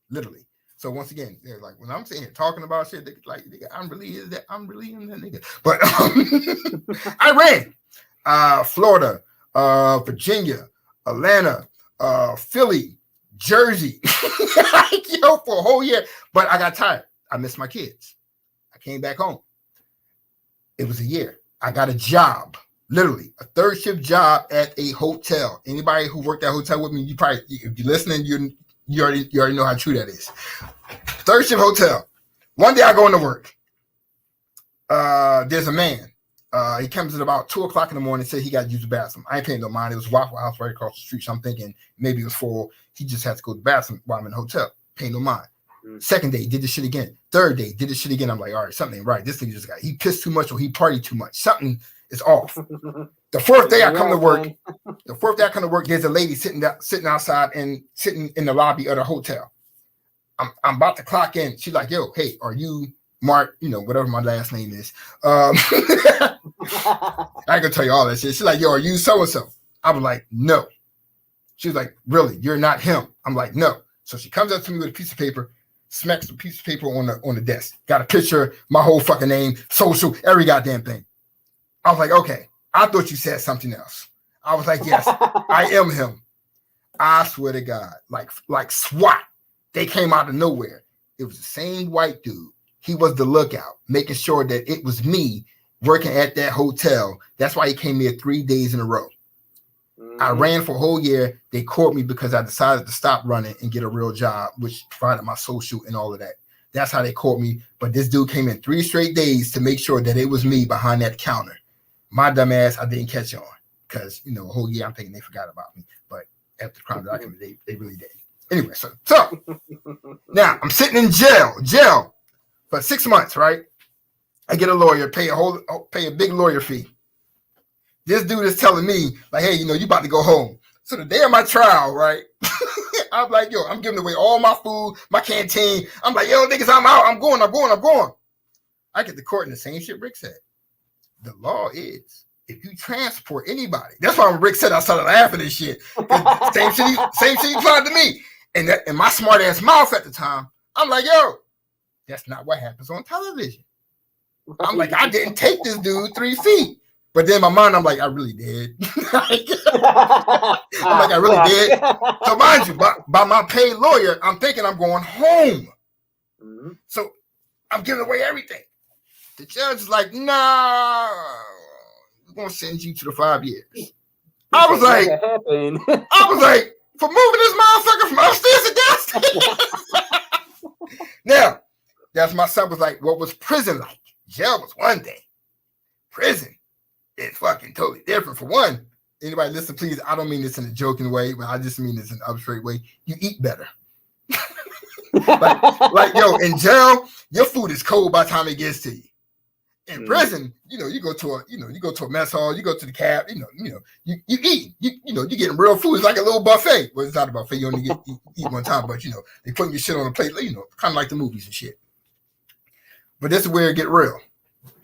[SPEAKER 3] literally. So once again, they're like, when I'm sitting here talking about shit, they like, I'm really in that nigga. But I ran. Florida, Virginia, Atlanta, Philly, Jersey, yo, for a whole year. But I got tired. I missed my kids. I came back home. It was a year. I got a job, literally a third shift job at a hotel. Anybody who worked at a hotel with me, you probably, if you're listening, you already know how true that is. Third shift hotel. One day I go into work. There's a man. He comes at about 2:00 in the morning and said he got to use the bathroom. I ain't paying no mind. It was Waffle House right across the street. So I'm thinking maybe it was full. He just had to go to the bathroom while I'm in the hotel. Paying no mind. Second day, did this shit again. Third day, did this shit again. I'm like, all right, something ain't right. This nigga just he pissed too much or he partied too much. Something is off. The fourth day I come to work, there's a lady sitting outside and sitting in the lobby of the hotel. I'm about to clock in. She's like, yo, hey, are you Mark, whatever my last name is. I ain't gonna tell you all that shit. She's like, yo, are you so-and-so? I was like, no. She was like, really? You're not him? I'm like, no. So she comes up to me with a piece of paper, smacks the piece of paper on the desk. Got a picture, my whole fucking name, social, every goddamn thing. I was like, okay. I thought you said something else. I was like, yes, I am him. I swear to God, like SWAT. They came out of nowhere. It was the same white dude. He was the lookout, making sure that it was me working at that hotel. That's why he came here 3 days in a row. I ran for a whole year. They caught me because I decided to stop running and get a real job, which provided my social and all of that. That's how they caught me. But this dude came in 3 straight days to make sure that it was me behind that counter. My dumb ass, I didn't catch on because, a whole year I'm thinking they forgot about me. But after the crime document, they really did. Anyway, so now I'm sitting in jail for 6 months, right? I get a lawyer, pay a big lawyer fee. This dude is telling me, like, hey, you about to go home. So the day of my trial, right? I'm like, yo, I'm giving away all my food, my canteen. I'm like, yo, niggas, I'm out. I'm going. I get to court and the same shit Rick said. The law is, if you transport anybody, that's why when Rick said I started laughing and shit. Same shit he applied to me. And in my smart ass mouth at the time, I'm like, yo, that's not what happens on television. I'm like, I didn't take this dude 3 feet. But then in my mind, I'm like, I really did. I really did. So mind you, by my paid lawyer, I'm thinking I'm going home. Mm-hmm. So I'm giving away everything. The judge is like, nah, we're going to send you to the 5 years. I was like, for moving this motherfucker from upstairs to downstairs. Now, that's my son was like, what was prison like? Jail was one day. Prison is fucking totally different. For one, anybody listen, please, I don't mean this in a joking way, but I just mean this in an straight way. You eat better. like, yo, in jail, your food is cold by the time it gets to you. In prison, you go to a mess hall, you go to the cab, you eat, you're getting real food. It's like a little buffet. Well, it's not a buffet. You only eat one time, but they putting your shit on a plate, kind of like the movies and shit. But this is where it get real.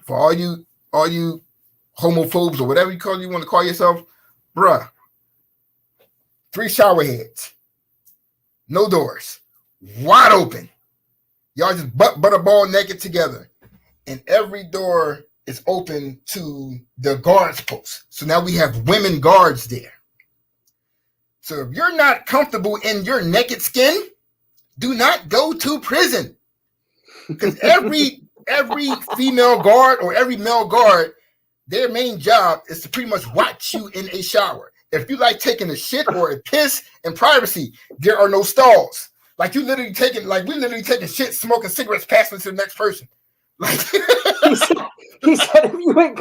[SPEAKER 3] For all you homophobes or whatever you want to call yourself, bruh. 3 shower heads, no doors, wide open. Y'all just butterball naked together. And every door is open to the guards post. So now we have women guards there. So if you're not comfortable in your naked skin, do not go to prison. Because every female guard or every male guard, their main job is to pretty much watch you in a shower. If you like taking a shit or a piss in privacy, there are no stalls. Like we literally taking shit, smoking cigarettes, passing to the next person. Like
[SPEAKER 4] he said, if you ain't,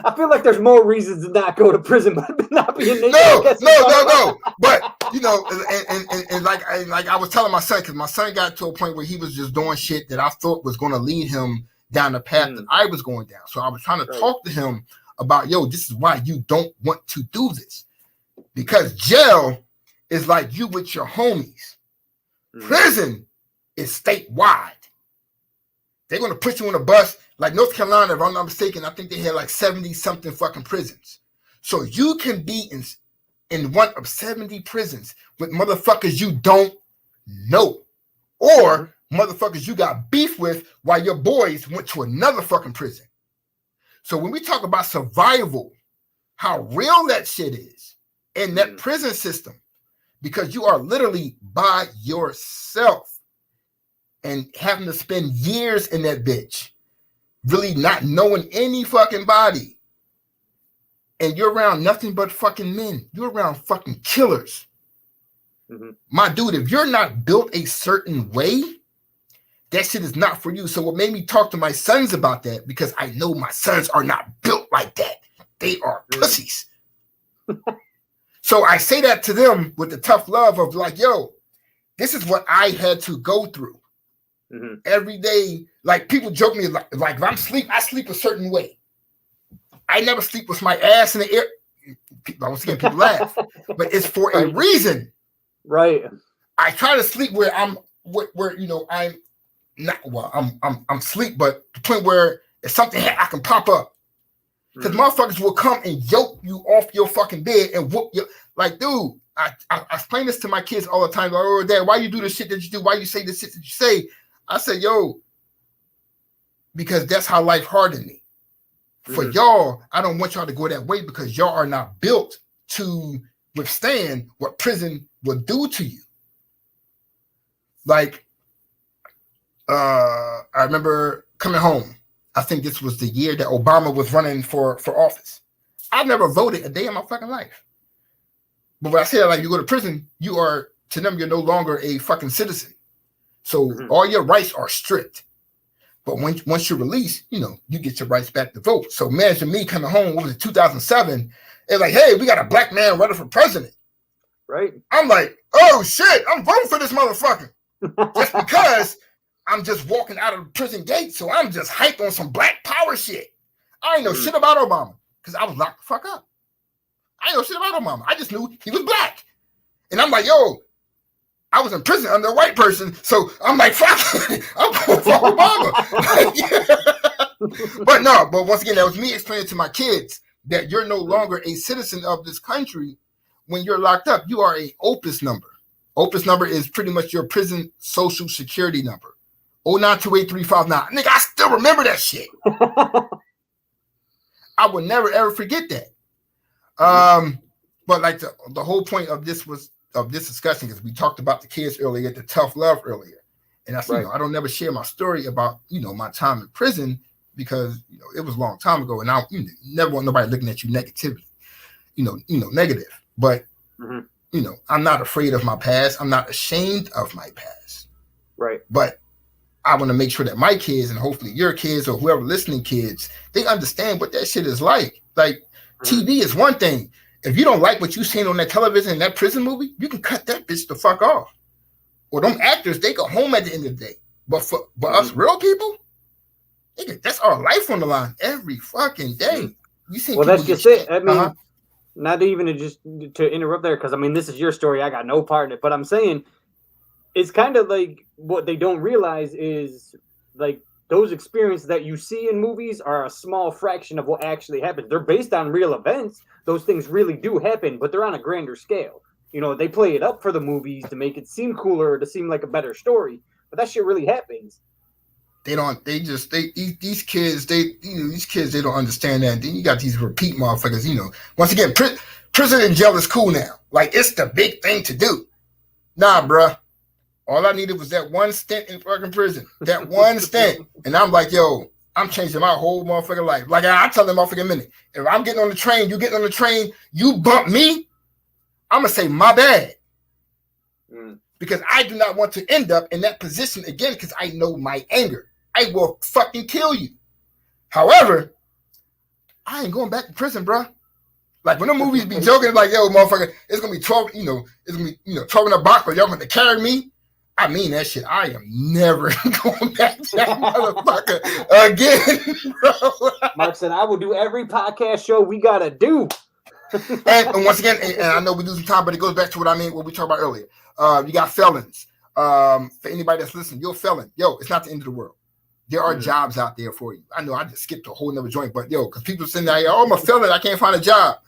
[SPEAKER 4] I feel like there's more reasons to not go to prison, but not being naked.
[SPEAKER 3] No. But and like I was telling my son, because my son got to a point where he was just doing shit that I thought was going to lead him down the path that I was going down. So I was trying to talk to him about, yo, this is why you don't want to do this, because jail is like you with your homies. Prison is statewide. They're going to put you on a bus. Like North Carolina, if I'm not mistaken, I think they had like 70 something fucking prisons. So you can be in one of 70 prisons with motherfuckers you don't know, or motherfuckers you got beef with while your boys went to another fucking prison. So when we talk about survival how real that shit is in that prison system, because you are literally by yourself and having to spend years in that bitch, really not knowing any fucking body. And you're around nothing but fucking men. You're around fucking killers. My dude, if you're not built a certain way, that shit is not for you. So what made me talk to my sons about that, because I know my sons are not built like that. They are pussies. So I say that to them with the tough love of like, yo, this is what I had to go through every day. Like people joke me like if I'm asleep, I sleep a certain way. I never sleep with my ass in the air. Once again, people laugh, but it's for a reason.
[SPEAKER 4] Right.
[SPEAKER 3] I try to sleep where I'm you know, I'm not well, I'm sleep, but the point where if something I can pop up. Because motherfuckers will come and yoke you off your fucking bed and whoop you. Like, dude, I explain this to my kids all the time. Like, oh, Dad, why you do the shit that you do? Why you say the shit that you say? I say, yo, because that's how life hardened me. For y'all, I don't want y'all to go that way because y'all are not built to withstand what prison will do to you. Like, I remember coming home. I think this was the year that Obama was running for office. I've never voted a day in my fucking life. But when I say like you go to prison, you are, to them, you're no longer a fucking citizen. So all your rights are strict. But once you're released, you know, you get your rights back to vote. So imagine me coming home, what was it, 2007, and like, hey, we got a black man running for president.
[SPEAKER 4] Right.
[SPEAKER 3] I'm like, oh shit, I'm voting for this motherfucker. Just because I'm just walking out of the prison gate, so I'm just hyped on some black power shit. I ain't know shit about Obama because I was locked the fuck up. I ain't know shit about Obama. I just knew he was black. And I'm like, yo, I was in prison under a white person, so I'm like, fuck it. I'm going for Obama. But once again, that was me explaining to my kids that you're no longer a citizen of this country when you're locked up. You are a OPIS number. OPIS number is pretty much your prison social security number. 0928359. Nigga, I still remember that shit. I will never ever forget that. But like the whole point of this discussion is we talked about the kids earlier, the tough love earlier, and that's you know, I don't never share my story about my time in prison because it was a long time ago, and I never want nobody looking at you negatively, negative. But I'm not afraid of my past. I'm not ashamed of my past. Right. But I want to make sure that my kids and hopefully your kids or whoever listening kids, they understand what that shit is like. Like TV is one thing. If you don't like what you seen on that television in that prison movie, you can cut that bitch the fuck off. Or them actors, they go home at the end of the day. But us real people, that's our life on the line every fucking day. You see?
[SPEAKER 4] Well, that's just it. I mean, not even to interrupt there, because I mean, this is your story. I got no part in it. But I'm saying it's kind of like what they don't realize is like those experiences that you see in movies are a small fraction of what actually happens. They're based on real events. Those things really do happen, but they're on a grander scale. They play it up for the movies to make it seem cooler, to seem like a better story. But that shit really happens. These kids, they don't understand that. And then you got these repeat motherfuckers, Once again, prison and jail is cool now. Like, it's the big thing to do. Nah, bruh. All I needed was that one stint in fucking prison. That one stint. And I'm like, yo, I'm changing my whole motherfucking life. Like, I tell them motherfucking minute. If I'm getting on the train, you getting on the train, you bump me, I'm going to say, my bad. Because I do not want to end up in that position again because I know my anger. I will fucking kill you. However, I ain't going back to prison, bro. Like, when the movies be joking, like, yo, motherfucker, it's going to be 12, it's going to be, 12 in a box, but y'all going to carry me. I mean that shit. I am never going back to that motherfucker again, bro. Mark said, I will do every podcast show we got to do.
[SPEAKER 3] and once again, and I know we lose some time, but it goes back to what we talked about earlier. You got felons. For anybody that's listening, you're a felon. Yo, it's not the end of the world. There are jobs out there for you. I know I just skipped a whole nother joint, but because people sitting there, oh, I'm a felon, I can't find a job.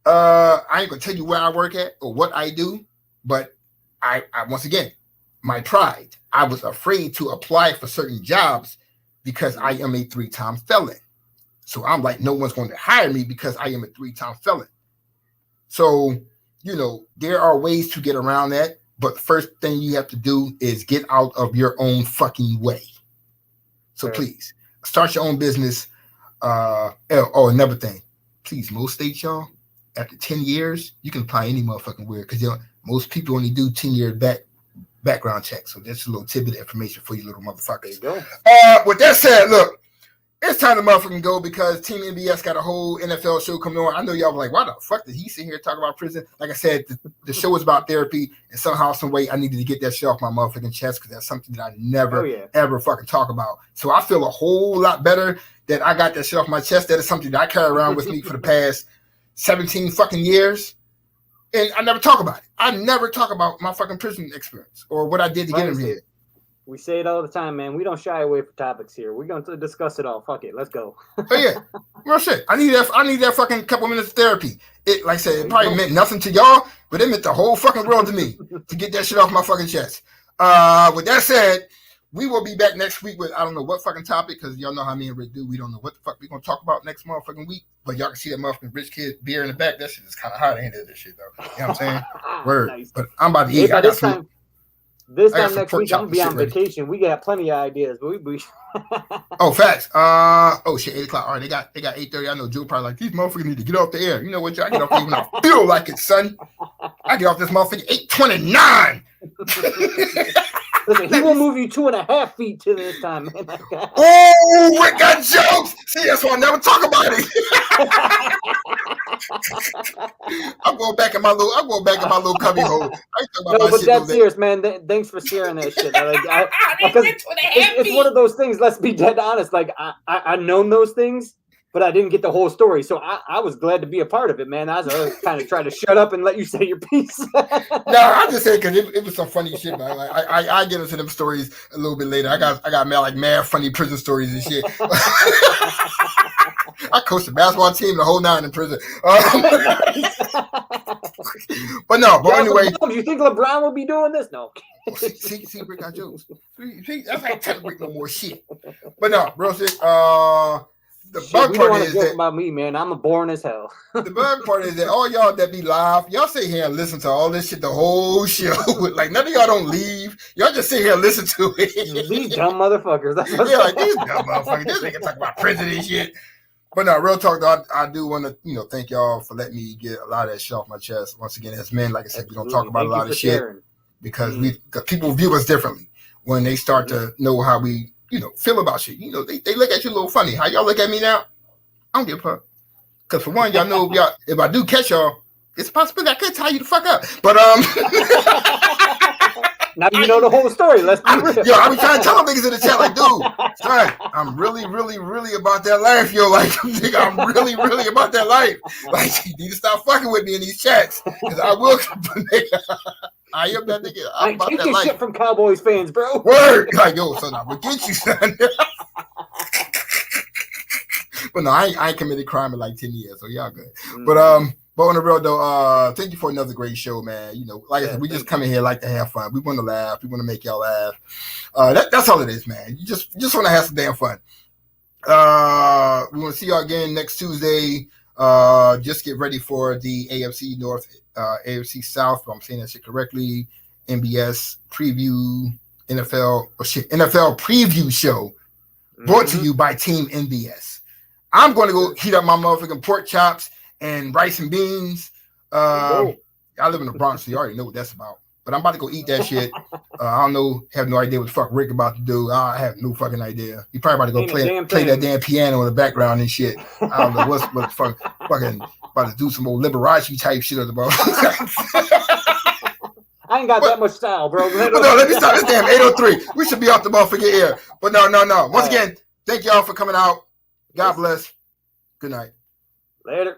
[SPEAKER 3] I ain't gonna tell you where I work at or what I do, but I once again, my pride. I was afraid to apply for certain jobs because I am a 3-time felon. So I'm like, no one's going to hire me because I am a 3-time felon. So, you know, there are ways to get around that. But the first thing you have to do is get out of your own fucking way. So please start your own business. Another thing, please, most states, y'all, after 10 years, you can apply any motherfucking where, because most people only do 10-year background checks. So that's a little tidbit of information for you little motherfuckers.
[SPEAKER 4] There you go.
[SPEAKER 3] With that said, look, it's time to motherfucking go because Team NBS got a whole NFL show coming on. I know y'all were like, why the fuck did he sit here and talk about prison? Like I said, the show is about therapy, and somehow, some way, I needed to get that shit off my motherfucking chest because that's something that I never, ever fucking talk about. So I feel a whole lot better that I got that shit off my chest. That is something that I carry around with me for the past 17 fucking years. And I never talk about it. I never talk about my fucking prison experience or what I did to get him here.
[SPEAKER 4] We say it all the time, man. We don't shy away from topics here. We're going to discuss it all. Fuck it. Let's go.
[SPEAKER 3] Oh, yeah. Real shit. I need that fucking couple minutes of therapy. It, like I said, it probably meant nothing to y'all, but it meant the whole fucking world to me to get that shit off my fucking chest. With that said, we will be back next week with I don't know what fucking topic, because y'all know how me and Rick do. We don't know what the fuck we're going to talk about next motherfucking week, but y'all can see that motherfucking rich kid beer in the back. That shit is kind of hot, ain't it? This shit, though. You know what I'm saying? Word. Nice. But I'm about to eat.
[SPEAKER 4] This time next week, I'm going to be on vacation. We got plenty of ideas, but we
[SPEAKER 3] Oh, facts. Shit, 8 o'clock. All right, they got 8:30. I know Joe probably like, these motherfuckers need to get off the air. You know what, Joe? I get off the air when I feel like it, son. I get off this motherfucker 8:29.
[SPEAKER 4] Listen, he will move you 2.5 feet to this time, man.
[SPEAKER 3] Oh, Rick got jokes. See, that's why I never talk about it. I'm going back in my little cubby hole.
[SPEAKER 4] No, but that's serious, man. Thanks for sharing that shit. It's one of those things. Let's be dead honest. Like I known those things, but I didn't get the whole story. So I was glad to be a part of it, man. I was kind of trying to shut up and let you say your piece.
[SPEAKER 3] No, I just said because it was some funny shit, man. Like, I get into them stories a little bit later. I got mad funny prison stories and shit. I coached the basketball team the whole night in prison. But anyway.
[SPEAKER 4] You think LeBron will be doing this? No.
[SPEAKER 3] See, Rick got jokes. See, that's like telling Rick no more shit. But no, real shit. The bug part is that
[SPEAKER 4] about me, man. I'm boring as hell.
[SPEAKER 3] The bug part is that all y'all that be live, y'all sit here and listen to all this shit the whole show. Like none of y'all don't leave. Y'all just sit here and listen to it.
[SPEAKER 4] These dumb motherfuckers. That's what
[SPEAKER 3] like these dumb motherfuckers. This nigga talk about prison and shit. But no, real talk though, I do want to, thank y'all for letting me get a lot of that shit off my chest. Once again, as men, like I said, we don't talk about a lot of shit because people view us differently when they start to know how we, feel about shit. They look at you a little funny. How y'all look at me now? I don't give a fuck. Because for one, y'all know if I do catch y'all, it's possible that I could tie you the fuck up. But
[SPEAKER 4] now you know the whole story. Let's be real.
[SPEAKER 3] Yo, I be trying to tell them niggas in the chat, like, dude, son, I'm really, really, really about that life, yo. Like, nigga, I'm really, really about that life. Like, you need to stop fucking with me in these chats. Because I will, nigga. I am that nigga. I'm about
[SPEAKER 4] take
[SPEAKER 3] that
[SPEAKER 4] your
[SPEAKER 3] life.
[SPEAKER 4] Shit from Cowboys fans, bro.
[SPEAKER 3] Word. Like, yo, son, I will get you, son. But no, I ain't committed crime in like 10 years, so y'all good. But on the real though, thank you for another great show, man. Like I said, we just come in here like to have fun. We want to laugh. We want to make y'all laugh. That's all it is, man. You just want to have some damn fun. We want to see y'all again next Tuesday. Just get ready for the AFC North, AFC South, if I'm saying that shit correctly. NBS preview, NFL preview show brought to you by Team NBS. I'm going to go heat up my motherfucking pork chops and rice and beans. I live in the Bronx, so you already know what that's about. But I'm about to go eat that shit. I have no idea what the fuck Rick about to do. I have no fucking idea. He probably about to go play that damn piano in the background and shit. I don't know what the fuck fucking about to do some old Liberace type shit at the moment.
[SPEAKER 4] I ain't got that much style, bro.
[SPEAKER 3] But no, let me stop this damn 803. We should be off the motherfucking air. But no. Once again, thank y'all for coming out. God bless. Good night.
[SPEAKER 4] Later.